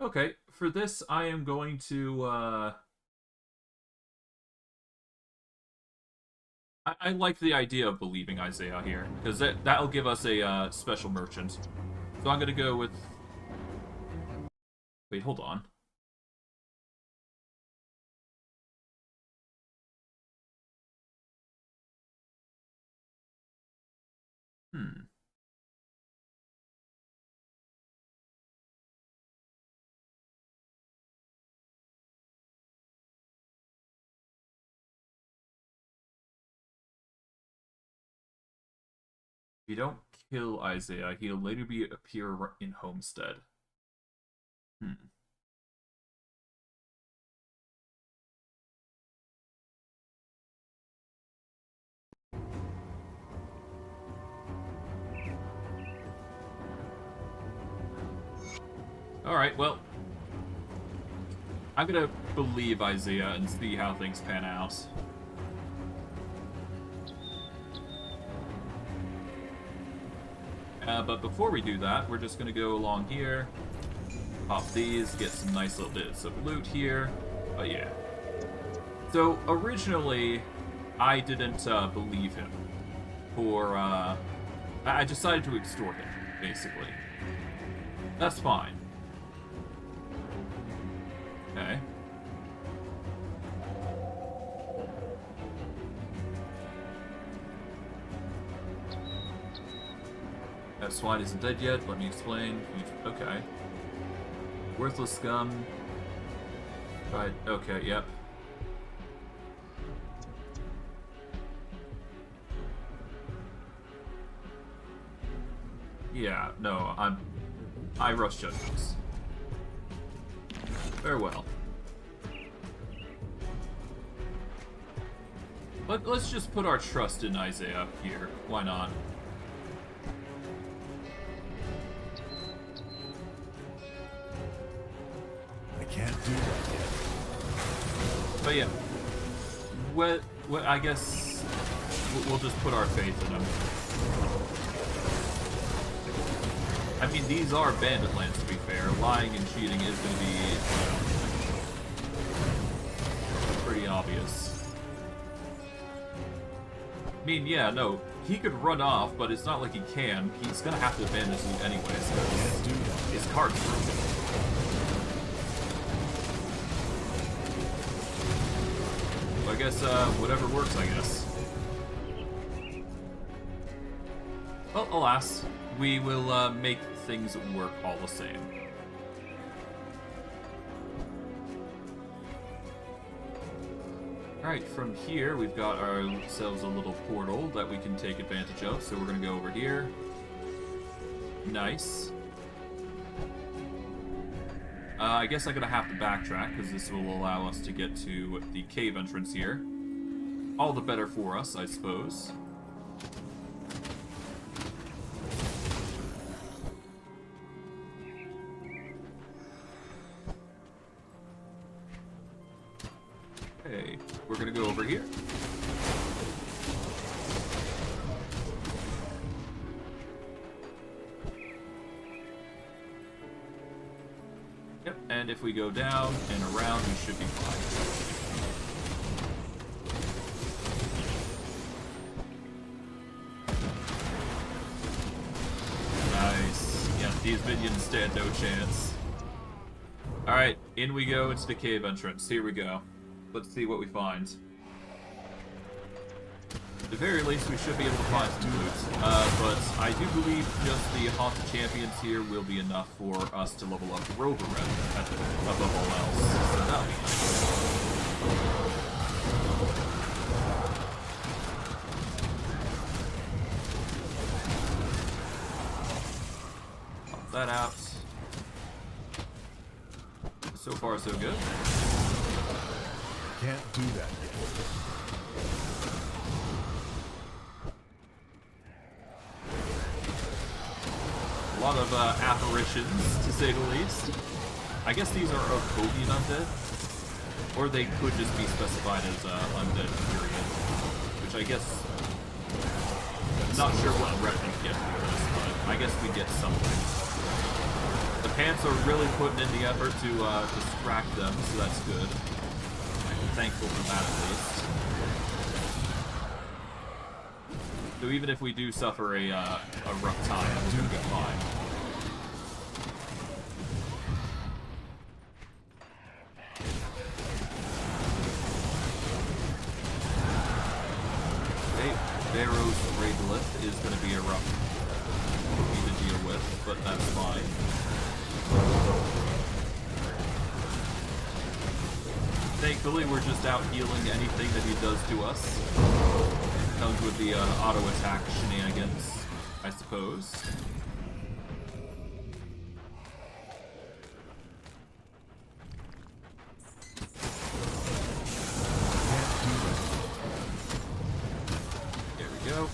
Okay, for this, I am going to, I like the idea of believing Isaiah here, because that'll give us a, special merchant. So I'm gonna go with... Wait, hold on. Hmm. If you don't kill Isaiah, he'll later appear in Homestead. Alright, well, I'm gonna believe Isaiah and see how things pan out. But before we do that, we're just gonna go along here, pop these, get some nice little bits of loot here. But yeah. So, originally, I didn't believe him. I decided to extort him, basically. That's fine. Okay. That swine isn't dead yet. Let me explain. Okay. Worthless scum. Right. Okay. Yep. Yeah. No. I rush judgments. Farewell. Let's just put our trust in Isaiah here. Why not? I can't do that yet. But yeah. What I guess we'll just put our faith in him. I mean, these are bandit lands, to be fair. Lying and cheating is going to be, pretty obvious. I mean, yeah, no, he could run off, but it's not like he can. He's going to have to abandon his loot anyways. Can't do that. His card's broken. So I guess, whatever works, I guess. Well, alas, we will, make things work all the same. Alright, from here we've got ourselves a little portal that we can take advantage of, so we're gonna go over here. Nice. I guess I'm gonna have to backtrack, because this will allow us to get to the cave entrance here. All the better for us, I suppose. Okay, we're gonna go over here. Yep, and if we go down and around, we should be fine. Nice. Yeah, these minions stand no chance. Alright, in we go into the cave entrance. Here we go. Let's see what we find. At the very least, we should be able to find some loot. But I do believe just the Haunted Champions here will be enough for us to level up Rover Red above all else. So that'll be nice. Pop that out. So far, so good. Can't do that yet. A lot of apparitions, to say the least. I guess these are Okovian undead, or they could just be specified as undead, period. Which I guess, I'm not sure what rep we get for this, but I guess we get something. The pants are really putting in the effort to distract them, so that's good. I'm thankful for that, at least. So even if we do suffer a rough time, we're gonna be fine. Okay, Barrow's Raidlith is gonna be a rough cookie to deal with, but that's fine. Thankfully, we're just out healing anything that he does to us. Comes with the auto attack shenanigans. I suppose. There we go.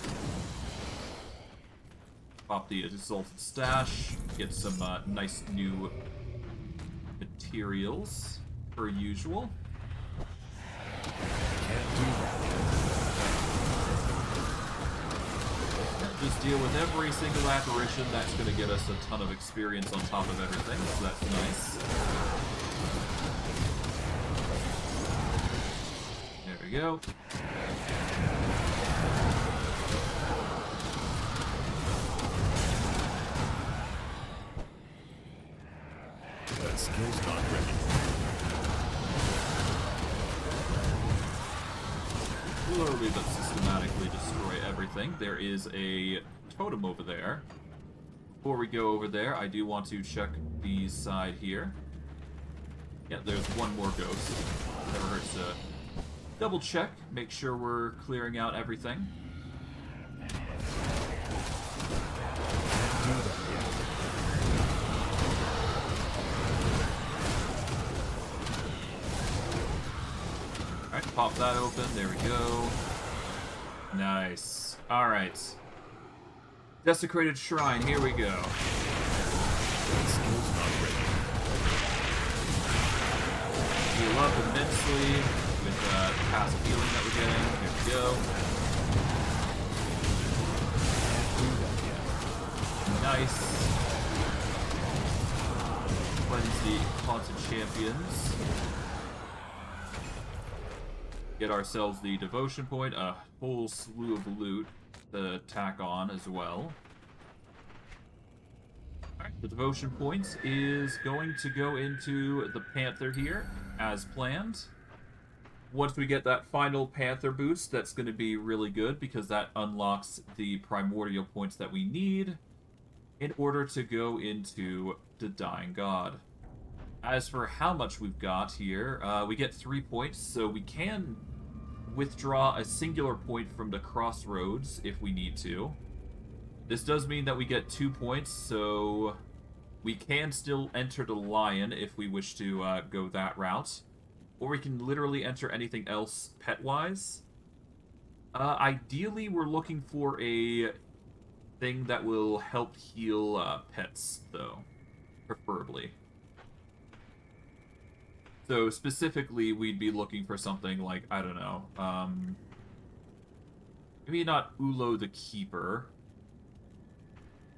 Pop the Exalted Stash. Get some nice new materials, per usual. Just deal with every single apparition. That's going to get us a ton of experience on top of everything, so that's nice. There we go. That skill's not ready. Slowly but systematically destroy everything. There is a totem over there. Before we go over there, I do want to check the side here. Yeah, there's one more ghost. Never hurts to double check, make sure we're clearing out everything. Alright, pop that open. There we go. Nice. Alright. Desecrated Shrine, here we go. Heal up immensely with passive healing that we're getting. Here we go. Nice. Cleanse the Haunted Champions. Get ourselves the Devotion Point, a whole slew of loot to tack on as well. Alright, the Devotion Point is going to go into the Panther here, as planned. Once we get that final Panther boost, that's going to be really good, because that unlocks the Primordial Points that we need in order to go into the Dying God. As for how much we've got here, we get 3 points, so we can withdraw a singular point from the crossroads if we need to. This does mean that we get 2 points, so we can still enter the Lion if we wish to go that route. Or we can literally enter anything else pet-wise. Ideally, we're looking for a thing that will help heal pets, though. Preferably. So specifically, we'd be looking for something like, I don't know, maybe not Ulo the Keeper.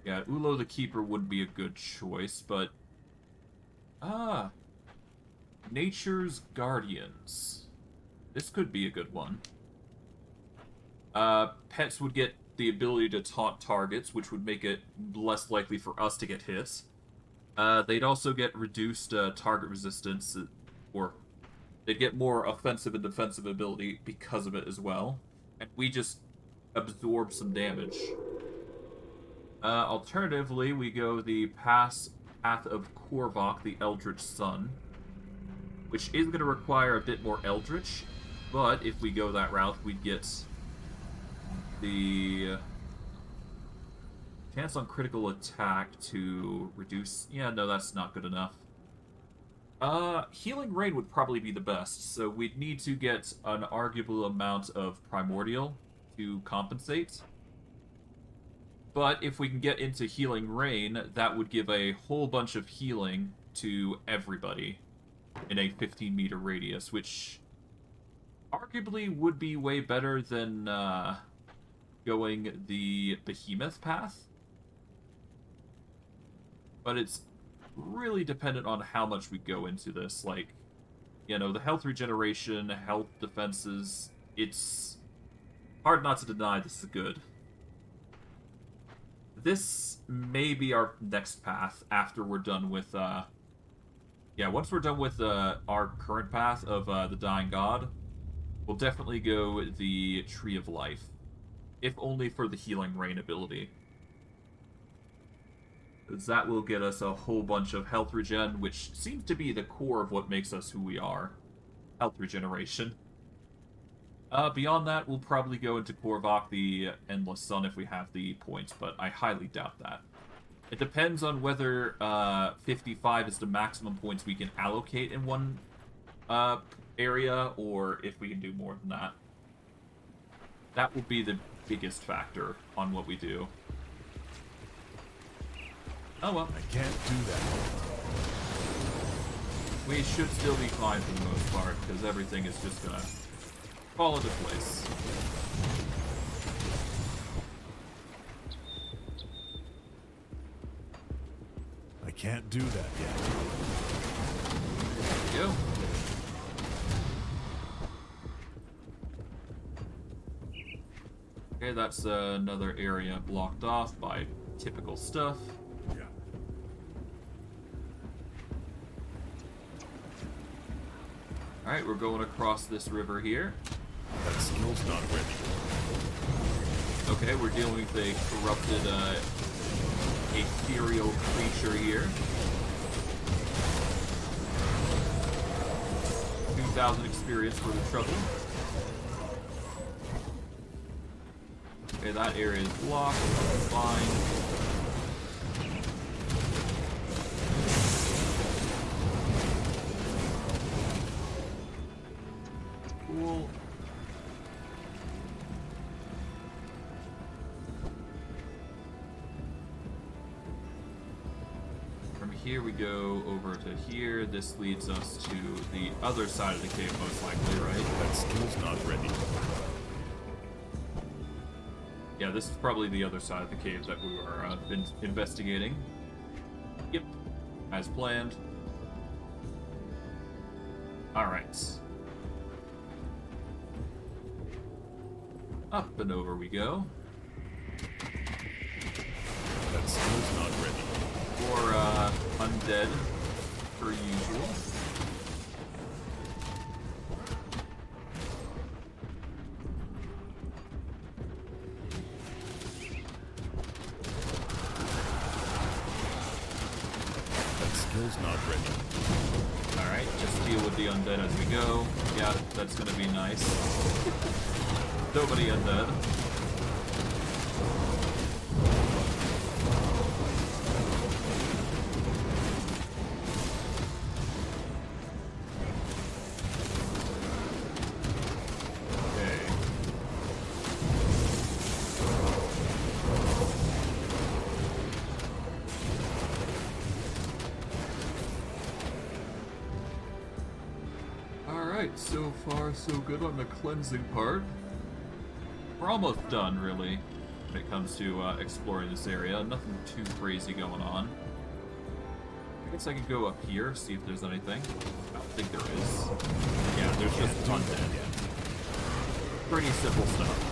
Yeah, Ulo the Keeper would be a good choice, but... Nature's Guardians. This could be a good one. Pets would get the ability to taunt targets, which would make it less likely for us to get hit. They'd also get reduced target resistance, or they'd get more offensive and defensive ability because of it as well. And we just absorb some damage. Alternatively, we go the path of Korvok, the Eldritch Sun, which is going to require a bit more Eldritch, but if we go that route, we'd get the chance on critical attack to reduce... Yeah, no, that's not good enough. Healing Rain would probably be the best, so we'd need to get an arguable amount of Primordial to compensate. But if we can get into Healing Rain, that would give a whole bunch of healing to everybody in a 15-meter radius, which arguably would be way better than going the Behemoth path. But it's really dependent on how much we go into this. Like, you know, the health regeneration, health defenses, it's hard not to deny this is good. This may be our next path after we're done with, yeah, once we're done with our current path of the Dying God, we'll definitely go the Tree of Life. If only for the Healing Rain ability. That will get us a whole bunch of health regen, which seems to be the core of what makes us who we are. Health regeneration. Beyond that, we'll probably go into Korvok the Endless Sun if we have the points, but I highly doubt that. It depends on whether 55 is the maximum points we can allocate in one area, or if we can do more than that. That will be the biggest factor on what we do. Oh well. I can't do that. We should still be fine for the most part, because everything is just gonna fall into place. I can't do that yet. There we go. Okay, that's another area blocked off by typical stuff. Yeah. Alright, we're going across this river here. That skill's not ready. Okay, we're dealing with a corrupted, ethereal creature here. 2,000 experience for the trouble. Okay, that area is blocked. Fine. Cool. From here we go over to here. This leads us to the other side of the cave, most likely, right? That skill's not ready. Yeah, this is probably the other side of the cave that we were been investigating. Yep, as planned. Alright. Up and over we go. That skill's not ready. More undead, per usual. That skill's not ready. Alright, just deal with the undead as we go. Yeah, that's gonna be nice. Nobody undead. Alright, so far so good on the cleansing part. We're almost done, really, when it comes to exploring this area. Nothing too crazy going on. I guess I could go up here, see if there's anything. I don't think there is. Yeah, there's just undead. Pretty simple stuff.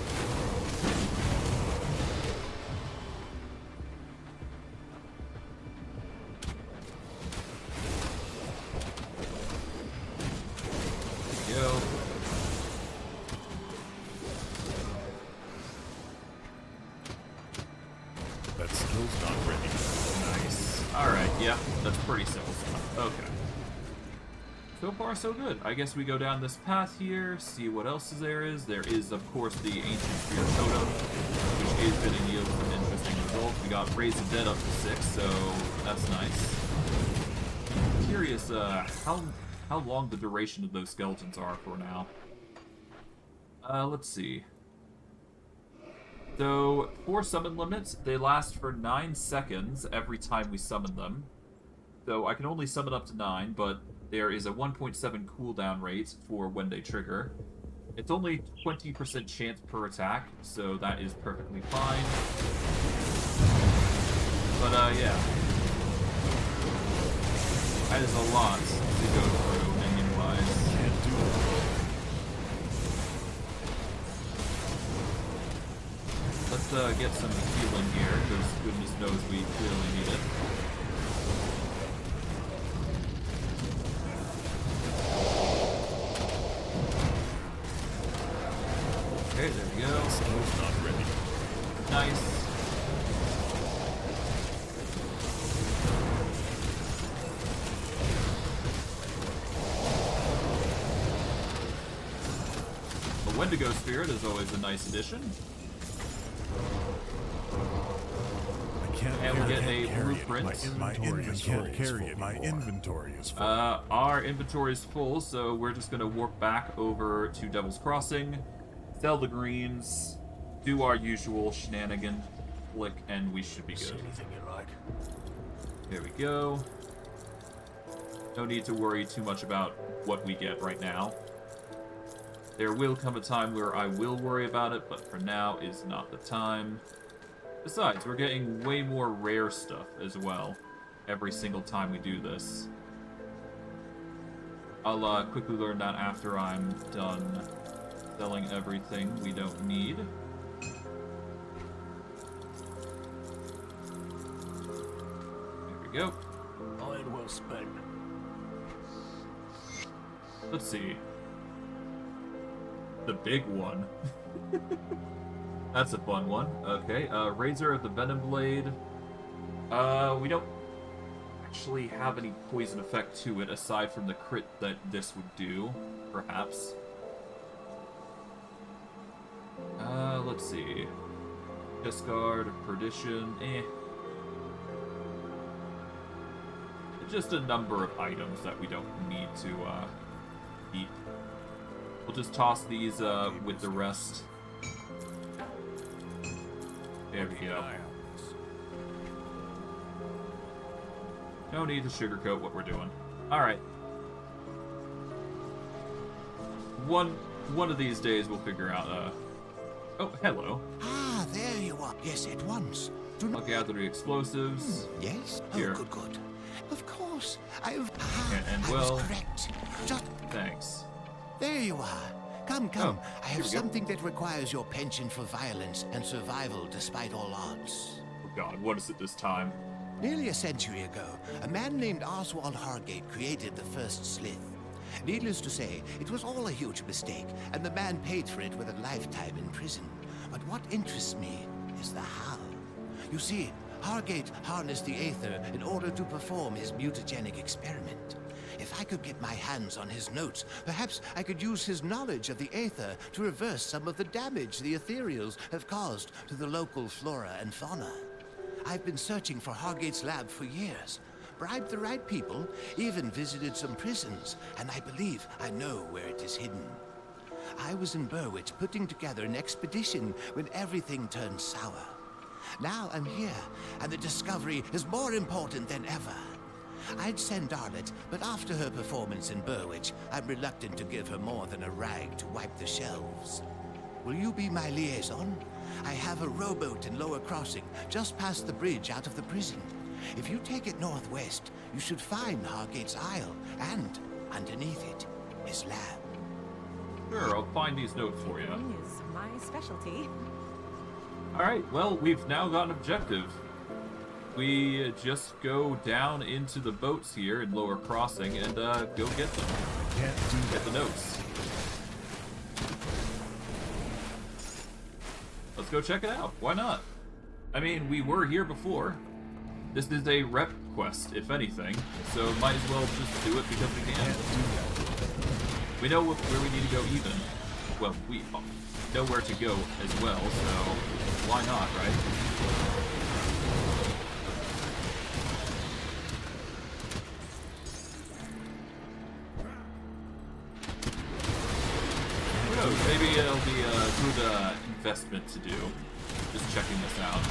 So far, so good. I guess we go down this path here, see what else there is. There is, of course, the Ancient Spear Totem, which is going to yield some interesting results. We got Raise the Dead up to 6, so that's nice. I'm curious how long the duration of those skeletons are for now. Let's see. So, for summon limits, they last for 9 seconds every time we summon them. So I can only summon up to 9, but there is a 1.7 cooldown rate for when they trigger. It's only 20% chance per attack, so that is perfectly fine. But yeah. That is a lot to go through minion-wise. Can't do it. Let's get some healing here, because goodness knows we clearly need it. Okay, there we go. Skill's not ready. Nice. But when Wendigo Spirit is always a nice addition. And we get a blueprint. My inventory is full. Our inventory is full, so we're just gonna warp back over to Devil's Crossing, sell the greens, do our usual shenanigan, flick, and we should be good. Anything you like. There we go. No need to worry too much about what we get right now. There will come a time where I will worry about it, but for now is not the time. Besides, we're getting way more rare stuff as well every single time we do this. I'll quickly learn that after I'm done selling everything we don't need. There we go. Iron well spent. Let's see. The big one. That's a fun one. Okay, Razor of the Venom Blade. We don't actually have any poison effect to it aside from the crit that this would do, perhaps. Let's see. Discard, Perdition, Just a number of items that we don't need to, keep. We'll just toss these, with the rest. There we go. No need to sugarcoat what we're doing. Alright. One of these days we'll figure out, Oh, hello. Ah, there you are. Yes, at once. I'll gather the explosives. Yes? Here. Oh, good. Of course. And I was well... correct. Just... Thanks. There you are. Come. Oh, I have something that requires your penchant for violence and survival despite all odds. Oh god, what is it this time? Nearly a century ago, a man named Oswald Hargate created the first Slith. Needless to say, it was all a huge mistake, and the man paid for it with a lifetime in prison. But what interests me is the how. You see, Hargate harnessed the Aether in order to perform his mutagenic experiment. If I could get my hands on his notes, perhaps I could use his knowledge of the Aether to reverse some of the damage the Ethereals have caused to the local flora and fauna. I've been searching for Hargate's lab for years, bribed the right people, even visited some prisons, and I believe I know where it is hidden. I was in Burrwich putting together an expedition when everything turned sour. Now I'm here, and the discovery is more important than ever. I'd send Arlette, but after her performance in Burrwich, I'm reluctant to give her more than a rag to wipe the shelves. Will you be my liaison? I have a rowboat in Lower Crossing, just past the bridge out of the prison. If you take it northwest, you should find Hargate's Isle, and underneath it, his lab. Sure, I'll find these notes for you. Is my specialty. Alright, well, we've now got an objective. We just go down into the boats here in Lower Crossing and go get them. Get the notes. Let's go check it out. Why not? I mean, we were here before. This is a rep quest, if anything, so might as well just do it because we can. We know where we need to go even. Well, we know where to go as well, so why not, right? Who knows, maybe it'll be a good investment to do. Just checking this out.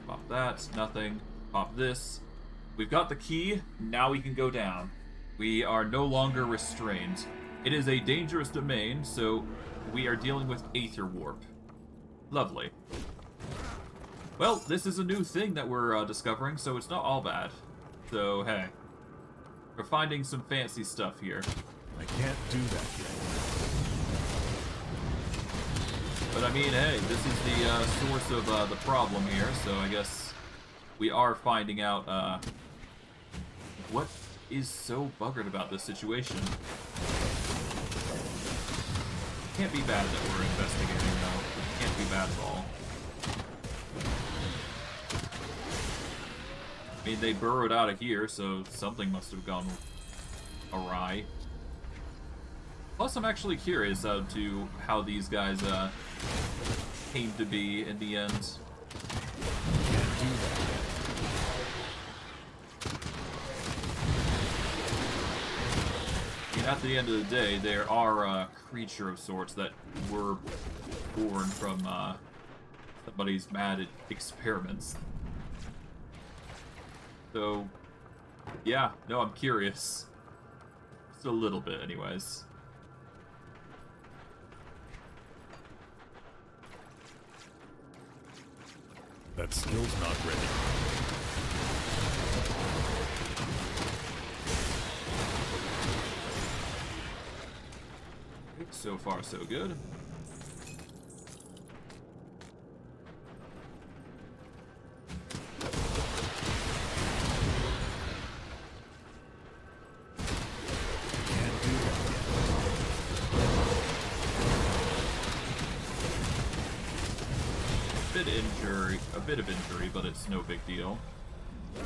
Pop that, nothing. Pop this. We've got the key, now we can go down. We are no longer restrained. It is a dangerous domain, so we are dealing with Aether Warp. Lovely. Well, this is a new thing that we're discovering, so it's not all bad. So, hey. We're finding some fancy stuff here. I can't do that yet. But I mean, hey, this is the source of the problem here, so I guess we are finding out what is so buggered about this situation. Can't be bad that we're investigating, though. It can't be bad at all. I mean, they burrowed out of here, so something must have gone awry. Plus, I'm actually curious as to how these guys came to be in the end. Can't do that. At the end of the day, there are a creature of sorts that were born from somebody's mad experiments. So, yeah, no, I'm curious. Just a little bit, anyways. That skill's not ready. So far, so good. Can't do that yet. A bit of injury, but it's no big deal. There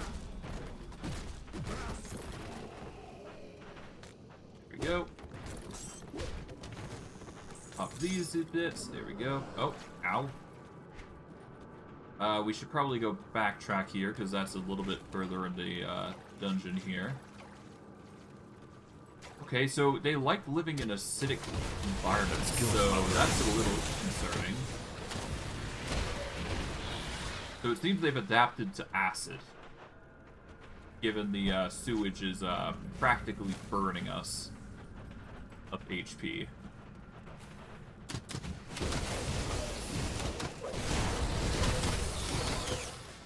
we go. Pop these bits. There we go. Oh, ow. We should probably go backtrack here, because that's a little bit further in the dungeon here. Okay, so they like living in acidic environments, so that's a little concerning. So it seems they've adapted to acid, given the sewage is practically burning us of HP.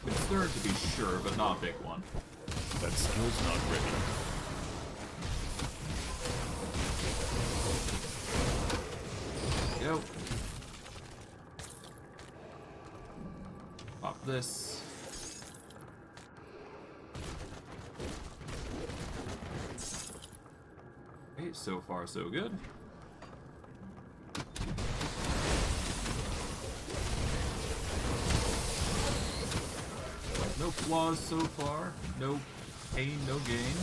Concerned to be sure, but not a big one. That skill's not ready. Go. Pop this. Okay, so far so good. No flaws so far. No pain, no gain.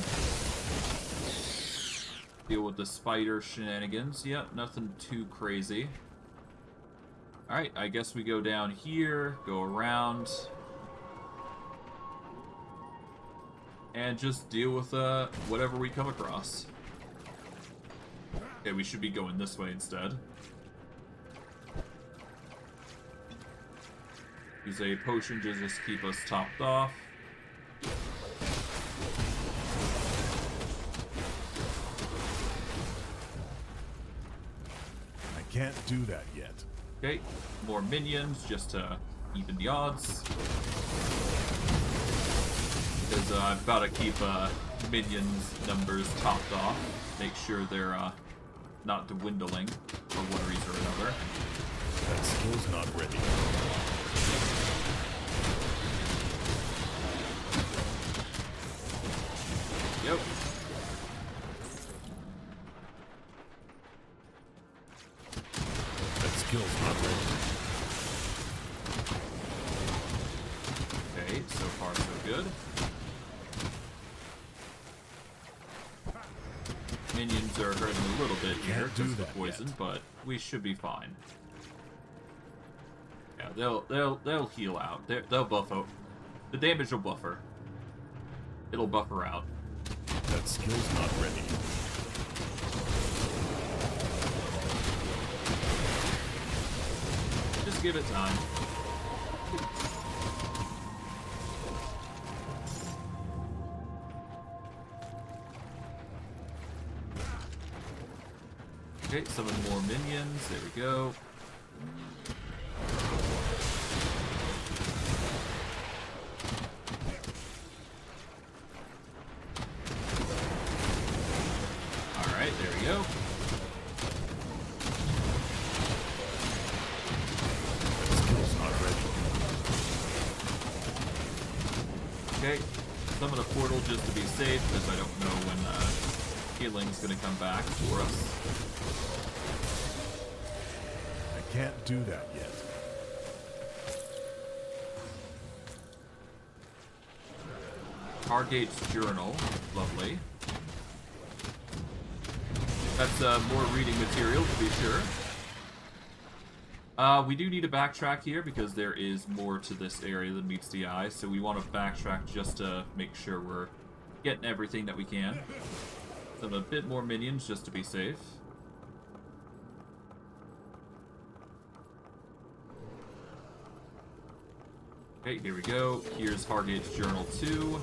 Deal with the spider shenanigans. Yep, nothing too crazy. Alright, I guess we go down here, go around, and just deal with whatever we come across. Okay, we should be going this way instead. Use a potion to just keep us topped off. I can't do that yet. Okay, more minions just to even the odds. Because I've got to keep minions numbers topped off. Make sure they're not dwindling for one reason or another. That skill's not ready. Yep. That skill's not ready. Okay, so far so good. Minions are hurting a little bit here Can't do because of the that poison, yet. but we should be fine. Yeah, they'll heal out. They'll buff out. The damage will buffer. It'll buffer out. That skill's not ready. Just give it time. Okay, summon more minions. There we go. Alright, there we go. That skill's not ready. Okay, summon a portal just to be safe, because I don't know when healing's gonna come back for us. I can't do that yet. Hargate's journal, lovely. That's more reading material, to be sure. We do need to backtrack here because there is more to this area than meets the eye, so we want to backtrack just to make sure we're getting everything that we can. So a bit more minions just to be safe. Okay, here we go. Here's Hargate's Journal 2.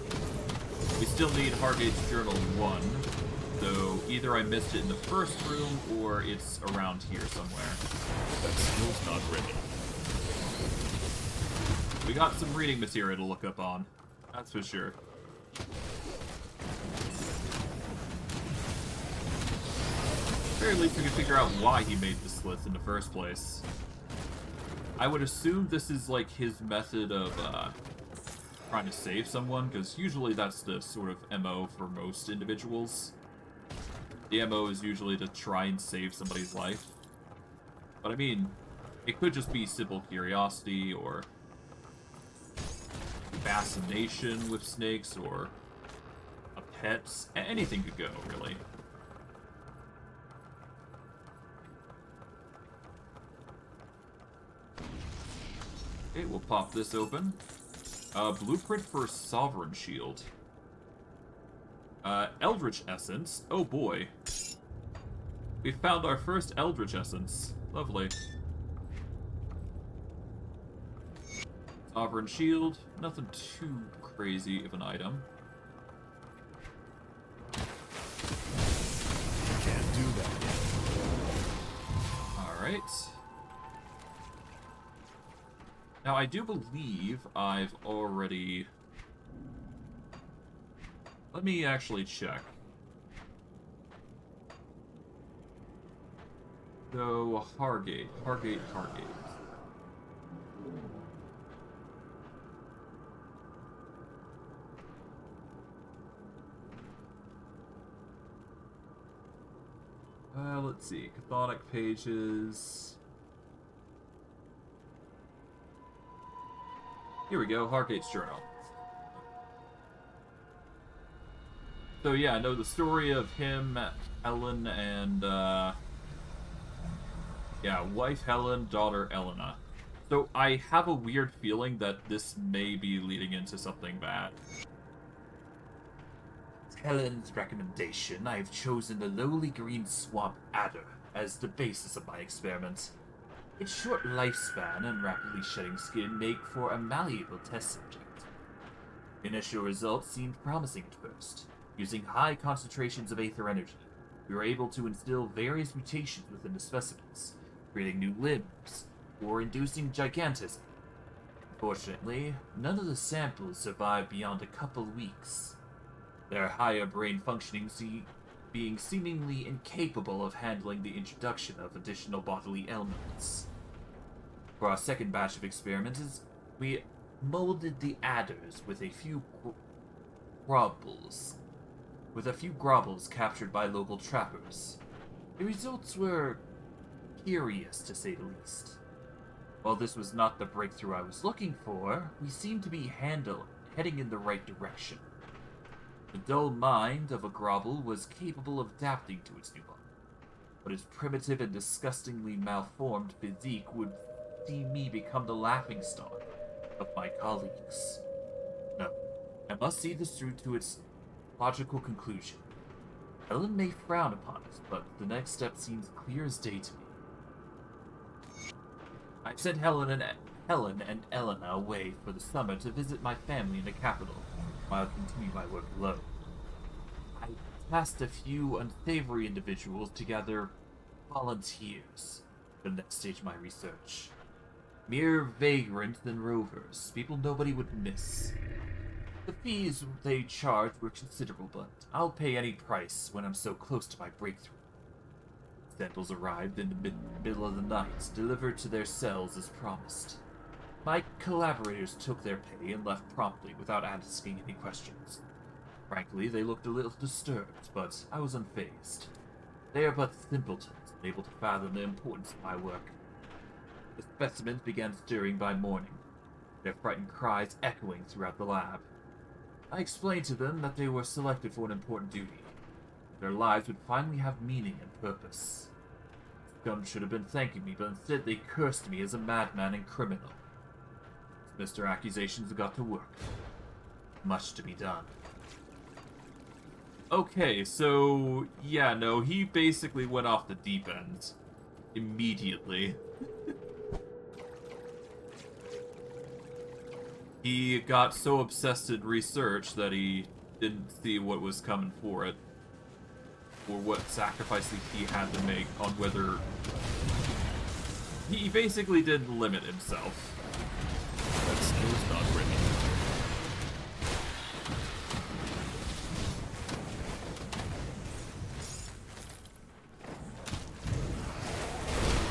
We still need Hargate's Journal 1. So either I missed it in the first room, or it's around here somewhere. That skill's not ready. We got some reading material to look up on. That's for sure. At the very least we can figure out why he made the slits in the first place. I would assume this is like his method of trying to save someone, because usually that's the sort of MO for most individuals. The MO is usually to try and save somebody's life. But I mean, it could just be simple curiosity, or fascination with snakes, or a pet. Anything could go, really. Okay, we'll pop this open. Blueprint for Sovereign Shield. Eldritch Essence. Oh boy. We found our first Eldritch Essence. Lovely. Sovereign Shield. Nothing too crazy of an item. Can't do that. Alright. Now, I do believe I've already... Let me actually check. So, Hargate. Let's see. Cathodic pages... Here we go, Hargate's Journal. So yeah, I know the story of him, Helen, and, yeah, wife Helen, daughter Elena. So I have a weird feeling that this may be leading into something bad. Helen's recommendation, I have chosen the lowly green swamp adder as the basis of my experiment. Its short lifespan and rapidly shedding skin make for a malleable test subject. Initial results seemed promising at first. Using high concentrations of aether energy, we were able to instill various mutations within the specimens, creating new limbs, or inducing gigantism. Unfortunately, none of the samples survived beyond a couple weeks. Their higher brain functioning being seemingly incapable of handling the introduction of additional bodily elements. For our second batch of experiments, we molded the adders with a few grobbles captured by local trappers. The results were curious, to say the least. While this was not the breakthrough I was looking for, we seemed to be heading in the right direction. The dull mind of a grobble was capable of adapting to its new body, but its primitive and disgustingly malformed physique would see me become the laughingstock of my colleagues. No, I must see this through to its logical conclusion. Helen may frown upon it, but the next step seems clear as day to me. I've sent Helen and Elena away for the summer to visit my family in the capital, while I continue my work alone. I tasked a few unsavory individuals to gather volunteers for the next stage of my research. Mere vagrants and rovers, people nobody would miss. The fees they charged were considerable, but I'll pay any price when I'm so close to my breakthrough. Samples arrived in the middle of the night, delivered to their cells as promised. My collaborators took their pay and left promptly without asking any questions. Frankly, they looked a little disturbed, but I was unfazed. They are but simpletons, unable to fathom the importance of my work. The specimens began stirring by morning, their frightened cries echoing throughout the lab. I explained to them that they were selected for an important duty. their lives would finally have meaning and purpose. Gun should have been thanking me, but instead they cursed me as a madman and criminal. Mr. Accusations got to work. Much to be done. Okay, so yeah, no, he basically went off the deep end immediately. He got so obsessed in research that he didn't see what was coming for it, or what sacrifices he had to make on whether... He basically didn't limit himself. That skill's not ready.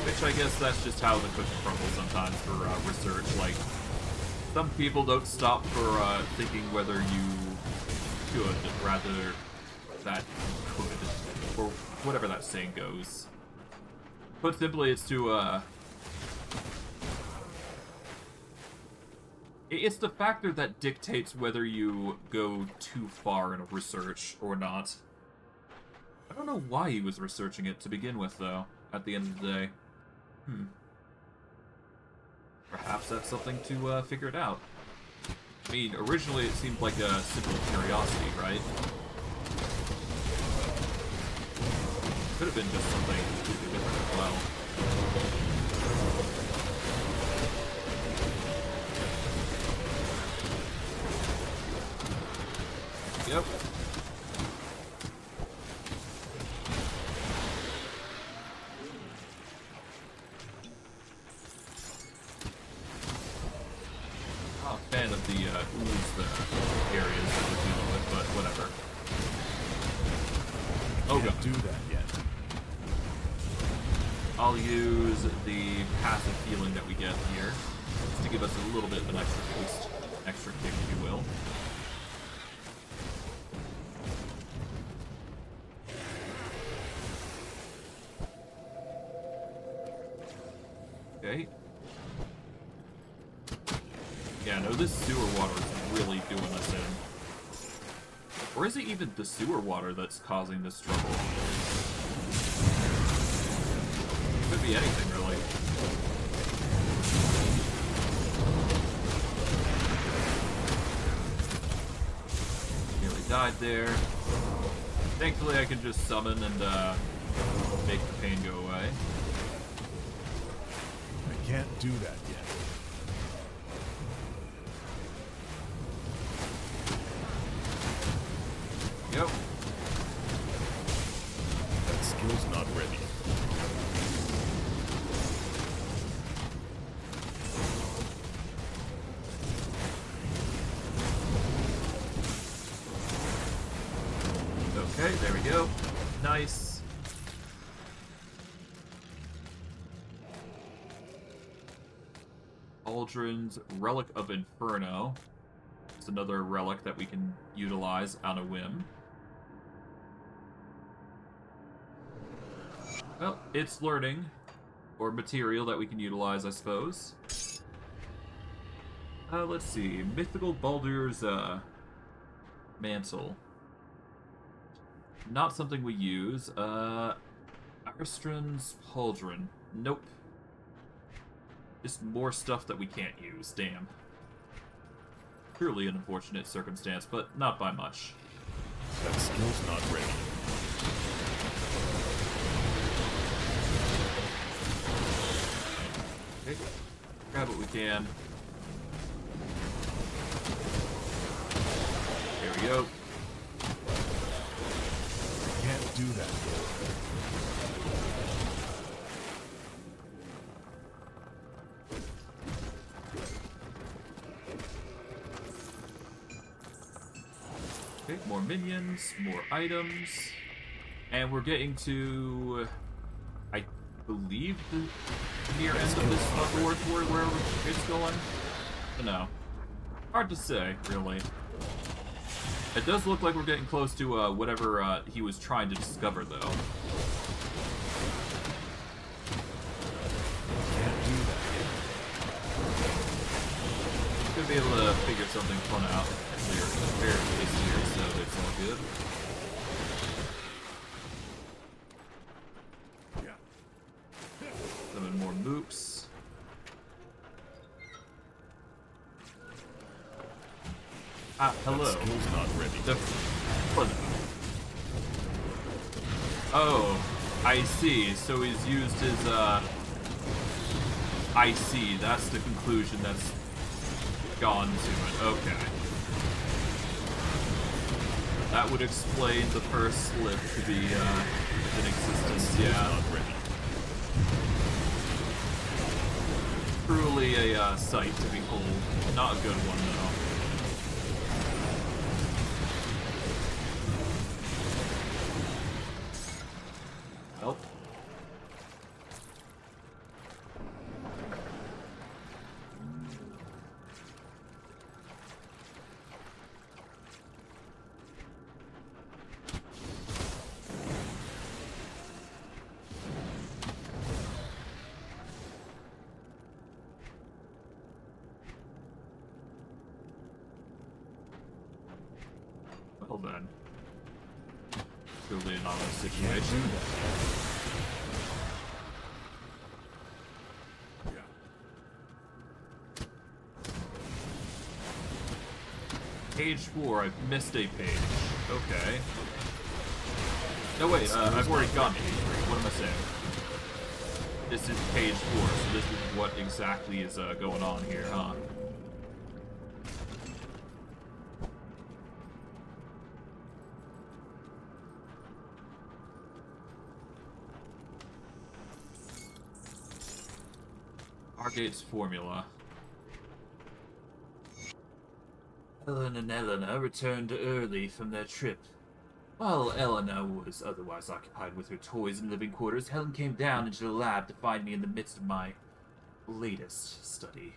Which I guess that's just how the cookie crumbles sometimes for research. Like, some people don't stop for thinking whether you should, rather that you could, or whatever that saying goes. Put simply, it's to, it's the factor that dictates whether you go too far in a research or not. I don't know why he was researching it to begin with, though, at the end of the day. Perhaps that's something to figure it out. I mean, originally it seemed like a simple curiosity, right? Could have been just something completely different as well. Yep. Not a fan of the ooze areas that we're dealing with, but whatever. Oh god. Can't do that yet. I'll use the passive healing that we get here, just to give us a little bit of an extra boost, extra kick, if you will. Okay. Yeah, no, this sewer water is really doing us in. Or is it even the sewer water that's causing this trouble? Could be anything, really. Nearly died there. Thankfully, I can just summon and make the pain go away. I can't do that yet. Yep. That skill's not ready. Okay, there we go. Nice. Aldrin's Relic of Inferno. It's another relic that we can utilize on a whim. Well, it's learning, or material that we can utilize, I suppose. Let's see. Mythical Baldur's Mantle. Not something we use. Aristrin's Pauldron. Nope. Just more stuff that we can't use. Damn. Truly an unfortunate circumstance, but not by much. That skill's not ready. Okay. Grab what we can. There we go. Can't do that yet. Okay, more minions, more items, and we're getting to, I believe, the near end of this board where it's going. I don't know. Hard to say, really. It does look like we're getting close to whatever he was trying to discover, though. Can't do that yet. Could be able to figure something fun out. Actually, or very tasty here, so it's all good. mooks. Ah, hello. Skill's not ready. Oh, I see. So he's used his, I see. That's the conclusion that's gone to it. Okay. That would explain the first slip to be, in existence, yeah. Not ready. Truly a, sight to behold. Not a good one, though. Well. Well then. Truly an honest situation. Page 4, I've missed a page. Okay. No wait, I've already gone to page 3. What am I saying? This is page 4, so this is what exactly is going on here, huh? Hargate's formula. Helen and Eleanor returned early from their trip. While Eleanor was otherwise occupied with her toys and living quarters, Helen came down into the lab to find me in the midst of my latest study.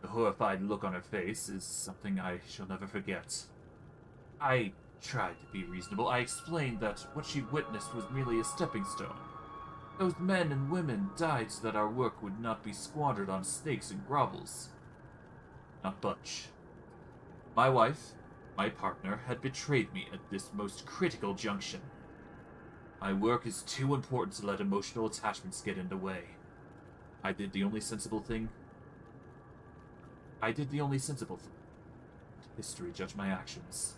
The horrified look on her face is something I shall never forget. I tried to be reasonable. I explained that what she witnessed was merely a stepping stone. Those men and women died so that our work would not be squandered on snakes and grovels. Not budge. My wife, my partner, had betrayed me at this most critical junction. My work is too important to let emotional attachments get in the way. I did the only sensible thing. History judged my actions.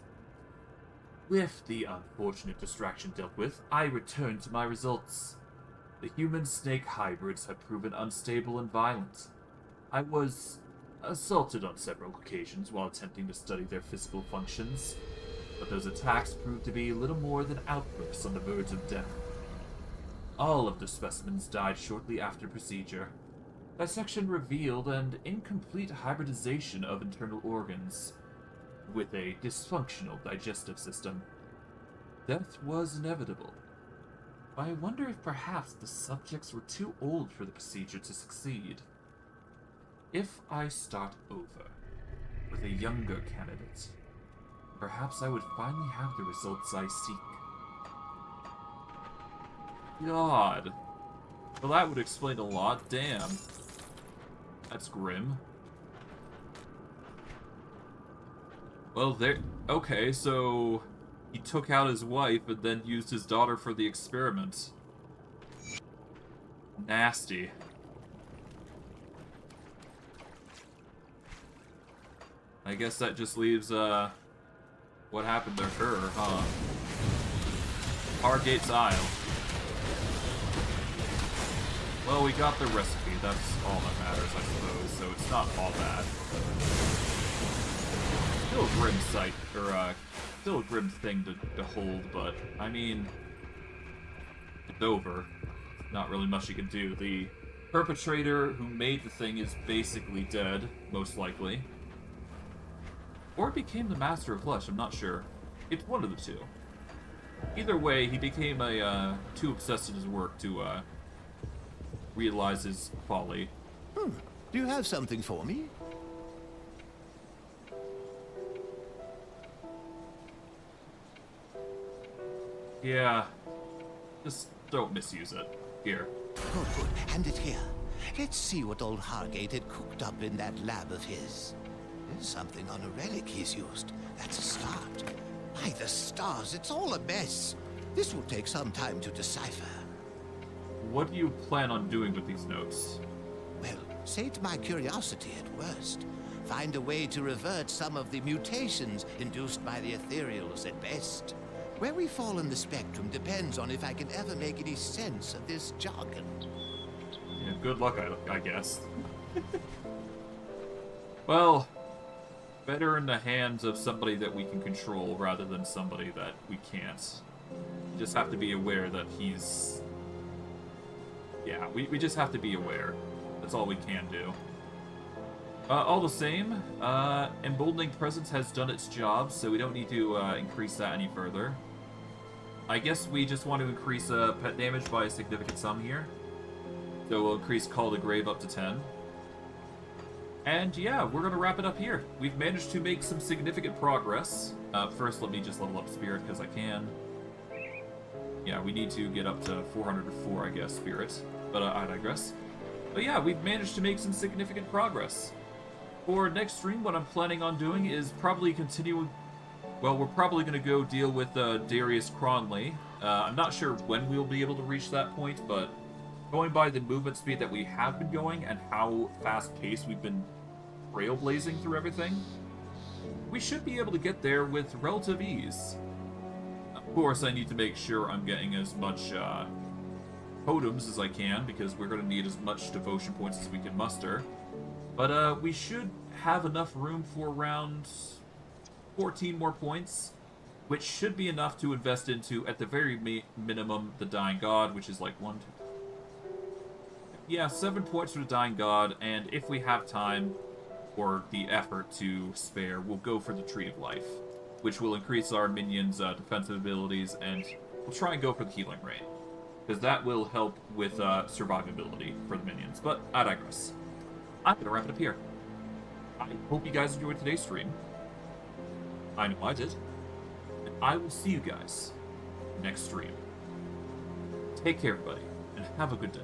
With the unfortunate distraction dealt with, I returned to my results. The human-snake hybrids have proven unstable and violent. I was assaulted on several occasions while attempting to study their physical functions, but those attacks proved to be little more than outbursts on the verge of death. All of the specimens died shortly after procedure. Dissection revealed an incomplete hybridization of internal organs, with a dysfunctional digestive system. Death was inevitable. I wonder if perhaps the subjects were too old for the procedure to succeed. If I start over with a younger candidate, perhaps I would finally have the results I seek. God. Well, that would explain a lot. Damn. That's grim. Well, there... Okay, so... he took out his wife and then used his daughter for the experiment. Nasty. I guess that just leaves, what happened to her, huh? Hargate's Isle. Well, we got the recipe, that's all that matters, I suppose, so it's not all bad. Still a grim sight, or, still a grim thing to hold, but, I mean, it's over. Not really much you can do. The perpetrator who made the thing is basically dead, most likely. Or became the master of flesh, I'm not sure. It's one of the two. Either way, he became too obsessed in his work to, realize his folly. Do you have something for me? Yeah. Just don't misuse it. Here. Good, good. Hand it here. Let's see what old Hargate had cooked up in that lab of his. There's something on a relic he's used. That's a start. By the stars, it's all a mess. This will take some time to decipher. what do you plan on doing with these notes? Well, sate my curiosity at worst. Find a way to revert some of the mutations induced by the ethereals at best. Where we fall in the spectrum depends on if I can ever make any sense of this jargon. Yeah, good luck, I guess. Well, better in the hands of somebody that we can control rather than somebody that we can't. We just have to be aware that he's... Yeah, we just have to be aware. That's all we can do. All the same, Emboldening Presence has done its job, so we don't need to increase that any further. I guess we just want to increase pet damage by a significant sum here. So we'll increase Call to Grave up to 10. And yeah, we're going to wrap it up here. We've managed to make some significant progress. First, let me just level up Spirit, because I can. Yeah, we need to get up to 404, I guess, Spirit. But I digress. But yeah, we've managed to make some significant progress. For next stream, what I'm planning on doing is probably continuing... Well, we're probably going to go deal with Darius Cronley. I'm not sure when we'll be able to reach that point, but going by the movement speed that we have been going and how fast-paced we've been trailblazing through everything, we should be able to get there with relative ease. Of course, I need to make sure I'm getting as much totems as I can, because we're going to need as much devotion points as we can muster. But we should have enough room for around 14 more points, which should be enough to invest into, at the very minimum, the Dying God, which is like 1, 2... Yeah, 7 points for the Dying God, and if we have time or the effort to spare, we'll go for the Tree of Life, which will increase our minions' defensive abilities, and we'll try and go for the Healing Rain, because that will help with survivability for the minions. But I digress. I'm going to wrap it up here. I hope you guys enjoyed today's stream. I know I did. And I will see you guys next stream. Take care, everybody, and have a good day.